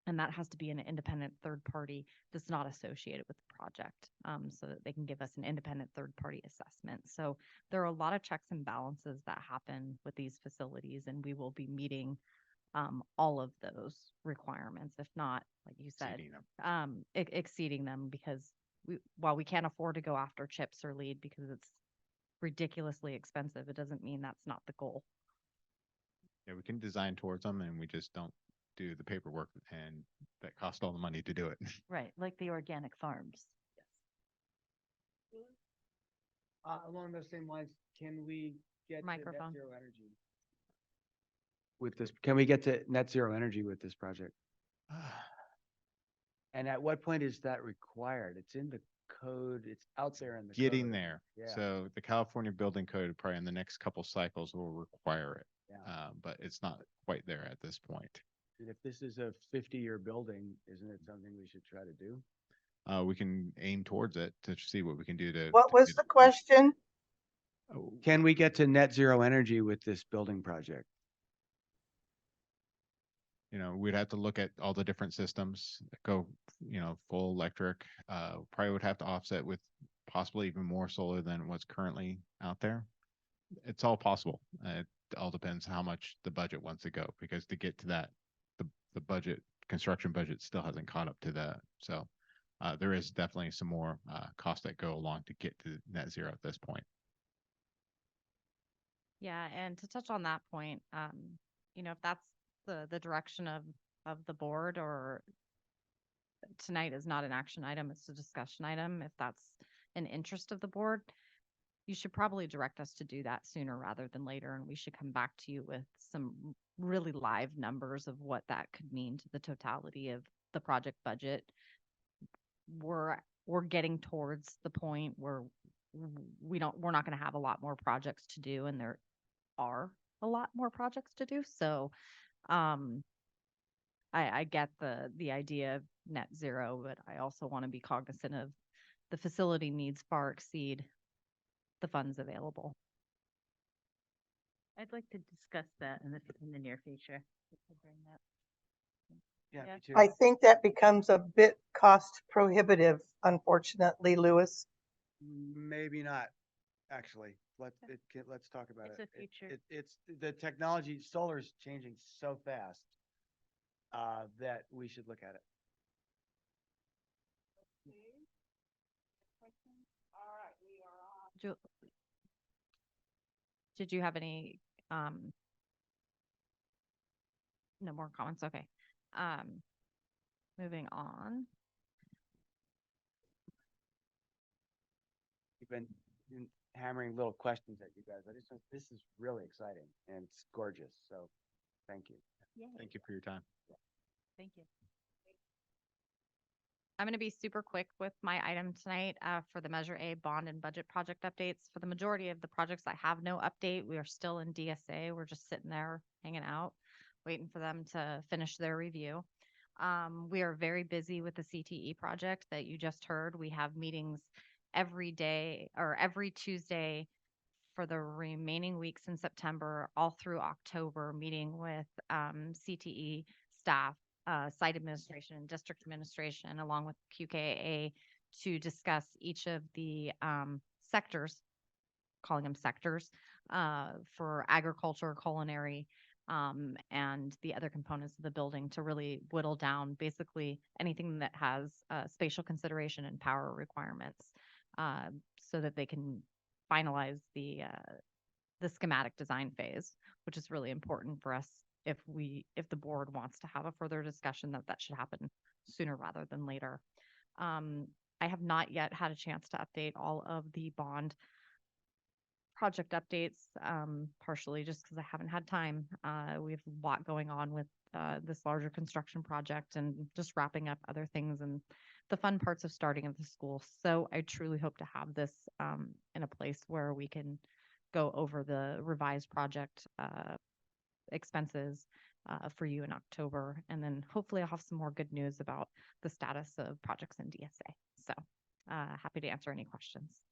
And that has to be an independent third party that's not associated with the project, so that they can give us an independent third party assessment. So there are a lot of checks and balances that happen with these facilities, and we will be meeting all of those requirements, if not, like you said, exceeding them, because while we can't afford to go after chips or lead because it's ridiculously expensive, it doesn't mean that's not the goal. Yeah, we can design towards them, and we just don't do the paperwork, and that costs all the money to do it. Right, like the organic farms. Along those same lines, can we get to net Microphone. zero energy with this project? And at what point is that required? It's in the code, it's out there in the Getting code. there. Yeah. So the California Building Code probably in the next couple cycles will require it. Yeah. But it's not quite there at this point. And if this is a 50-year building, isn't it something we should try to do? We can aim towards it to see what we can do to. What was the question? Can we get to net zero energy with this building project? We'd have to look at all the different systems, go, full electric, probably would have to offset with possibly even more solar than what's currently out there. It's all possible. It all depends how much the budget wants to go, because to get to that, the construction budget still hasn't caught up to that. So there is definitely some more costs that go along to get to net zero at this point. Yeah, and to touch on that point, if that's the direction of the board, or tonight is not an action item, it's a discussion item. If that's an interest of the board, you should probably direct us to do that sooner rather than later. And we should come back to you with some really live numbers of what that could mean to the totality of the project budget. We're getting towards the point where we're not going to have a lot more projects to do, and there are a lot more projects to do. So I get the idea of net zero, but I also want to be cognizant of the facility needs far exceed the funds available. I'd like to discuss that in the near future. Yeah, Yeah. me too. I think that becomes a bit cost prohibitive, unfortunately, Lewis. Maybe not, actually. Let's talk about It's it. a future. It's the technology, solar's changing so fast that we should look at it. Did you have any No more comments. Okay. Um, moving on. You've been hammering little questions at you guys. This is really exciting and it's gorgeous. So thank you. Thank you for your time. Thank you. I'm going to be super quick with my item tonight for the Measure A bond and budget project updates. For the majority of the projects, I have no update. We are still in DSA. We're just sitting there hanging out, waiting for them to finish their review. We are very busy with the CTE project that you just heard. We have meetings every day or every Tuesday for the remaining weeks in September, all through October, meeting with CTE staff, site administration, and district administration, along with QKA, to discuss each of the sectors, calling them sectors, for agriculture, culinary, and the other components of the building to really whittle down basically anything that has spatial consideration and power requirements, so that they can finalize the schematic design phase, which is really important for us if the board wants to have a further discussion that should happen sooner rather than later. I have not yet had a chance to update all of the bond project updates, partially just because I haven't had time. We have a lot going on with this larger construction project and just wrapping up other things and the fun parts of starting at the school. So I truly hope to have this in a place where we can go over the revised project expenses for you in October. And then hopefully I'll have some more good news about the status of projects in DSA. So happy to answer any questions.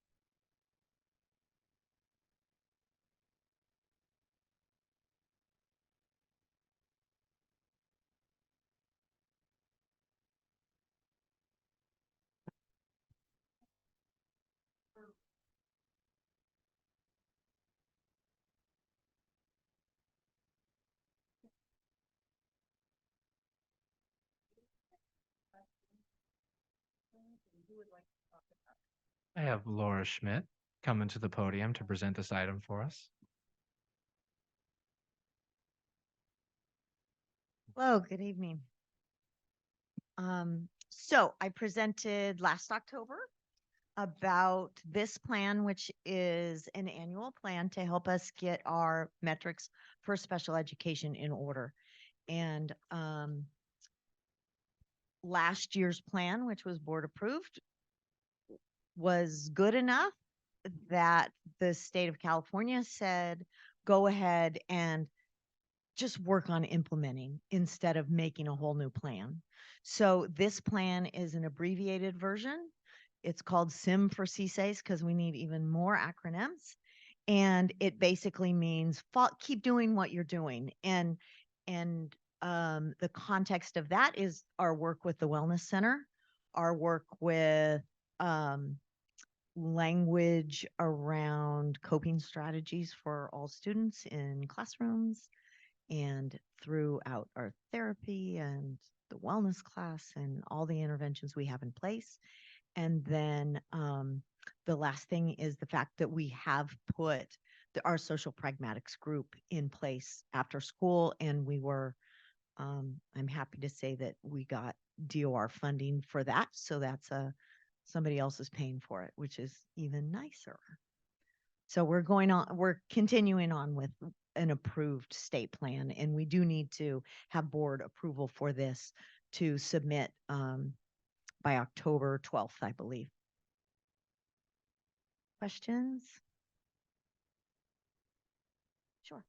I have Laura Schmidt coming to the podium to present this item for us. Hello, good evening. So I presented last October about this plan, which is an annual plan to help us get our metrics for special education in order. And last year's plan, which was board approved, was good enough that the state of California said, go ahead and just work on implementing instead of making a whole new plan. So this plan is an abbreviated version. It's called SIM for CSAs because we need even more acronyms. And it basically means keep doing what you're doing. And the context of that is our work with the Wellness Center, our work with language around coping strategies for all students in classrooms and throughout our therapy and the wellness class and all the interventions we have in place. And then the last thing is the fact that we have put our social pragmatics group in place after school. And we were, I'm happy to say that we got DOR funding for that. So that's somebody else is paying for it, which is even nicer. So we're continuing on with an approved state plan, and we do need to have board approval for this to submit by October 12th, I believe. Questions? Sure.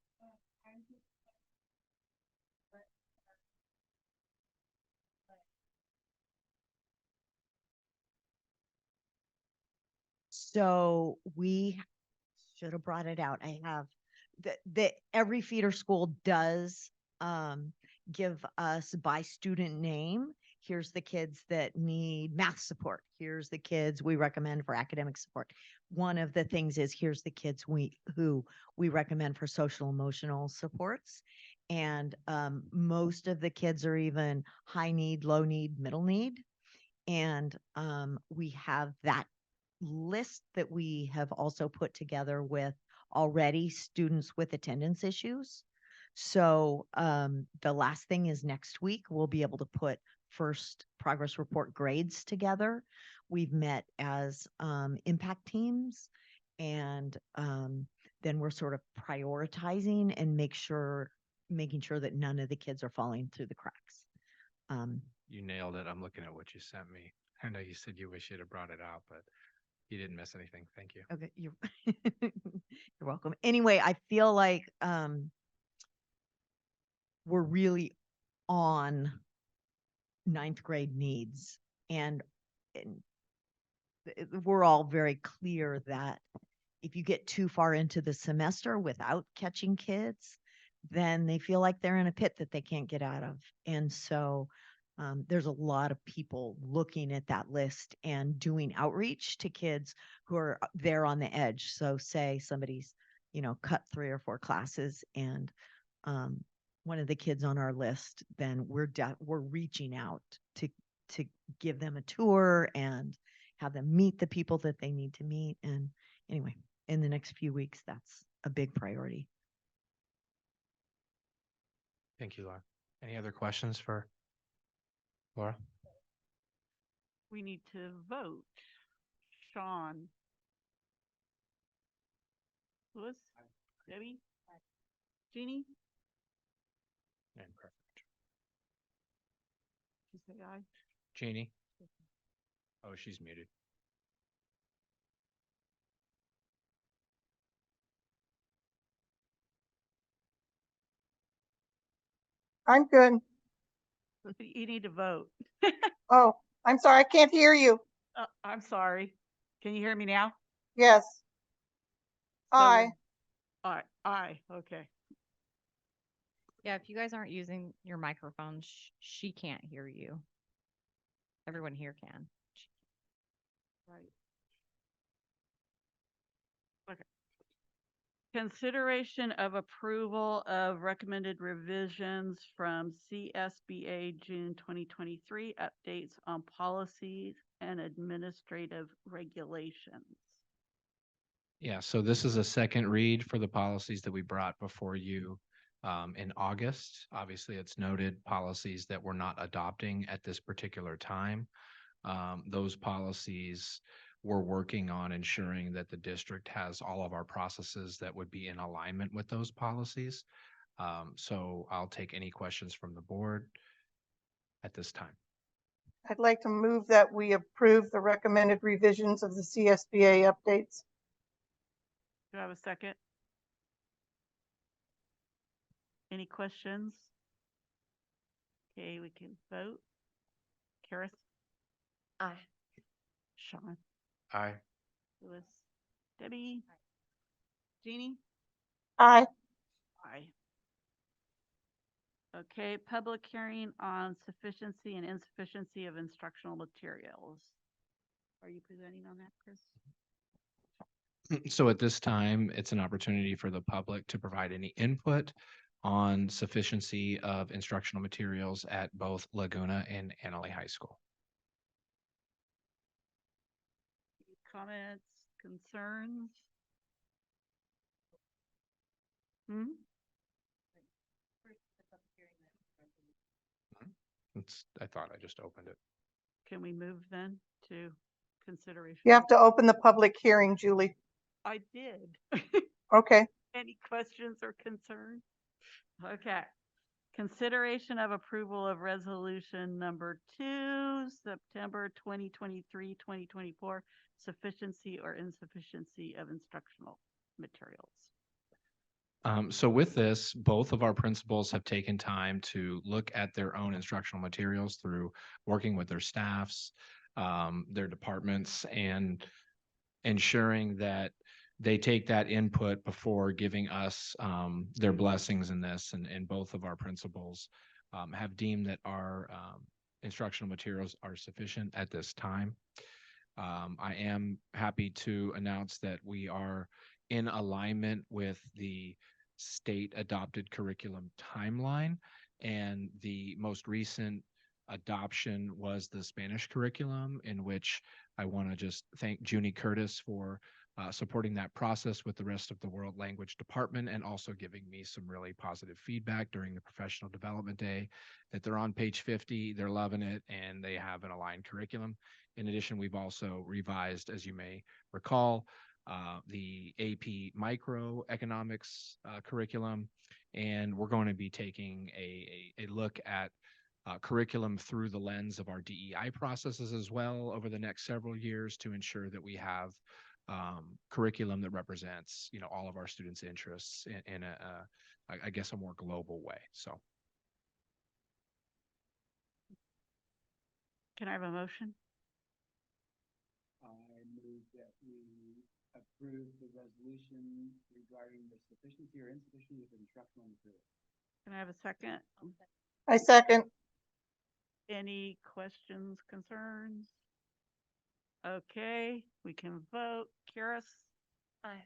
So we should have brought it out. I have the every feeder school does give us by student name. Here's the kids that need math support. Here's the kids we recommend for academic support. One of the things is here's the kids who we recommend for social emotional supports. And most of the kids are even high need, low need, middle need. And we have that list that we have also put together with already students with attendance issues. So the last thing is next week, we'll be able to put first progress report grades together. We've met as impact teams, and then we're sort of prioritizing and making sure that none of the kids are falling through the cracks. You nailed it. I'm looking at what you sent me. I know you said you wish you'd have brought it out, but you didn't miss anything. Thank you. Okay, you're you're welcome. Anyway, I feel like we're really on ninth grade needs, and we're all very clear that if you get too far into the semester without catching kids, then they feel like they're in a pit that they can't get out of. And so there's a lot of people looking at that list and doing outreach to kids who are there on the edge. So say somebody's, cut 3 or 4 classes, and one of the kids on our list, then we're reaching out to give them a tour and have them meet the people that they need to meet. And anyway, in the next few weeks, that's a big priority. Thank you, Laura. Any other questions for Laura? We need to vote. Sean. Louis? Debbie? Jeannie? And perfect. You say aye? Jeannie? Oh, she's muted. I'm good. You need to vote. Oh, I'm sorry. I can't hear you. I'm sorry. Can you hear me now? Yes. Aye. Aye. Okay. Yeah, if you guys aren't using your microphone, she can't hear you. Everyone here can. Right. Okay. Consideration of approval of recommended revisions from CSBA June 2023 updates on policies and administrative regulations. Yeah, so this is a second read for the policies that we brought before you in August. Obviously, it's noted policies that we're not adopting at this particular time. Those policies, we're working on ensuring that the district has all of our processes that would be in alignment with those policies. So I'll take any questions from the board at this time. I'd like to move that we approve the recommended revisions of the CSBA updates. Do I have a second? Any questions? Okay, we can vote. Karis? Aye. Sean? Aye. Louis? Debbie? Jeannie? Aye. Aye. Okay, public hearing on sufficiency and insufficiency of instructional materials. Are you presenting on that, Chris? So at this time, it's an opportunity for the public to provide any input on sufficiency of instructional materials at both Laguna and Annalee High School. Comments, concerns? I thought I just opened it. Can we move then to consideration? You have to open the public hearing, Julie. I did. Okay. Any questions or concerns? Okay. Consideration of approval of resolution number 2, September 2023, 2024, sufficiency or insufficiency of instructional materials. So with this, both of our principals have taken time to look at their own instructional materials through working with their staffs, their departments, and ensuring that they take that input before giving us their blessings in this. And both of our principals have deemed that our instructional materials are sufficient at this time. I am happy to announce that we are in alignment with the state adopted curriculum timeline, and the most recent adoption was the Spanish curriculum, in which I want to just thank Junie Curtis for supporting that process with the rest of the world language department, and also giving me some really positive feedback during the professional development day that they're on page 50, they're loving it, and they have an aligned curriculum. In addition, we've also revised, as you may recall, the AP microeconomics curriculum, and we're going to be taking a look at curriculum through the lens of our DEI processes as well over the next several years to ensure that we have curriculum that represents, all of our students' interests in I guess, a more global way. So Can I have a motion? I move that we approve the resolution regarding the sufficiency or insufficiency of instructional material. Can I have a second? I second. Any questions, concerns? Okay, we can vote. Karis? Aye.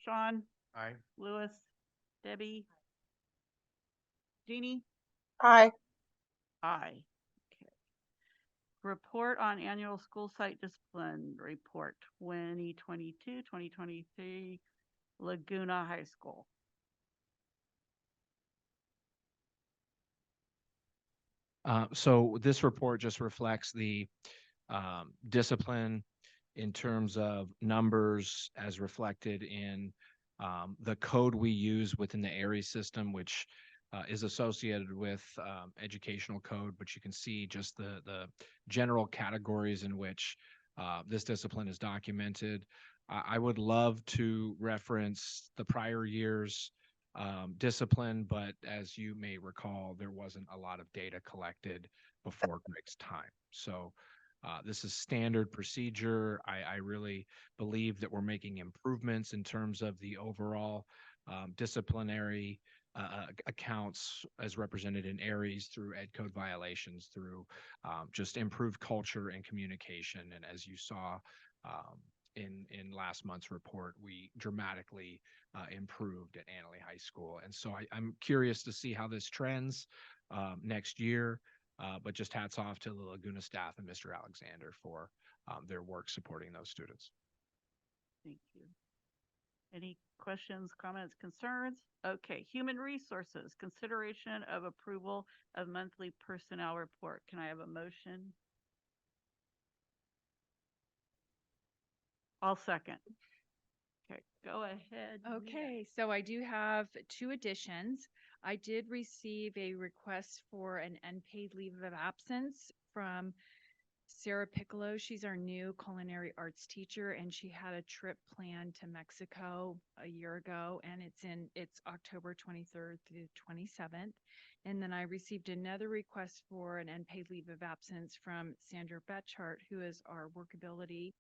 Sean? Aye. Louis? Debbie? Jeannie? Aye. Aye. Okay. Report on annual school site discipline report 2022-2023 Laguna High School. So this report just reflects the discipline in terms of numbers as reflected in the code we use within the ARIES system, which is associated with educational code, but you can see just the general categories in which this discipline is documented. I would love to reference the prior year's discipline, but as you may recall, there wasn't a lot of data collected before Greg's time. So this is standard procedure. I really believe that we're making improvements in terms of the overall disciplinary accounts as represented in ARIES through ed code violations, through just improved culture and communication. And as you saw in last month's report, we dramatically improved at Annalee High School. And so I'm curious to see how this trends next year. But just hats off to the Laguna staff and Mr. Alexander for their work supporting those students. Thank you. Any questions, comments, concerns? Okay, human resources, consideration of approval of monthly personnel report. Can I have a motion? I'll second. Okay, go ahead. Mia. Okay, so I do have 2 additions. I did receive a request for an unpaid leave of absence from Sarah Piccolo. She's our new culinary arts teacher, and she had a trip planned to Mexico a year ago, and it's October 23rd through 27th. And then I received another request for an unpaid leave of absence from Sandra Betchart, who is our workability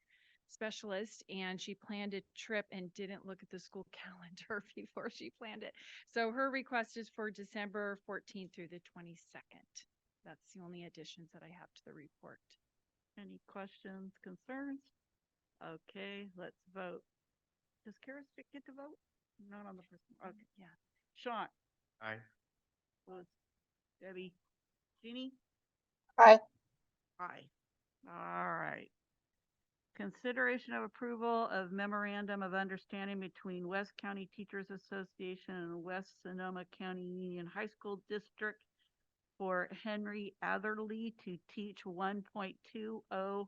specialist, and she planned a trip and didn't look at the school calendar before she planned it. So her request is for December 14th through the 22nd. That's the only additions that I have to the report. Any questions, concerns? Okay, let's vote. Does Karis get to vote? Not on the first one. Okay, yeah. Sean? Aye. Louis? Debbie? Jeannie? Aye. Aye. All right. Consideration of approval of memorandum of understanding between West County Teachers Association and West Sonoma County Union High School District for Henry Atherley to teach 1.20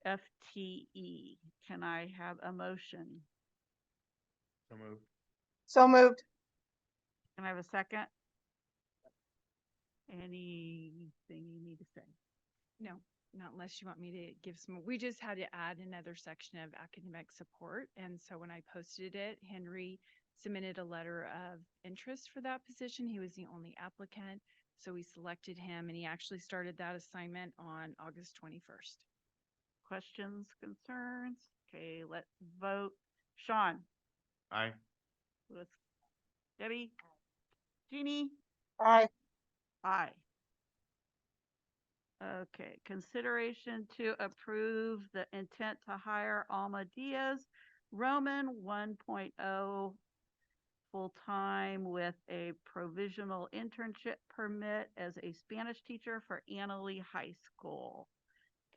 FTE. Can I have a motion? So moved. So moved. Can I have a second? Anything you need to say? No, not unless you want me to give some. We just had to add another section of academic support. And so when I posted it, Henry submitted a letter of interest for that position. He was the only applicant. So we selected him, and he actually started that assignment on August 21st. Questions, concerns? Okay, let's vote. Sean? Aye. Louis? Debbie? Jeannie? Aye. Aye. Okay, consideration to approve the intent to hire Alma Diaz, Roman 1.0 full-time with a provisional internship permit as a Spanish teacher for Annalee High School.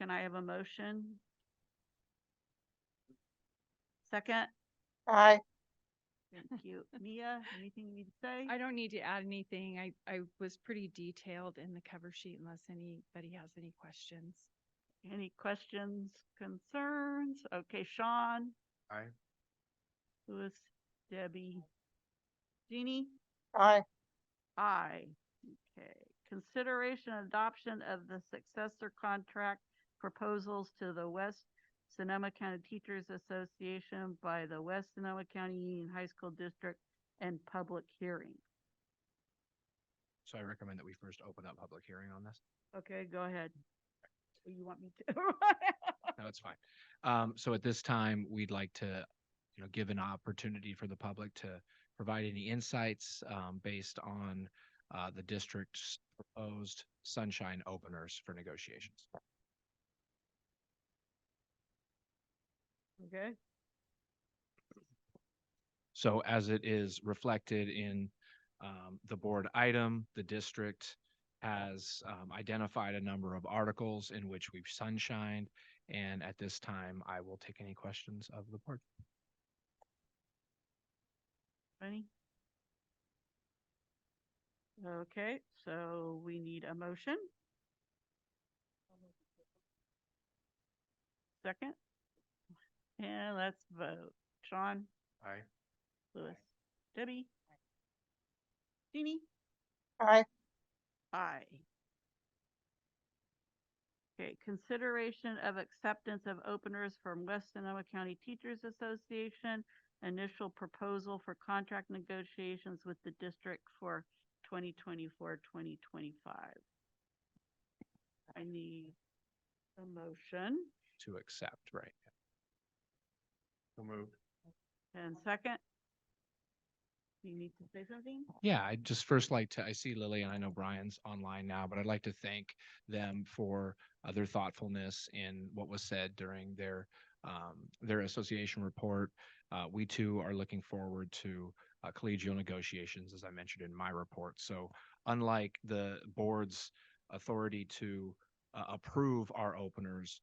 Can I have a motion? Second, Aye. thank you. Mia, anything you need to say? I don't need to add anything. I was pretty detailed in the cover sheet unless anybody has any questions. Any questions, concerns? Okay, Sean, Aye. Louis, Debbie, Jeannie? Aye. Aye. Okay. Consideration and adoption of the successor contract proposals to the West Sonoma County Teachers Association by the West Sonoma County Union High School District and public hearing. So I recommend that we first open up public hearing on this. Okay, go ahead. You want me to? No, it's fine. So at this time, we'd like to, give an opportunity for the public to provide any insights based on the district's proposed sunshine openers for negotiations. Okay. So as it is reflected in the board item, the district has identified a number of articles in which we've sunshined. And at this time, I will take any questions of the board. Any? Okay, so we need a motion. Second. And let's vote. Sean? Aye. Louis? Debbie? Jeannie? Aye. Aye. Okay, consideration of acceptance of openers from West Sonoma County Teachers Association, initial proposal for contract negotiations with the district for 2024-2025. I need a motion To accept, right? So moved. and second. Do you need to say something? Yeah, I'd just first like to, I see Lily and I know Brian's online now, but I'd like to thank them for their thoughtfulness in what was said during their association report. We too are looking forward to collegial negotiations, as I mentioned in my report. So unlike the board's authority to approve our openers,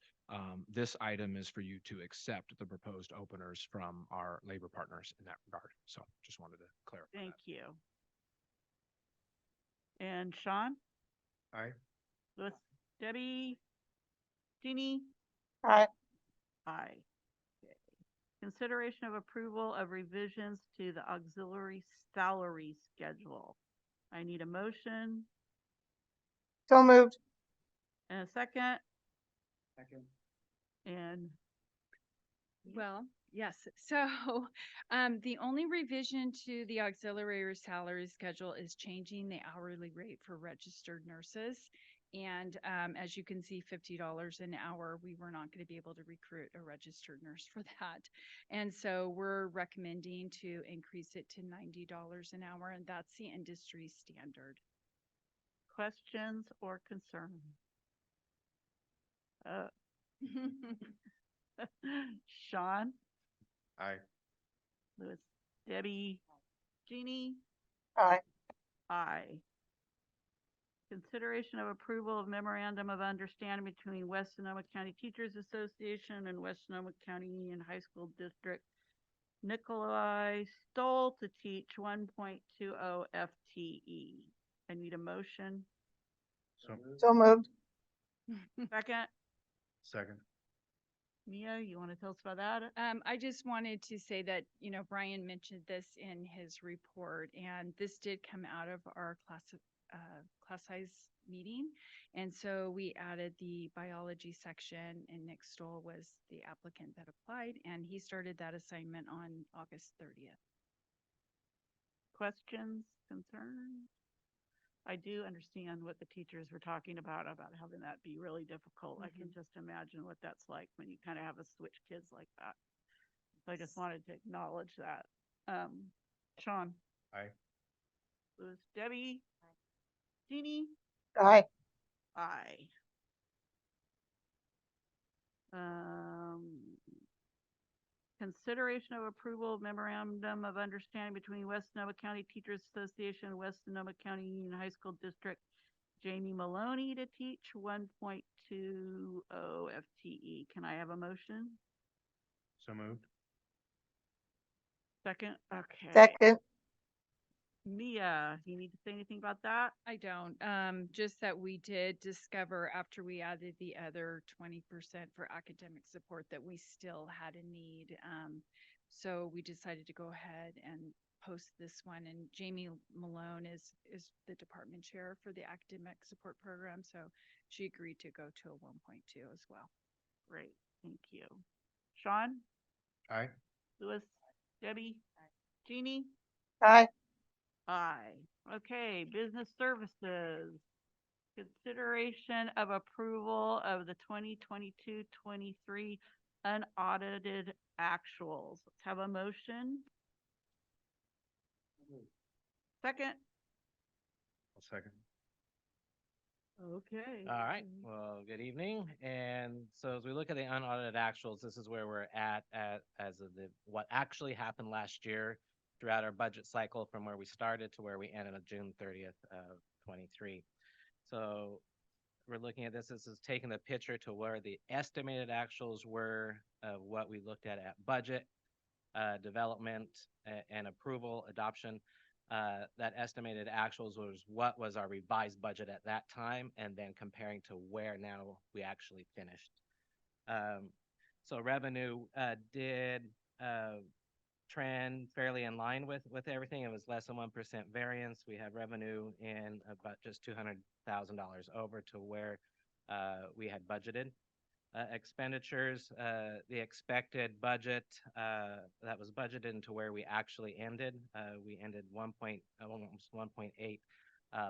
this item is for you to accept the proposed openers from our labor partners in that regard. So just wanted to clarify. Thank you. And Sean? Aye. Louis? Debbie? Jeannie? Aye. Aye. Okay. Consideration of approval of revisions to the auxiliary salary schedule. I need a motion So moved. and a second. Second. And Well, yes. So the only revision to the auxiliary salary schedule is changing the hourly rate for registered nurses. And as you can see, $50 an hour, we were not going to be able to recruit a registered nurse for that. And so we're recommending to increase it to $90 an hour, and that's the industry standard. questions or concerns? Sean? Aye. Louis? Debbie? Jeannie? Aye. Aye. Consideration of approval of memorandum of understanding between West Sonoma County Teachers Association and West Sonoma County Union High School District. Nikolai Stoll to teach 1.20 FTE. I need a motion. So moved. Second. Second. Mia, you want to tell us about that? I just wanted to say that, Brian mentioned this in his report, and this did come out of our class size meeting. And so we added the biology section, and Nick Stoll was the applicant that applied, and he started that assignment on August 30th. Questions, concerns? I do understand what the teachers were talking about having that be really difficult. I can just imagine what that's like when you kind of have to switch kids like that. So I just wanted to acknowledge that. Sean? Aye. Louis? Debbie? Jeannie? Aye. Aye. Consideration of approval of memorandum of understanding between West Sonoma County Teachers Association and West Sonoma County Union High School District. Jamie Maloney to teach 1.20 FTE. Can I have a motion? So moved. Second, okay. Second, Mia, you need to say anything about that? I don't, just that we did discover after we added the other 20% for academic support that we still had a need. So we decided to go ahead and post this one, and Jamie Malone is the department chair for the academic support program, so she agreed to go to a 1.2 as well. Great, thank you. Sean, Aye. Louis, Debbie, Jeannie? aye. Aye. Okay, business services. Consideration of approval of the 2022-23 unaudited actuals. Let's have a motion. Second. I'll second. Okay. All right, well, good evening. And so as we look at the unaudited actuals, this is where we're at as of what actually happened last year throughout our budget cycle from where we started to where we ended on June 30th of 23. So we're looking at this is taking the picture to where the estimated actuals were of what we looked at budget, development, and approval, adoption. That estimated actuals was what was our revised budget at that time, and then comparing to where now we actually finished. So revenue did trend fairly in line with everything. It was less than 1% variance. We had revenue in about just $200,000 over to where we had budgeted. Expenditures, the expected budget that was budgeted into where we actually ended. We ended almost 1.8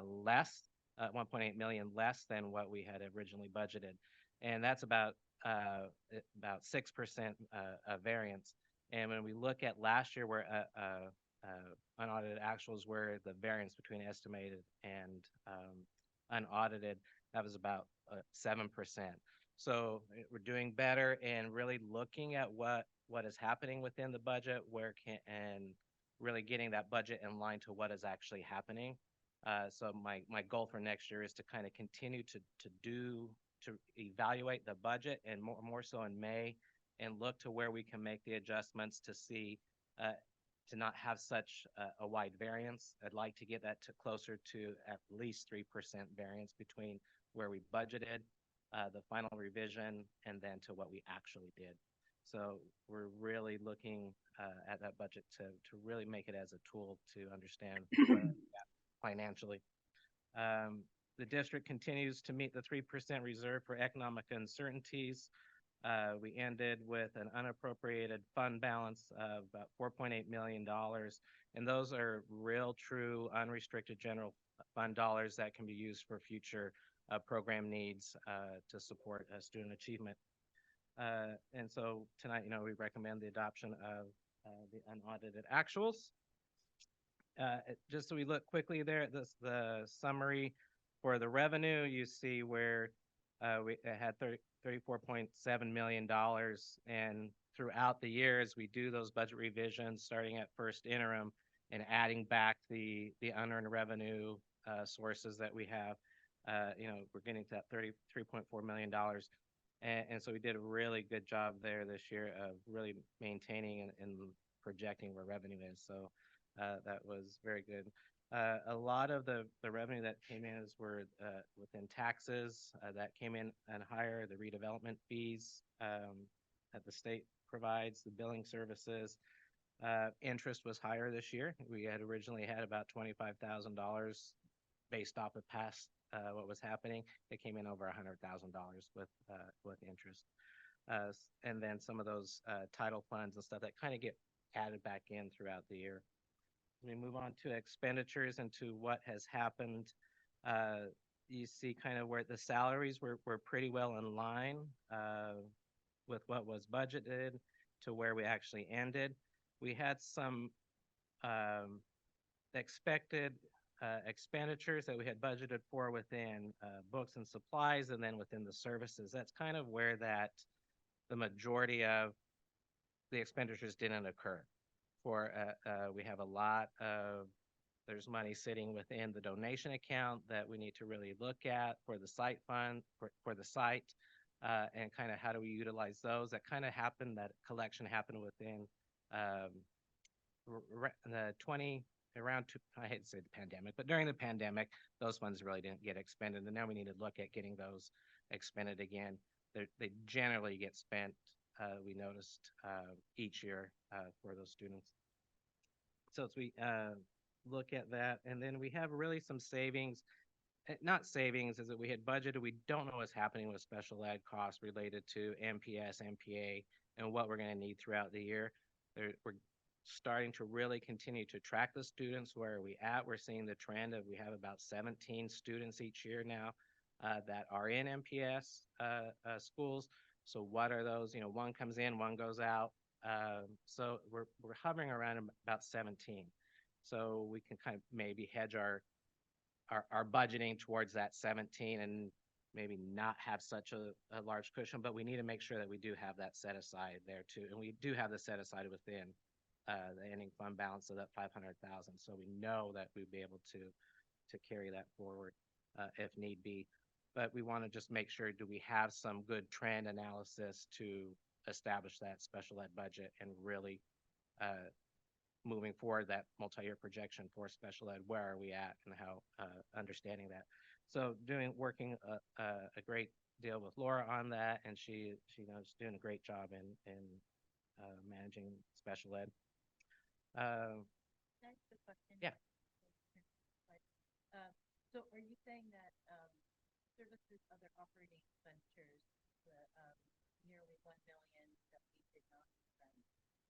less, 1.8 million less than what we had originally budgeted, and that's about 6% variance. And when we look at last year, where unaudited actuals were the variance between estimated and unaudited, that was about 7%. So we're doing better and really looking at what is happening within the budget, and really getting that budget in line to what is actually happening. So my goal for next year is to kind of continue to evaluate the budget, and more so in May, and look to where we can make the adjustments to see to not have such a wide variance. I'd like to get that to closer to at least 3% variance between where we budgeted, the final revision, and then to what we actually did. So we're really looking at that budget to really make it as a tool to understand where we're at financially. The district continues to meet the 3% reserve for economic uncertainties. We ended with an unappropriated fund balance of about $4.8 million. And those are real, true, unrestricted general fund dollars that can be used for future program needs to support student achievement. And so tonight, we recommend the adoption of the unaudited actuals. Just so we look quickly there at the summary for the revenue, you see where we had $34.7 million, and throughout the years we do those budget revisions starting at first interim and adding back the unearned revenue sources that we have. We're getting to that $33.4 million. And so we did a really good job there this year of really maintaining and projecting where revenue is. So that was very good. A lot of the revenue that came in were within taxes that came in and higher, the redevelopment fees that the state provides, the billing services. Interest was higher this year. We had originally had about $25,000 based off of past what was happening. It came in over $100,000 with interest. And then some of those title funds and stuff that kind of get added back in throughout the year. We move on to expenditures and to what has happened. You see kind of where the salaries were pretty well in line with what was budgeted to where we actually ended. We had some expected expenditures that we had budgeted for within books and supplies, and then within the services. That's kind of where the majority of the expenditures didn't occur. We have a lot of, there's money sitting within the donation account that we need to really look at for the site fund, for the site, and kind of how do we utilize those. That kind of happened, that collection happened within the 20 around two, I hate to say the pandemic, but during the pandemic, those funds really didn't get expended. And now we need to look at getting those expended again. They generally get spent, we noticed, each year for those students. So as we look at that, and then we have really some savings, not savings, is that we had budgeted. We don't know what's happening with special ed costs related to MPS, MPA, and what we're going to need throughout the year. We're starting to really continue to track the students. Where are we at? We're seeing the trend of we have about 17 students each year now that are in MPS schools. So what are those? You know, one comes in, one goes out. So we're hovering around about 17. So we can kind of maybe hedge our budgeting towards that 17 and maybe not have such a large cushion, but we need to make sure that we do have that set aside there too. And we do have the set aside within the ending fund balance of that 500,000. So we know that we'd be able to carry that forward if need be. But we want to just make sure, do we have some good trend analysis to establish that special ed budget and really moving forward that multi-year projection for special ed, where are we at and how understanding that. So working a great deal with Laura on that, and she knows doing a great job in managing special ed. Can I ask a question? Yeah. So are you saying that services, other operating expenditures, the nearly 1 million that we did not spend?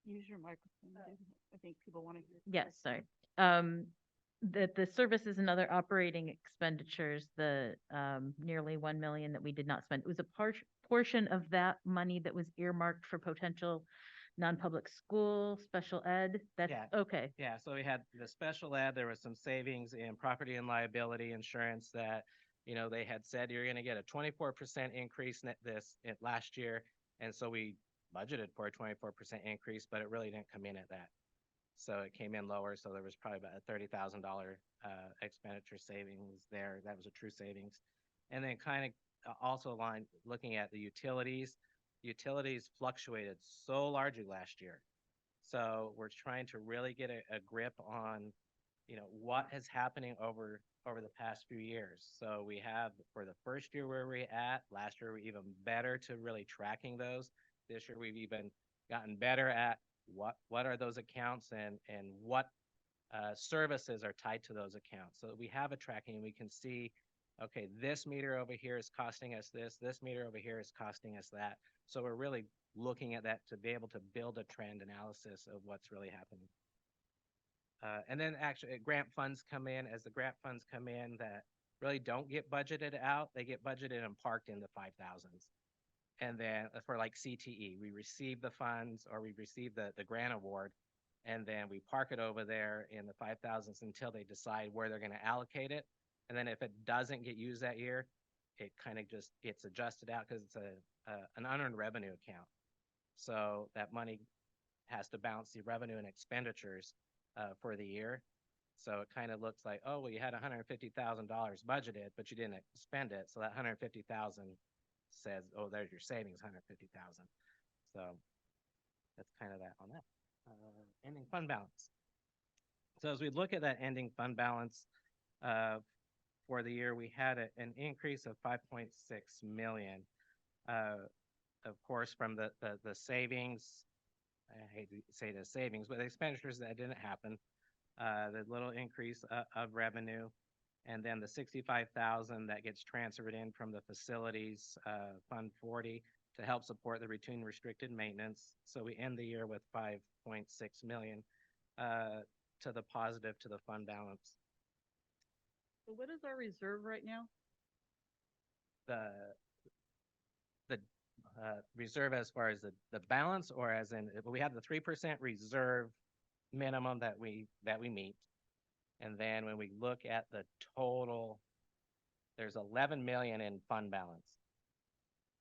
Use your microphone. I think people want to hear. Yes, sorry. The services and other operating expenditures, the nearly 1 million that we did not spend, it was a portion of that money that was earmarked for potential non-public school, special ed. That's Yeah. okay. Yeah, so we had the special ed, there was some savings in property and liability insurance that, you know, they had said you're gonna get a 24% increase last year. And so we budgeted for a 24% increase, but it really didn't come in at that. So it came in lower, so there was probably about a $30,000 expenditure savings there. That was a true savings. And then kind of also aligned, looking at the utilities. Utilities fluctuated so largely last year. So we're trying to really get a grip on, you know, what is happening over the past few years. So we have, for the first year where we're at, last year we were even better to really tracking those. This year we've even gotten better at what are those accounts and what services are tied to those accounts. So that we have a tracking and we can see, okay, this meter over here is costing us this meter over here is costing us that. So we're really looking at that to be able to build a trend analysis of what's really happening. And then actually grant funds come in. As the grant funds come in that really don't get budgeted out, they get budgeted and parked in the 5,000s. And then for like CTE, we receive the funds or we receive the grant award, and then we park it over there in the 5,000s until they decide where they're going to allocate it. And then if it doesn't get used that year, it kind of just gets adjusted out because it's an unearned revenue account. So that money has to balance the revenue and expenditures for the year. So it kind of looks like, oh, well, you had $150,000 budgeted, but you didn't spend it. So that 150,000 says, oh, there's your savings, 150,000. So that's kind of that on that. Ending fund balance. So as we look at that ending fund balance for the year, we had an increase of 5.6 million. Of course, from the savings, I hate to say the savings, but the expenditures that didn't happen, the little increase of revenue, and then the 65,000 that gets transferred in from the facilities fund 40 to help support the routine restricted maintenance. So we end the year with 5.6 million to the positive to the fund balance. So what is our reserve right now? The reserve as far as the balance, or as in, we have the 3% reserve minimum that we meet. And then when we look at the total, there's 11 million in fund balance.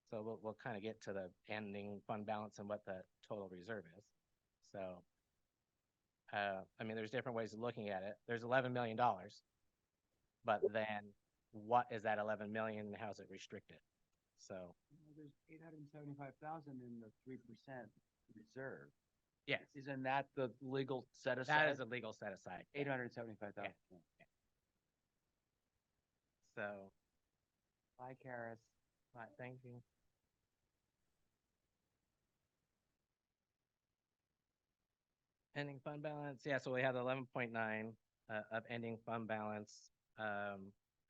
So we'll kind of get to the ending fund balance and what the total reserve is. So, I mean, there's different ways of looking at it. There's $11 million, but then what is that 11 million and how is it restricted? So There's 875,000 in the 3% reserve. Yes, Isn't that the legal set aside? that is a legal set aside. Yeah. 875,000. So, bye, Karis. Bye, thank you. Ending fund balance, yeah, so we have 11.9 of ending fund balance.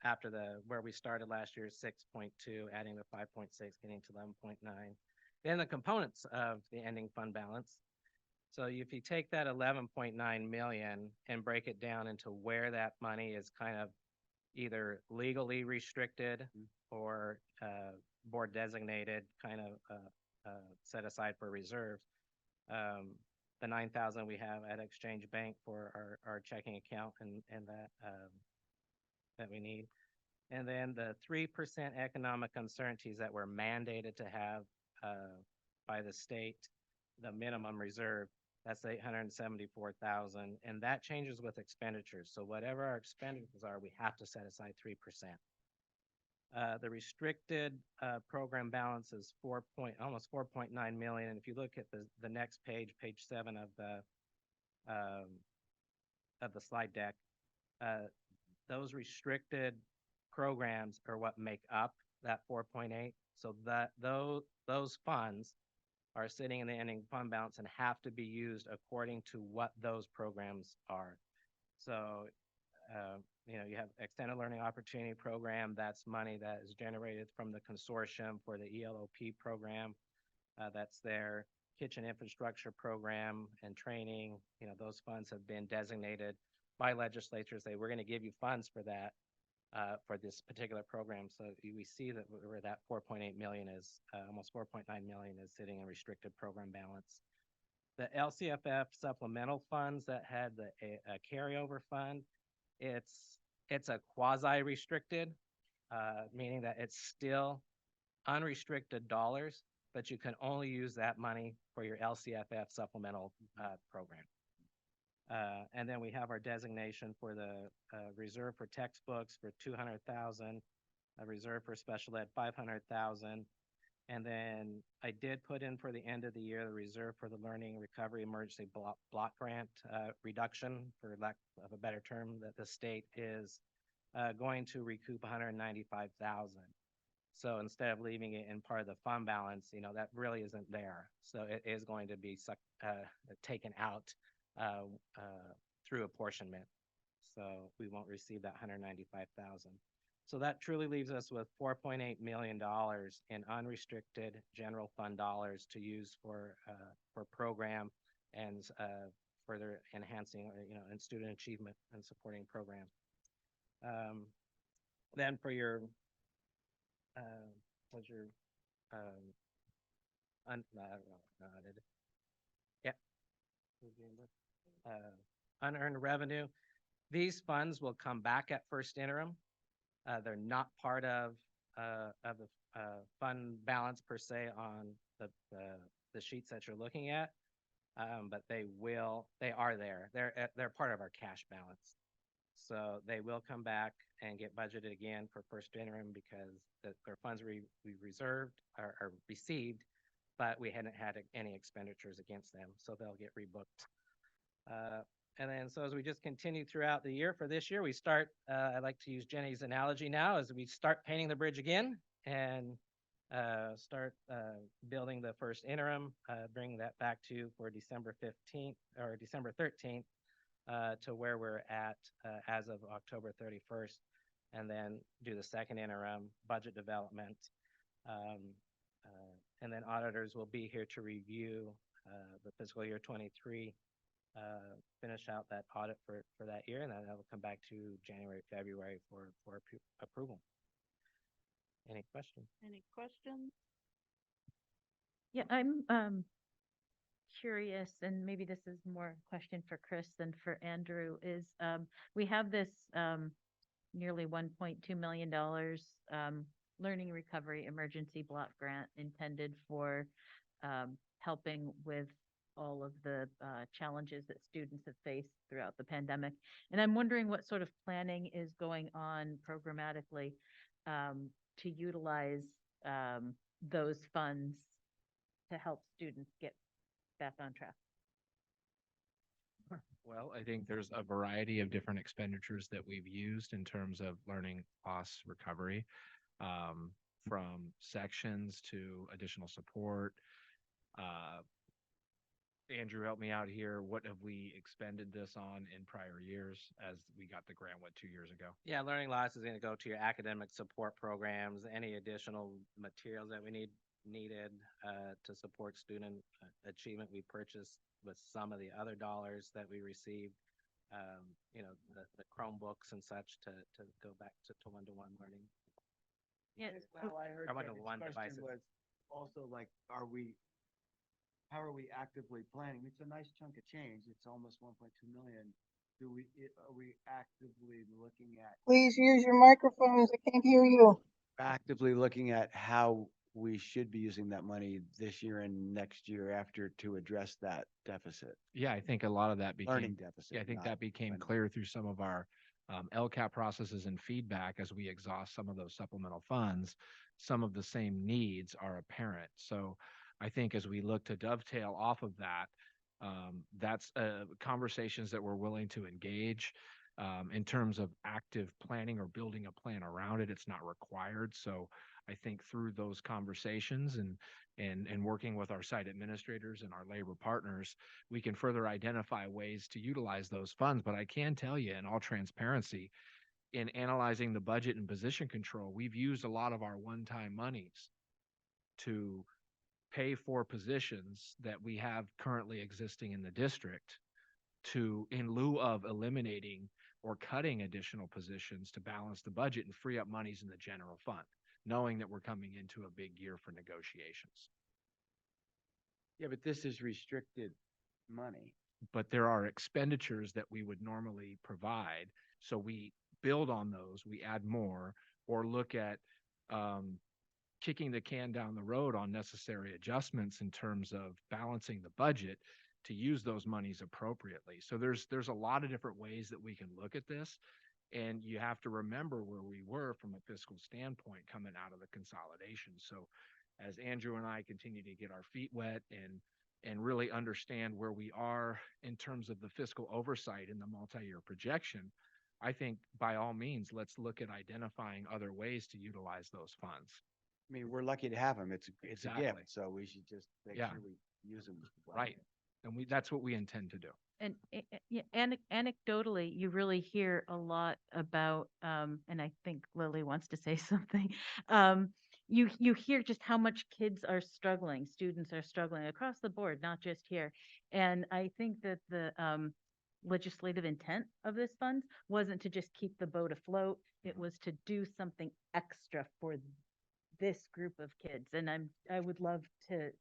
After where we started last year, 6.2, adding the 5.6, getting to 11.9. Then the components of the ending fund balance. So if you take that 11.9 million and break it down into where that money is kind of either legally restricted or board designated, kind of set aside for reserves. The 9,000 we have at Exchange Bank for our checking account and that we need. And then the 3% economic uncertainties that we're mandated to have by the state, the minimum reserve, that's 874,000, and that changes with expenditures. So whatever our expenditures are, we have to set aside 3%. The restricted program balance is almost 4.9 million. And if you look at the next page, page 7 of the slide deck, those restricted programs are what make up that 4.8. So that those funds are sitting in the ending fund balance and have to be used according to what those programs are. So you have extended learning opportunity program. That's money that is generated from the consortium for the ELOP program. That's their kitchen infrastructure program and training. Those funds have been designated by legislatures. We're going to give you funds for that, for this particular program. So we see that where that 4.8 million is, almost 4.9 million is sitting in restricted program balance. The LCFF supplemental funds that had a carryover fund, it's a quasi-restricted, meaning that it's still unrestricted dollars, but you can only use that money for your LCFF supplemental program. And then we have our designation for the reserve for textbooks for 200,000, a reserve for special ed 500,000. And then I did put in for the end of the year, the reserve for the Learning Recovery Emergency Block Grant reduction, for lack of a better term, that the state is going to recoup 195,000. So instead of leaving it in part of the fund balance, that really isn't there. So it is going to be taken out through apportionment. So we won't receive that 195,000. So that truly leaves us with $4.8 million in unrestricted general fund dollars to use for program and further enhancing, and student achievement and supporting program. Then for your, unearned revenue. These funds will come back at first interim. They're not part of the fund balance per se on the sheets that you're looking at, but they are there. They're part of our cash balance. So they will come back and get budgeted again for first interim because their funds we reserved or received, but we hadn't had any expenditures against them, so they'll get rebooked. And then, so as we just continue throughout the year, for this year, we start, I like to use Jenny's analogy now, as we start painting the bridge again and start building the first interim, bring that back to for December 15th or December 13th to where we're at as of October 31st, and then do the second interim budget development. And then auditors will be here to review the fiscal year 23, finish out that audit for that year, and then that will come back to January, February for approval. Any questions? Any questions? Yeah, I'm curious, and maybe this is more a question for Chris than for Andrew, is we have this nearly $1.2 million Learning Recovery Emergency Block Grant intended for helping with all of the challenges that students have faced throughout the pandemic. And I'm wondering what sort of planning is going on programmatically to utilize those funds to help students get back on track. Well, I think there's a variety of different expenditures that we've used in terms of learning loss recovery, um, from sections to additional support. Uh, Andrew, help me out here. What have we expended this on in prior years as we got the grant, what, 2 years ago? Yeah, learning loss is going to go to your academic support programs, any additional materials that we needed to support student achievement. We purchased with some of the other dollars that we received, the Chromebooks and such to go back to one-to-one learning. Yeah. Well, I heard I went to David's one question devices. was also like, how are we actively planning? It's a nice chunk of change. It's almost 1.2 million. Are we actively looking at? Please use your microphones. I can't hear you. Actively looking at how we should be using that money this year and next year after to address that deficit. Yeah, I think a lot of that became, Learning deficit, yeah, I think not that became funding. clear through some of our LCAP processes and feedback as we exhaust some of those supplemental funds. Some of the same needs are apparent. So I think as we look to dovetail off of that, that's conversations that we're willing to engage in terms of active planning or building a plan around it. It's not required. So I think through those conversations and working with our site administrators and our labor partners, we can further identify ways to utilize those funds. But I can tell you in all transparency, in analyzing the budget and position control, we've used a lot of our one-time monies to pay for positions that we have currently existing in the district to, in lieu of eliminating or cutting additional positions to balance the budget and free up monies in the general fund, knowing that we're coming into a big year for negotiations. Yeah, but this is restricted money. But there are expenditures that we would normally provide. So we build on those, we add more, or look at kicking the can down the road on necessary adjustments in terms of balancing the budget to use those monies appropriately. So there's a lot of different ways that we can look at this. And you have to remember where we were from a fiscal standpoint coming out of the consolidation. So as Andrew and I continue to get our feet wet and really understand where we are in terms of the fiscal oversight in the multi-year projection, I think by all means, let's look at identifying other ways to utilize those funds. I mean, we're lucky to have them. It's a Exactly. gift, so we should just make Yeah. sure we use them. Right. And that's what we intend to do. And anecdotally, you really hear a lot about, and I think Lily wants to say something. You hear just how much kids are struggling, students are struggling across the board, not just here. And I think that the legislative intent of this fund wasn't to just keep the boat afloat. It was to do something extra for this group of kids. And I would love to,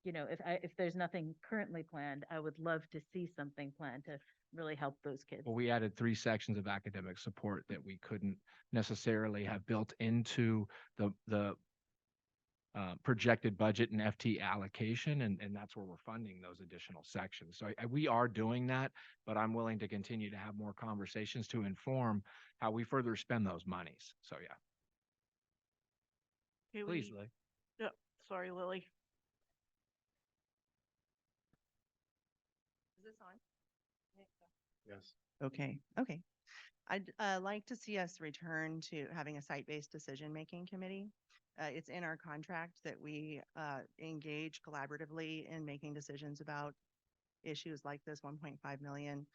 if there's nothing currently planned, I would love to see something planned to really help those kids. Well, we added 3 sections of academic support that we couldn't necessarily have built into the projected budget and FT allocation, and that's where we're funding those additional sections. So we are doing that, but I'm willing to continue to have more conversations to inform how we further spend those monies. So yeah. Okay, Please, Lily. Yep, sorry, Lily. Is this on? Yes. Okay. I'd like to see us return to having a site-based decision-making committee. It's in our contract that we engage collaboratively in making decisions about issues like this 1.5 million.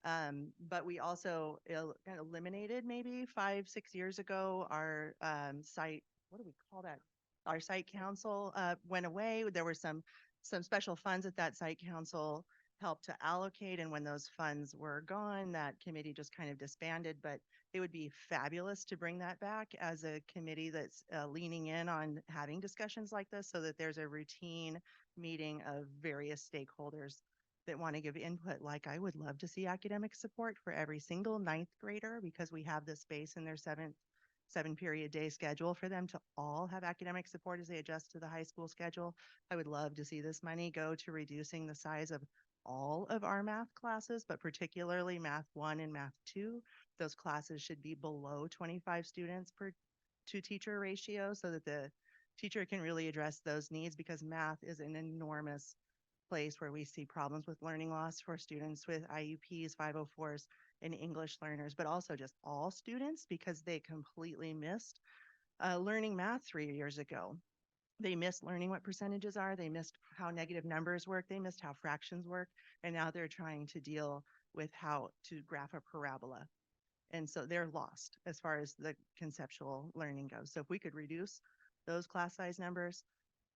But we also eliminated maybe 5-6 years ago our site, what do we call that? Our site council went away. There were some special funds that site council helped to allocate, and when those funds were gone, that committee just kind of disbanded. But it would be fabulous to bring that back as a committee that's leaning in on having discussions like this, so that there's a routine meeting of various stakeholders that want to give input. Like, I would love to see academic support for every single 9th grader, because we have this space in their 7-period day schedule for them to all have academic support as they adjust to the high school schedule. I would love to see this money go to reducing the size of all of our math classes, but particularly Math 1 and Math 2. Those classes should be below 25 students per 2-teacher ratio, so that the teacher can really address those needs, because math is an enormous place where we see problems with learning loss for students with IEPs, 504s, and English learners, but also just all students because they completely missed learning math 3 years ago. They missed learning what percentages are. They missed how negative numbers work. They missed how fractions work. And now they're trying to deal with how to graph a parabola. And so they're lost as far as the conceptual learning goes. So if we could reduce those class size numbers,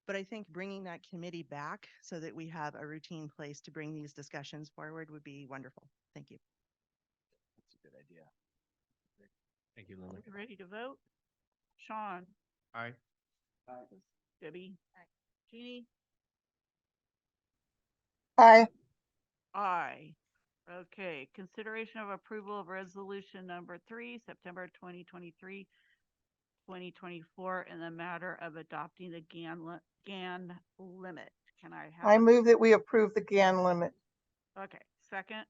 but I think bringing that committee back so that we have a routine place to bring these discussions forward would be wonderful. Thank you. That's a good idea. Thank you, Lily. Ready to vote? Sean? Aye. Debbie? Jeannie? Aye. Aye. Okay, consideration of approval of resolution number 3, September 2023, 2024, in the matter of adopting the GAN limit. Can I have? I move that we approve the GAN limit. Okay, second?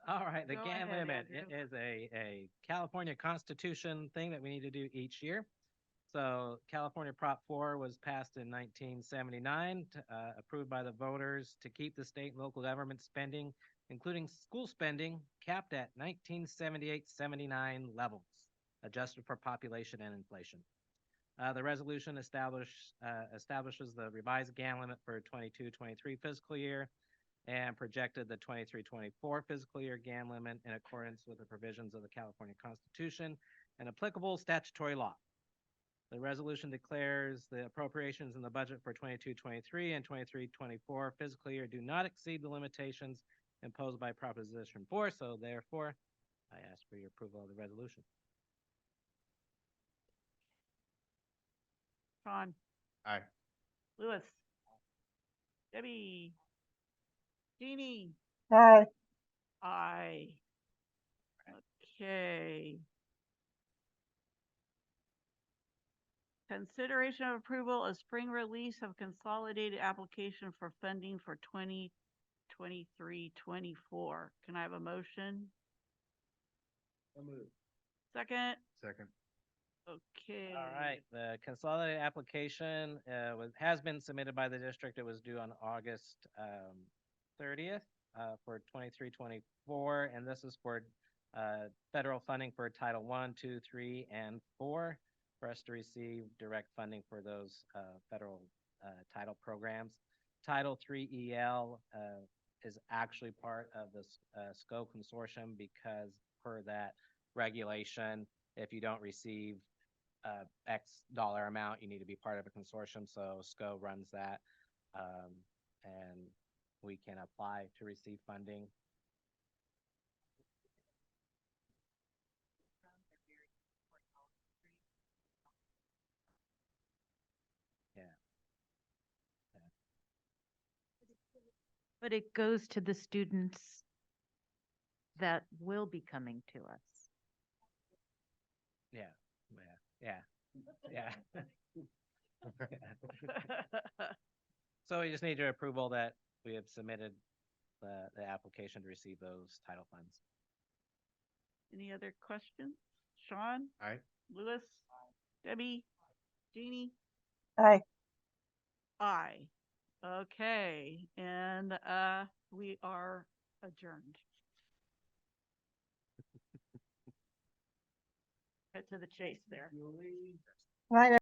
All right, the Go GAN ahead, limit Andrew. is a California Constitution thing that we need to do each year. So California Prop 4 was passed in 1979, approved by the voters to keep the state and local government spending, including school spending, capped at 1978-79 levels, adjusted for population and inflation. The resolution establishes the revised GAN limit for 22-23 fiscal year and projected the 23-24 fiscal year GAN limit in accordance with the provisions of the California Constitution and applicable statutory law. The resolution declares the appropriations in the budget for 22-23 and 23-24 fiscal year do not exceed the limitations imposed by Proposition 4, so therefore, I ask for your approval of the resolution. Sean? Aye. Lewis? Debbie? Jeannie? Aye. Aye. Okay. Consideration of approval of spring release of consolidated application for funding for 2023-24. Can I have a motion? Second? Second. Okay. All right, the consolidated application has been submitted by the district. It was due on August 30th for 23-24, and this is for federal funding for Title 1, 2, 3, and 4 for us to receive direct funding for those federal title programs. Title 3 EL is actually part of the SCO consortium because per that regulation, if you don't receive X dollar amount, you need to be part of a consortium. So SCO runs that, and we can apply to receive funding. Yeah. But it goes to the students that will be coming to us. Yeah. So we just need your approval that we have submitted the application to receive those title funds. Any other questions? Sean? Aye. Lewis? Debbie? Jeannie? Aye. Aye. Okay, and we are adjourned. Cut to the chase there. Night,